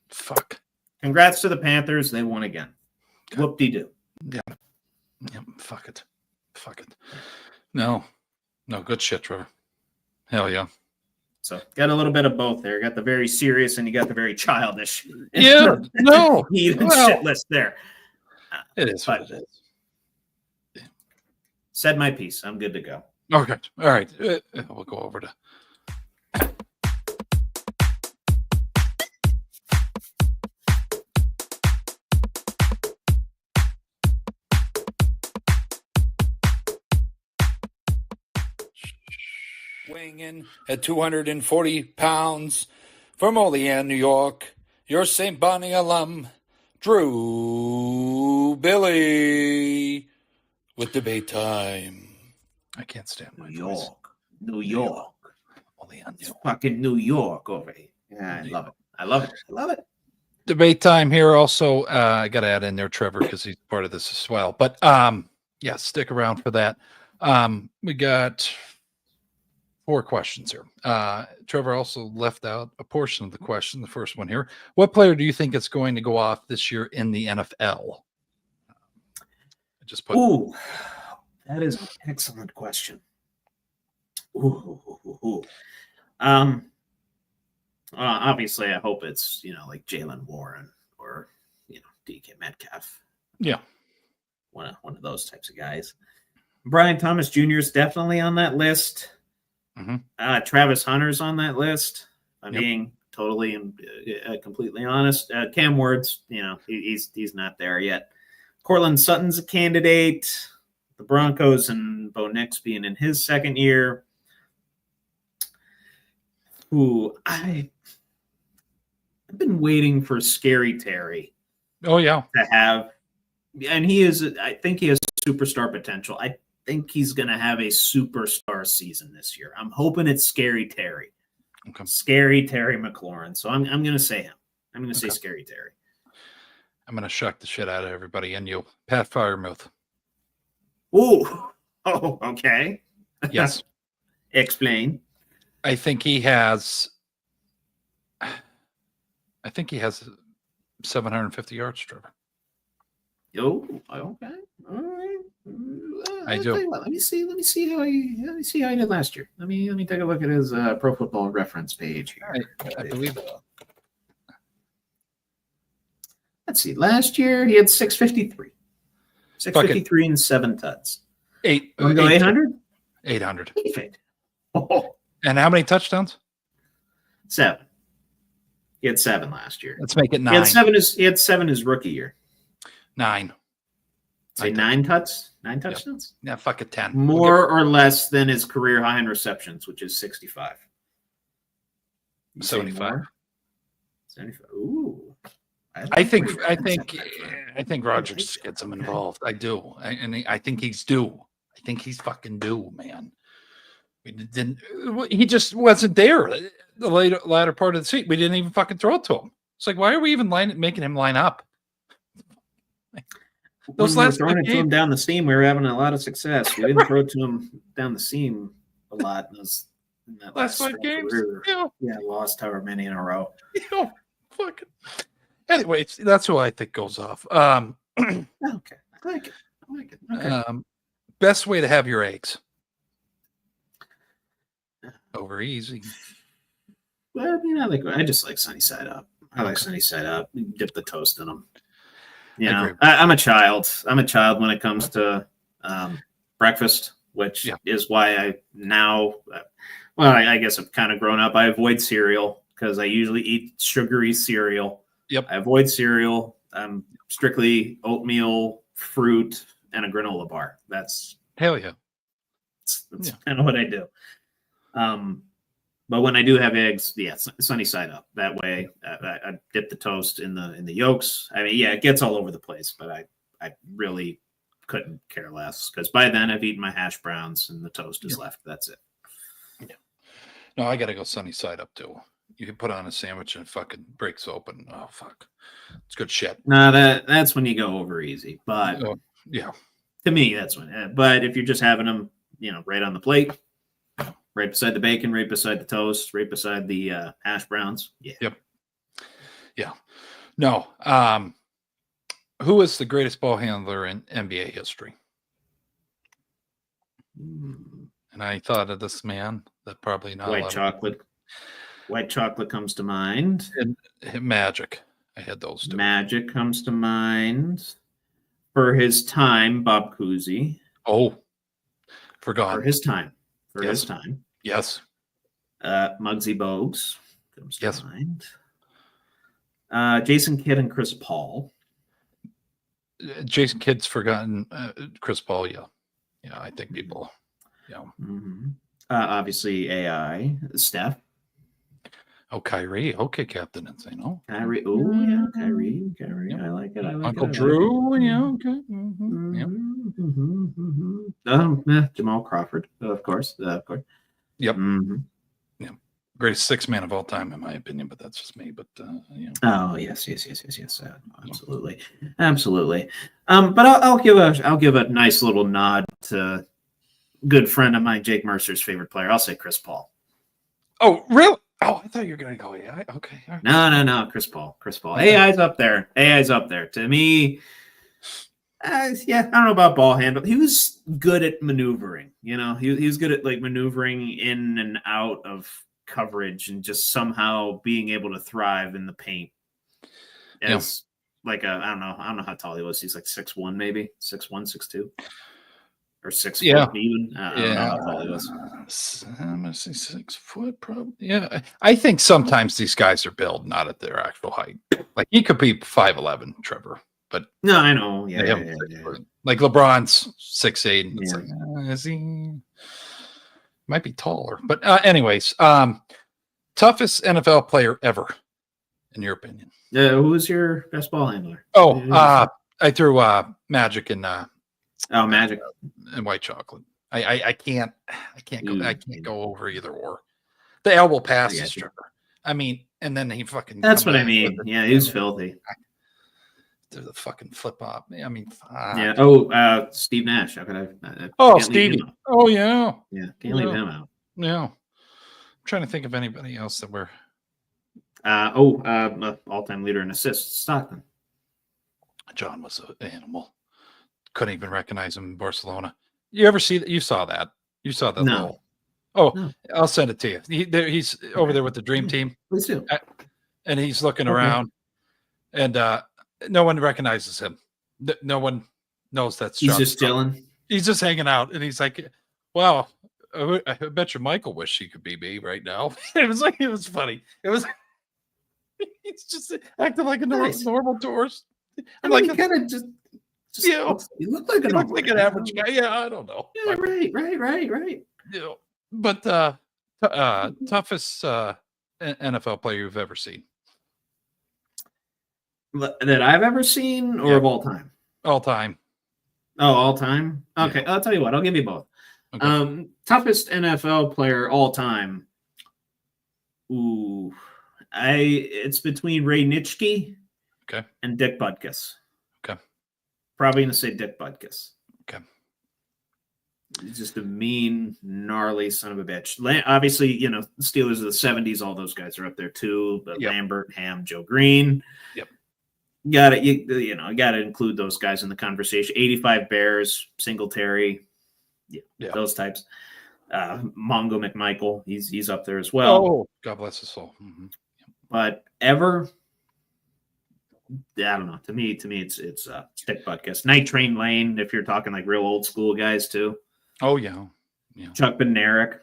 Fuck. Congrats to the Panthers. They won again. Okay. Whoop-de-doo. Yeah. Fuck it. No, good shit, Trevor. Hell yeah. So got a little bit of both there. Got the very serious and you got the very childish. Yeah, no. Shit list there. It is what it is. Yeah. Said my piece. I'm good to go. Okay. All right. We'll go over to. Weighing in at 240 pounds from Olean, New York, your St. Bonnie alum, Drew Billy, with debate time. I can't stand my New York. Olean, it's fucking New York over here. Yeah, I love it. Debate time here. Also, I got to add in there Trevor because he's part of this as well. But stick around for that. We got 4 questions here. Trevor also left out a portion of the question. The first one here. What player do you think is going to go off this year in the NFL? I just put. Ooh, that is an excellent question. Obviously, I hope it's, like Jaylen Warren or, DK Metcalf. Yeah. One of those types of guys. Brian Thomas Jr. is definitely on that list. Mm-hmm. Travis Hunter's on that list. I'm being totally and completely honest. Cam Ward's, he's not there yet. Cortland Sutton's a candidate. The Broncos and Bo Nix being in his second year. Who I've been waiting for Scary Terry. Oh yeah, to have, and I think he has superstar potential. I think he's going to have a superstar season this year. I'm hoping it's Scary Terry. Okay. Scary Terry McLaurin. So I'm going to say him. I'm going to say Scary Terry. I'm going to shock the shit out of everybody and you. Pat Freiermuth. Ooh. Oh, okay. Yes. Explain. I think he has 750 yards, Trevor. Oh, okay. All right. I do. Let me see how he did last year. Let me take a look at his Pro Football Reference page here. I believe it. Let's see. Last year he had 653. 653 and 7 tuds. 800? 800. Oh. And how many touchdowns? 7. He had 7 last year. Let's make it 9. He had 7 his rookie year. 9. Say 9 touchdowns? 9 touchdowns? Yeah, fuck it, 10. More or less than his career high in receptions, which is 65. 75. 75. Ooh. I think Rodgers gets him involved. I do. I think he's due. I think he's fucking due, man. He just wasn't there the latter part of the seat. We didn't even fucking throw it to him. It's like, why are we even making him line up? When we were throwing it to him down the seam, we were having a lot of success. We didn't throw it to him down the seam a lot in that last 5 games. Lost however many in a row. Fucking. Anyways, that's who I think goes off. Okay, I like it. Okay. Best way to have your eggs. Over easy. Well, I just like sunny side up. I like sunny side up. You dip the toast in them. I'm a child. I'm a child when it comes to breakfast, which is why I now, I guess I've kind of grown up. I avoid cereal because I usually eat sugary cereal. Yep. I avoid cereal. I'm strictly oatmeal, fruit, and a granola bar. That's hell yeah. That's kind of what I do. But when I do have eggs, sunny side up. That way, I dip the toast in the yolks. I mean, it gets all over the place, but I really couldn't care less because by then I've eaten my hash browns and the toast is left. That's it. Yeah. No, I got to go sunny side up too. You can put on a sandwich and it fucking breaks open. Oh fuck, it's good shit. No, that's when you go over easy. But to me, that's when. But if you're just having them, right on the plate. Right beside the bacon, right beside the toast, right beside the hash browns. Yeah. Yep. Yeah. No. Who is the greatest ball handler in NBA history? And I thought of this man that probably not. White chocolate. White chocolate comes to mind. And Magic. I had those two. Magic comes to mind. For his time, Bob Cousy. Oh. Forgot. For his time. His time. Yes. Muggsy Bogues comes to mind. Jason Kidd and Chris Paul. Jason Kidd's forgotten. Chris Paul, yeah. Yeah, I think people, Mm-hmm. Obviously, AI. Steph. Oh, Kyrie. Okay, Captain Insano. Kyrie. Oh, yeah, Kyrie. Yep. I like it. Uncle Drew. Yeah, okay. Jamal Crawford, of course. Yep. Mm-hmm. Yeah. Greatest six man of all time, in my opinion, but that's just me. But Oh yes. Absolutely. But I'll give a nice little nod to good friend of mine, Jake Mercer's favorite player. I'll say Chris Paul. Oh, really? Oh, I thought you were going to go AI. Okay. Right. No. Chris Paul. Okay. AI's up there. To me, I don't know about ball handle. He was good at maneuvering. He was good at like maneuvering in and out of coverage and just somehow being able to thrive in the paint. As like I don't know how tall he was. He's like 6'1", maybe 6'1", 6'2". Or 6 foot even. I don't know how tall he was. I'm gonna say 6 foot, probably. Yeah, I think sometimes these guys are billed not at their actual height. Like he could be 5'11", Trevor, but no, I know. Yeah. Like LeBron's 6'8". It's like, is he? Might be taller, but anyways, toughest NFL player ever, in your opinion? Who was your best ball handler? Oh, I threw Magic and. Magic and white chocolate. I can't go over either or. The elbow pass is Trevor. I mean, and then he fucking. That's what I mean. Yeah, he was filthy. There's a fucking flip up. I mean, yeah. Oh, Steve Nash. How could I? Stevie. Oh yeah. Yeah, can't leave him out. Yeah. I'm trying to think of anybody else that were. All-time leader in assists, Stockton. John was an animal. Couldn't even recognize him in Barcelona. You ever see that? You saw that? You saw that? No. No. I'll send it to you. He's over there with the dream team. Please do. And he's looking around, and no one recognizes him. No one knows that's. He's just chilling. He's just hanging out, and he's like, "Wow, I bet you Michael wish he could be me right now." It was funny. It was. He's just acting like a normal tourist. I'm like, he kind of just. You look like an average guy. Yeah, I don't know. Yeah, right. Yeah, but toughest NFL player you've ever seen? That I've ever seen, or of all time? All time. Oh, all time. Okay, yeah. I'll tell you what. I'll give you both. Okay. Toughest NFL player all time. Ooh, it's between Ray Nitschke. Okay. And Dick Butkus. Okay. Probably gonna say Dick Butkus. Okay. He's just a mean, gnarly son of a bitch. Obviously, Steelers of the 70s, all those guys are up there too. But Lambert, Ham, Joe Green. Yep. Got to include those guys in the conversation. 85 Bears, Singletary, those types. Mongo McMichael, he's up there as well. Oh, God bless his soul. Mm-hmm. But ever, I don't know. To me, it's Dick Butkus. Night Train Lane, if you're talking like real old school guys too. Oh yeah. Chuck Bednarik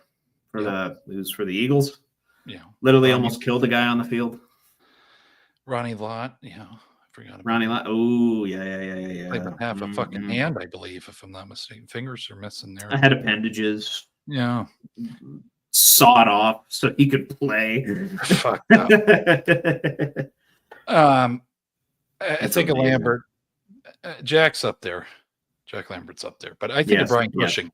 who's for the Eagles. Yeah. Literally almost killed a guy on the field. Ronnie Lott. Yeah. I forgot about Ronnie Lott. Oh, yeah. Played with half a fucking hand, I believe, if I'm not mistaken. Fingers are missing there. I had appendages. Yeah. Sawed off so he could play. Fucked up. I think of Lambert. Jack's up there. Jack Lambert's up there. But I think of Brian Cushing.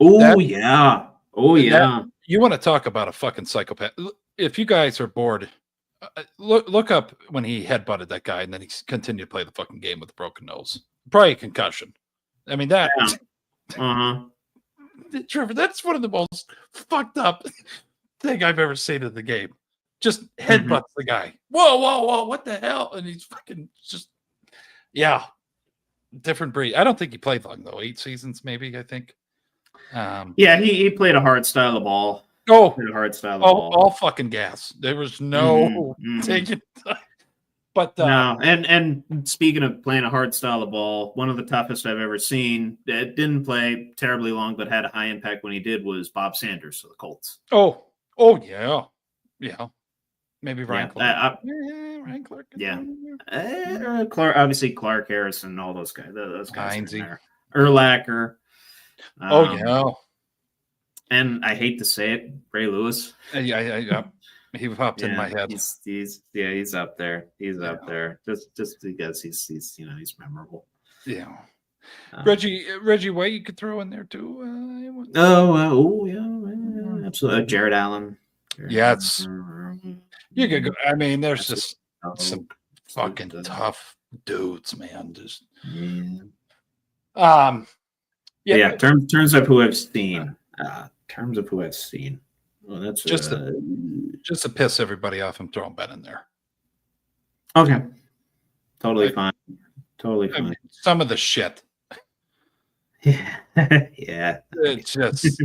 Oh, yeah. Oh, yeah. You want to talk about a fucking psychopath. If you guys are bored, look up when he headbutted that guy and then he continued to play the fucking game with a broken nose. Probably a concussion. I mean, that. Uh-huh. Trevor, that's one of the most fucked up thing I've ever seen in the game. Just headbutts the guy. Whoa, what the hell? And he's fucking just, different breed. I don't think he played long, though. 8 seasons, maybe, I think. He played a hard style of ball. Played a hard style of ball. All fucking gas. There was no taking. But no, and speaking of playing a hard style of ball, one of the toughest I've ever seen that didn't play terribly long but had a high impact when he did was Bob Sanders of the Colts. Oh yeah. Maybe Ryan Clark. Ryan Clark. Yeah. Clark, obviously Clark Harrison, all those guys. Those guys Heinze. are in there. Urlacher. And I hate to say it, Ray Lewis. Yeah. He popped in my head. He's up there. He's up there. Just because he's memorable. Yeah. Reggie White you could throw in there too. Absolutely. Jared Allen. It's you could go. I mean, there's just some fucking tough dudes, man. Just Terms of who I've seen. Well, that's just to piss everybody off. I'm throwing Ben in there. Okay. Totally fine. I mean, some of the shit. Yeah. It's just.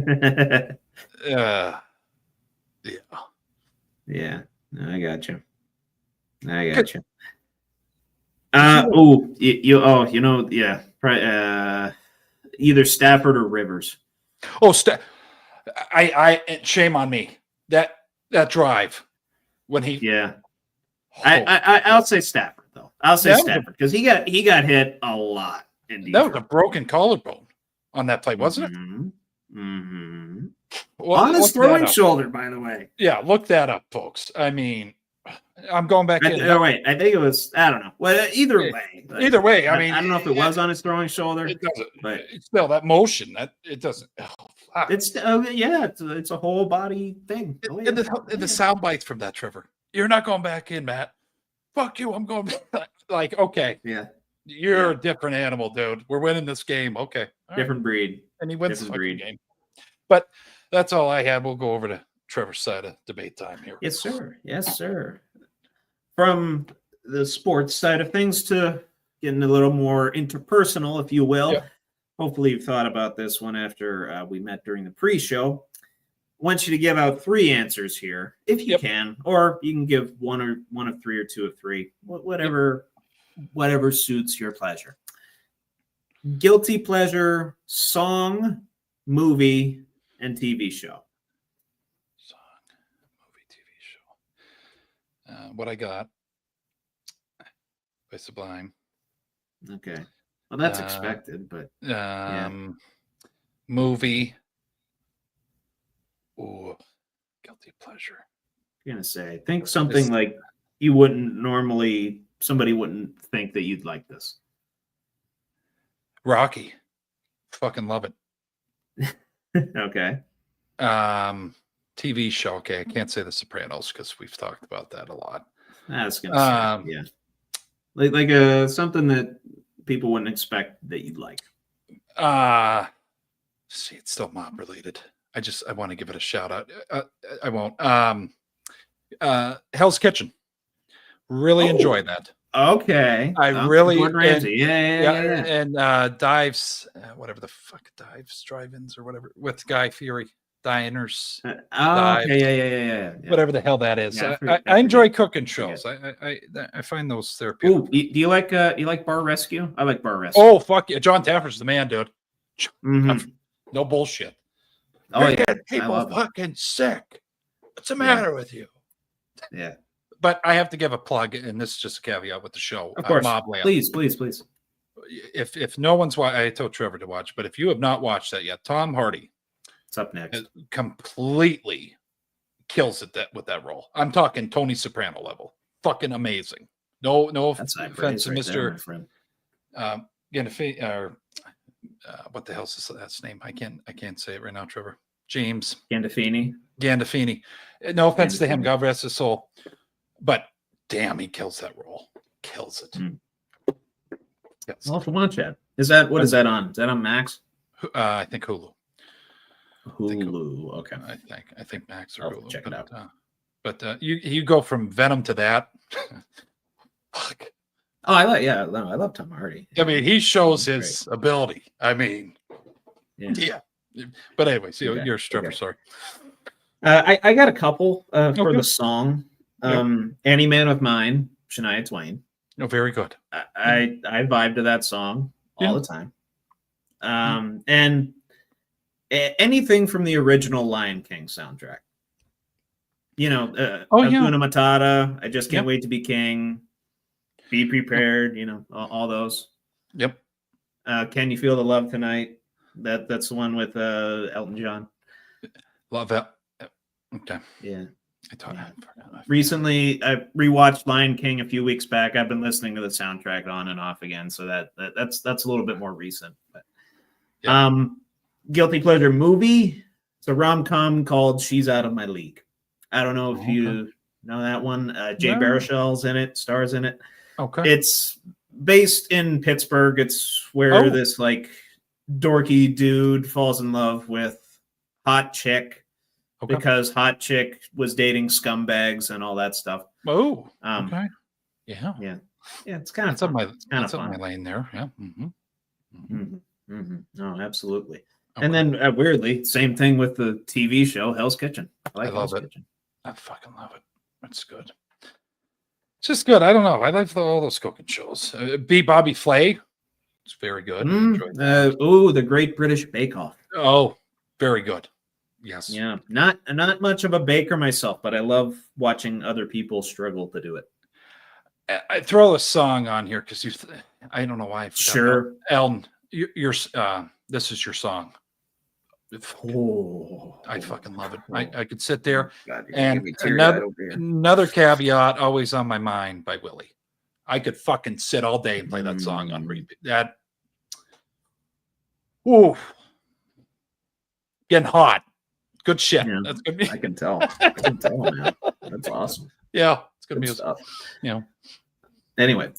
Yeah. I got you. Either Stafford or Rivers. I shame on me. That drive when he I'll say Stafford though. I'll say Stafford because he got hit a lot in Detroit. That was a broken collarbone on that play, wasn't it? Mm-hmm. On his throwing shoulder, by the way. Yeah, look that up, folks. I mean, I'm going back in. Wait, I think it was. I don't know. Well, either way. Either way, I mean, I don't know if it was on his throwing shoulder. It doesn't. But it's still that motion that it doesn't. It's a whole body thing. And the sound bites from that, Trevor. You're not going back in, Matt. Fuck you. I'm going back. Like, okay. Yeah. You're a different animal, dude. We're winning this game. Okay. All different breed. And he wins the fucking game. But that's all I had. We'll go over to Trevor's side of debate time here. Yes, sir. From the sports side of things to getting a little more interpersonal, if you will. Yep. Hopefully you've thought about this one after we met during the pre-show. I want you to give out 3 answers here, if you can, or you can give one of 3 or 2 of 3, whatever suits your pleasure. Guilty pleasure, song, movie, and TV show. Song, movie, TV show. What I got by Sublime. Okay. Well, that's expected, but movie. Oh, guilty pleasure. I'm gonna say, think something like you wouldn't normally. Somebody wouldn't think that you'd like this. Rocky. Fucking love it. Okay. TV show. Okay, I can't say The Sopranos because we've talked about that a lot. I was gonna say, like something that people wouldn't expect that you'd like? See, it's still mob related. I want to give it a shout out. I won't. Hell's Kitchen. Really enjoy that. Okay. I really Gordon Ramsay. Yeah. And Dives, whatever the fuck, Dives Drive-ins or whatever with Guy Fieri. Diners. Yeah. Whatever the hell that is. Yeah, I enjoy cooking shows. I find those therapeutic. Ooh, do you like Bar Rescue? I like Bar Rescue. Oh fuck yeah, John Taffer's the man, dude. Mm-hmm. No bullshit. Oh You're yeah, getting people fucking sick. What's the matter with you? Yeah. But I have to give a plug, and this is just a caveat with the show. Of course. Mobland. Please. If no one's watched, I told Trevor to watch, but if you have not watched that yet, Tom Hardy. What's up next? Completely kills it with that role. I'm talking Tony Soprano level. Fucking amazing. No offense to Mr. What the hell's his last name? I can't say it right now, Trevor. James Gandolfini. No offense to him. God rest his soul. But damn, he kills that role. Kills it. I'll have to watch that. Is that on? Is that on Max? I think Hulu. Hulu. Okay. I think Max or Hulu. Check it out. But you go from Venom to that. Fuck. Oh, I love Tom Hardy. I mean, he shows his ability. I mean, yeah. But anyway, so you're Trevor. Sorry. I got a couple for the song. Any Man of Mine, Shania Twain. No, very good. I vibe to that song all the time. And anything from the original Lion King soundtrack. Hakuna Matata, I Just Can't Wait to Be King, Be Prepared, all those. Yep. Can You Feel the Love Tonight? That's the one with Elton John. Love that. Okay. Yeah. I Recently, I rewatched Lion King a few weeks back. I've been listening to the soundtrack on and off again, so that's a little bit more recent. But guilty pleasure movie. It's a rom-com called She's Out of My League. I don't know if you know that one. Jay Baruchel's in it, stars in it. Okay. It's based in Pittsburgh. It's where this like dorky dude falls in love with hot chick. Because hot chick was dating scumbags and all that stuff. Oh, okay. Yeah. It's kind of fun. That's up my lane there. Yeah. No, absolutely. Okay. And then weirdly, same thing with the TV show Hell's Kitchen. I love it. Kitchen. I fucking love it. It's good. It's just good. I don't know. I like all those cooking shows. B. Bobby Flay. It's very good. The Great British Bake Off. Oh, very good. Yes. Yeah. Not much of a baker myself, but I love watching other people struggle to do it. I throw a song on here because I don't know why. Sure. Elton, this is your song. I fucking love it. I could sit there. And another caveat always on my mind by Willie. I could fucking sit all day and play that song on repeat. Getting hot. Good shit. Yeah, that's good. I can tell. Man. That's awesome. Yeah, it's good music. Stuff. Anyway,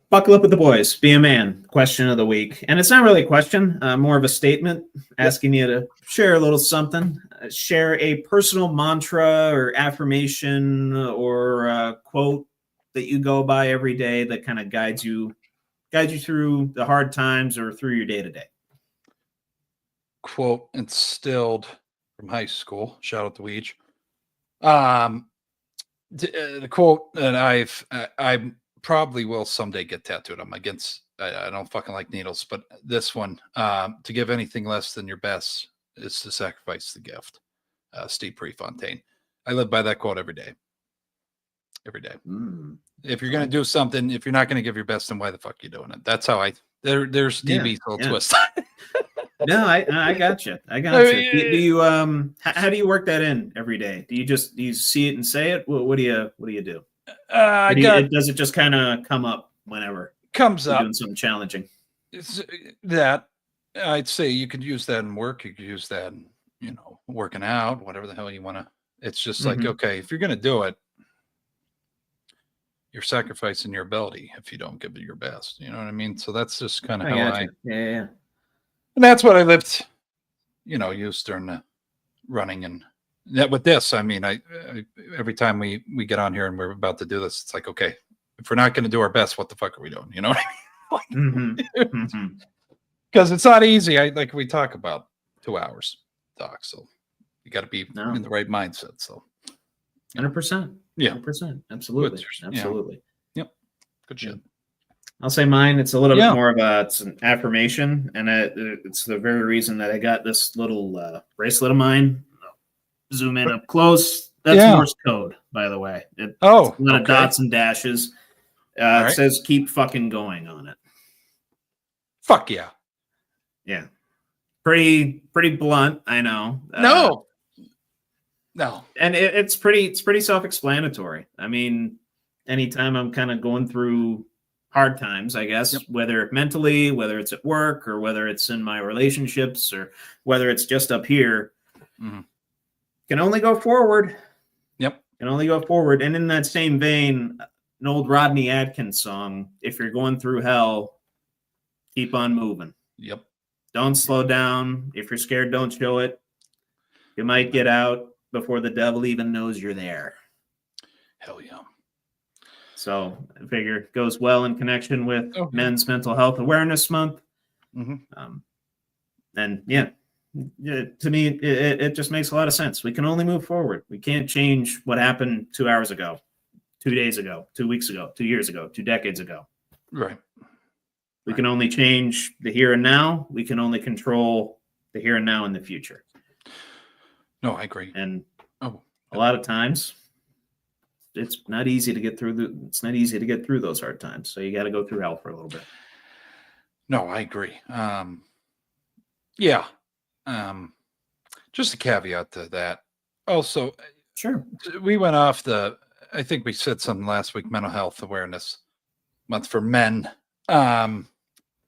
buckle up with the boys. Be a man. Question of the week, and it's not really a question, more of a statement, asking you to share a little something. Share a personal mantra or affirmation or quote that you go by every day that kind of guides you through the hard times or through your day to day. Quote instilled from high school. Shout out to Weege. The quote that I probably will someday get tattooed on my against. I don't fucking like needles, but this one, to give anything less than your best is to sacrifice the gift. Steve Prefontaine. I live by that quote every day. Every day. If you're going to do something, if you're not going to give your best, then why the fuck are you doing it? That's how there's DB's little twist. No, I got you. Do you how do you work that in every day? Do you see it and say it? What do you do? Does it just kind of come up whenever comes up doing something challenging? It's that I'd say you could use that in work. You could use that in, working out, whatever the hell you want to. It's just like, okay, if you're going to do it, you're sacrificing your ability if you don't give it your best. You know what I mean? So that's just kind of how gotcha. Yeah. and that's what I lived, used during the running. And with this, I mean, I every time we get on here and we're about to do this, it's like, okay, if we're not going to do our best, what the fuck are we doing? You know what I mean? Because it's not easy. Like we talk about 2 hours talk. So you got to be in the right mindset. So 100%. Yeah. 100%. Absolutely. Absolutely. Yep. Good shit. I'll say mine. It's a little bit more of it's an affirmation, and it's the very reason that I got this little bracelet of mine. Zoom in up close. That's Morse code, by the way. It's a lot of dots and dashes. It says "keep fucking going" on it. Fuck yeah. Yeah. Pretty blunt, I know. No. And it's pretty self-explanatory. I mean, anytime I'm kind of going through hard times, I guess, whether mentally, whether it's at work, or whether it's in my relationships, or whether it's just up here, can only go forward. Yep. Can only go forward. And in that same vein, an old Rodney Atkins song, if you're going through hell, keep on moving. Yep. Don't slow down. If you're scared, don't show it. You might get out before the devil even knows you're there. Hell yeah. So I figure it goes well in connection with Men's Mental Health Awareness Month. And to me, it just makes a lot of sense. We can only move forward. We can't change what happened 2 hours ago, 2 days ago, 2 weeks ago, 2 years ago, 2 decades ago. Right. We can only change the here and now. We can only control the here and now and the future. No, I agree. And a lot of times, it's not easy to get through. It's not easy to get through those hard times. So you got to go through hell for a little bit. No, I agree. Just a caveat to that. Also, sure, we went off I think we said something last week, Mental Health Awareness Month for men.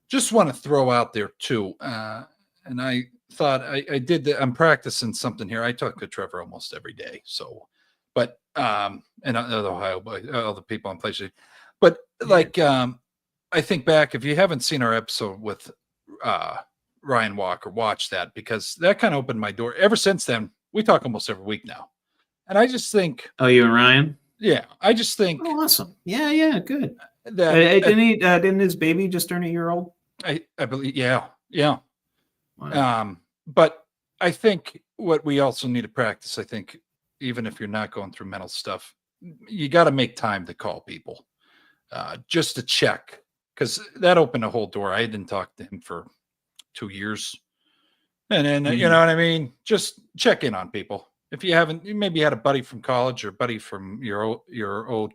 Just want to throw out there too. And I thought I did I'm practicing something here. I talk to Trevor almost every day. So, but, and Ohio, other people on places, but like, I think back, if you haven't seen our episode with, Ryan Walker, watch that, because that kind of opened my door. Ever since then, we talk almost every week now. And I just think, you and Ryan? Yeah. I just think, awesome. Yeah. Good. Didn't his baby just turn 1 year old? I believe. Yeah. Wow. But I think what we also need to practice, I think, even if you're not going through mental stuff, you got to make time to call people, just to check, because that opened a whole door. I didn't talk to him for 2 years. And then, you know what I mean? Just check in on people. If you haven't, you maybe had a buddy from college or buddy from your old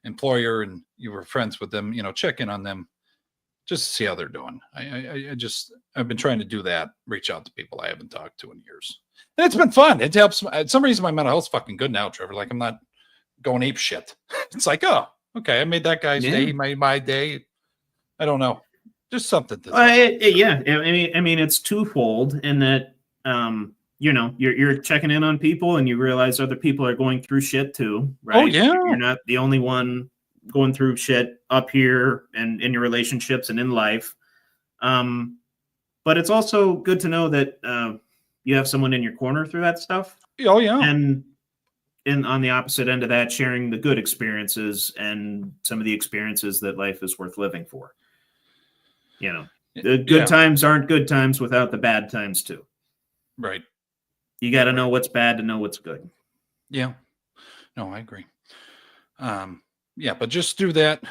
employer and you were friends with them, check in on them. Just to see how they're doing. I've been trying to do that, reach out to people I haven't talked to in years. And it's been fun. It helps. For some reason, my mental health's fucking good now, Trevor. Like, I'm not going ape shit. It's like, oh, okay, I made that guy's day, my day. I don't know. Just something to I mean, it's twofold in that, you're checking in on people and you realize other people are going through shit too, right? Oh, yeah. You're not the only one going through shit up here and in your relationships and in life. But it's also good to know that you have someone in your corner through that stuff. Oh, yeah. And on the opposite end of that, sharing the good experiences and some of the experiences that life is worth living for. The good times aren't good times without the bad times too. Right. You got to know what's bad to know what's good. Yeah. No, I agree. Yeah, but just do that.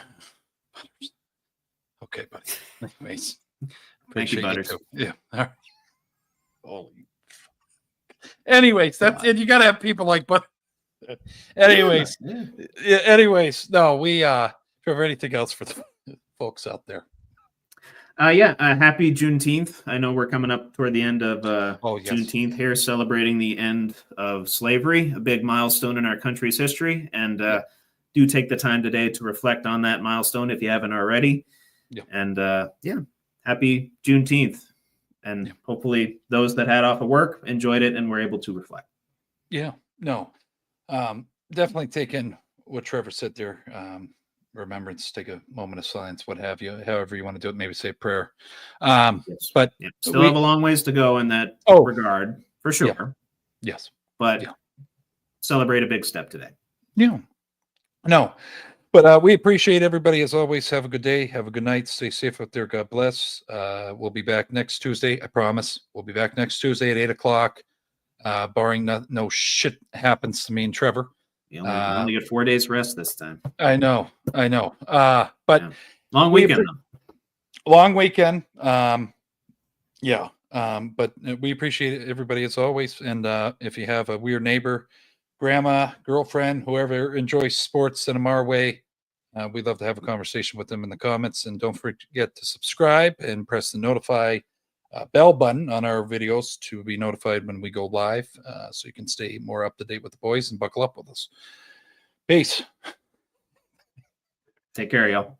Okay, buddy. Anyways. Thank you, Butters. Yeah. All right. Holy. Anyways, that's it. You got to have people like, but anyways, no, we, Trevor, anything else for the folks out there? Happy Juneteenth. I know we're coming up toward the end of Juneteenth here, celebrating the end of slavery, a big milestone in our country's history. And do take the time today to reflect on that milestone if you haven't already. Yeah. And happy Juneteenth. And hopefully those that had off of work enjoyed it and were able to reflect. Yeah, no. Definitely take in what Trevor said there. Remembrance, take a moment of silence, what have you, however you want to do it, maybe say a prayer. Yes. But still have a long ways to go in that regard, for sure. Yeah. Yes. But celebrate a big step today. Yeah. No. But we appreciate everybody as always. Have a good day. Have a good night. Stay safe out there. God bless. We'll be back next Tuesday. I promise. We'll be back next Tuesday at 8:00. Barring no shit happens to me and Trevor. You only get 4 days rest this time. I know. But long weekend. Long weekend. But we appreciate everybody as always. And if you have a weird neighbor, grandma, girlfriend, whoever enjoys sports, send them our way. We'd love to have a conversation with them in the comments. And don't forget to subscribe and press the notify bell button on our videos to be notified when we go live, so you can stay more up to date with the boys and buckle up with us. Peace. Take care, y'all.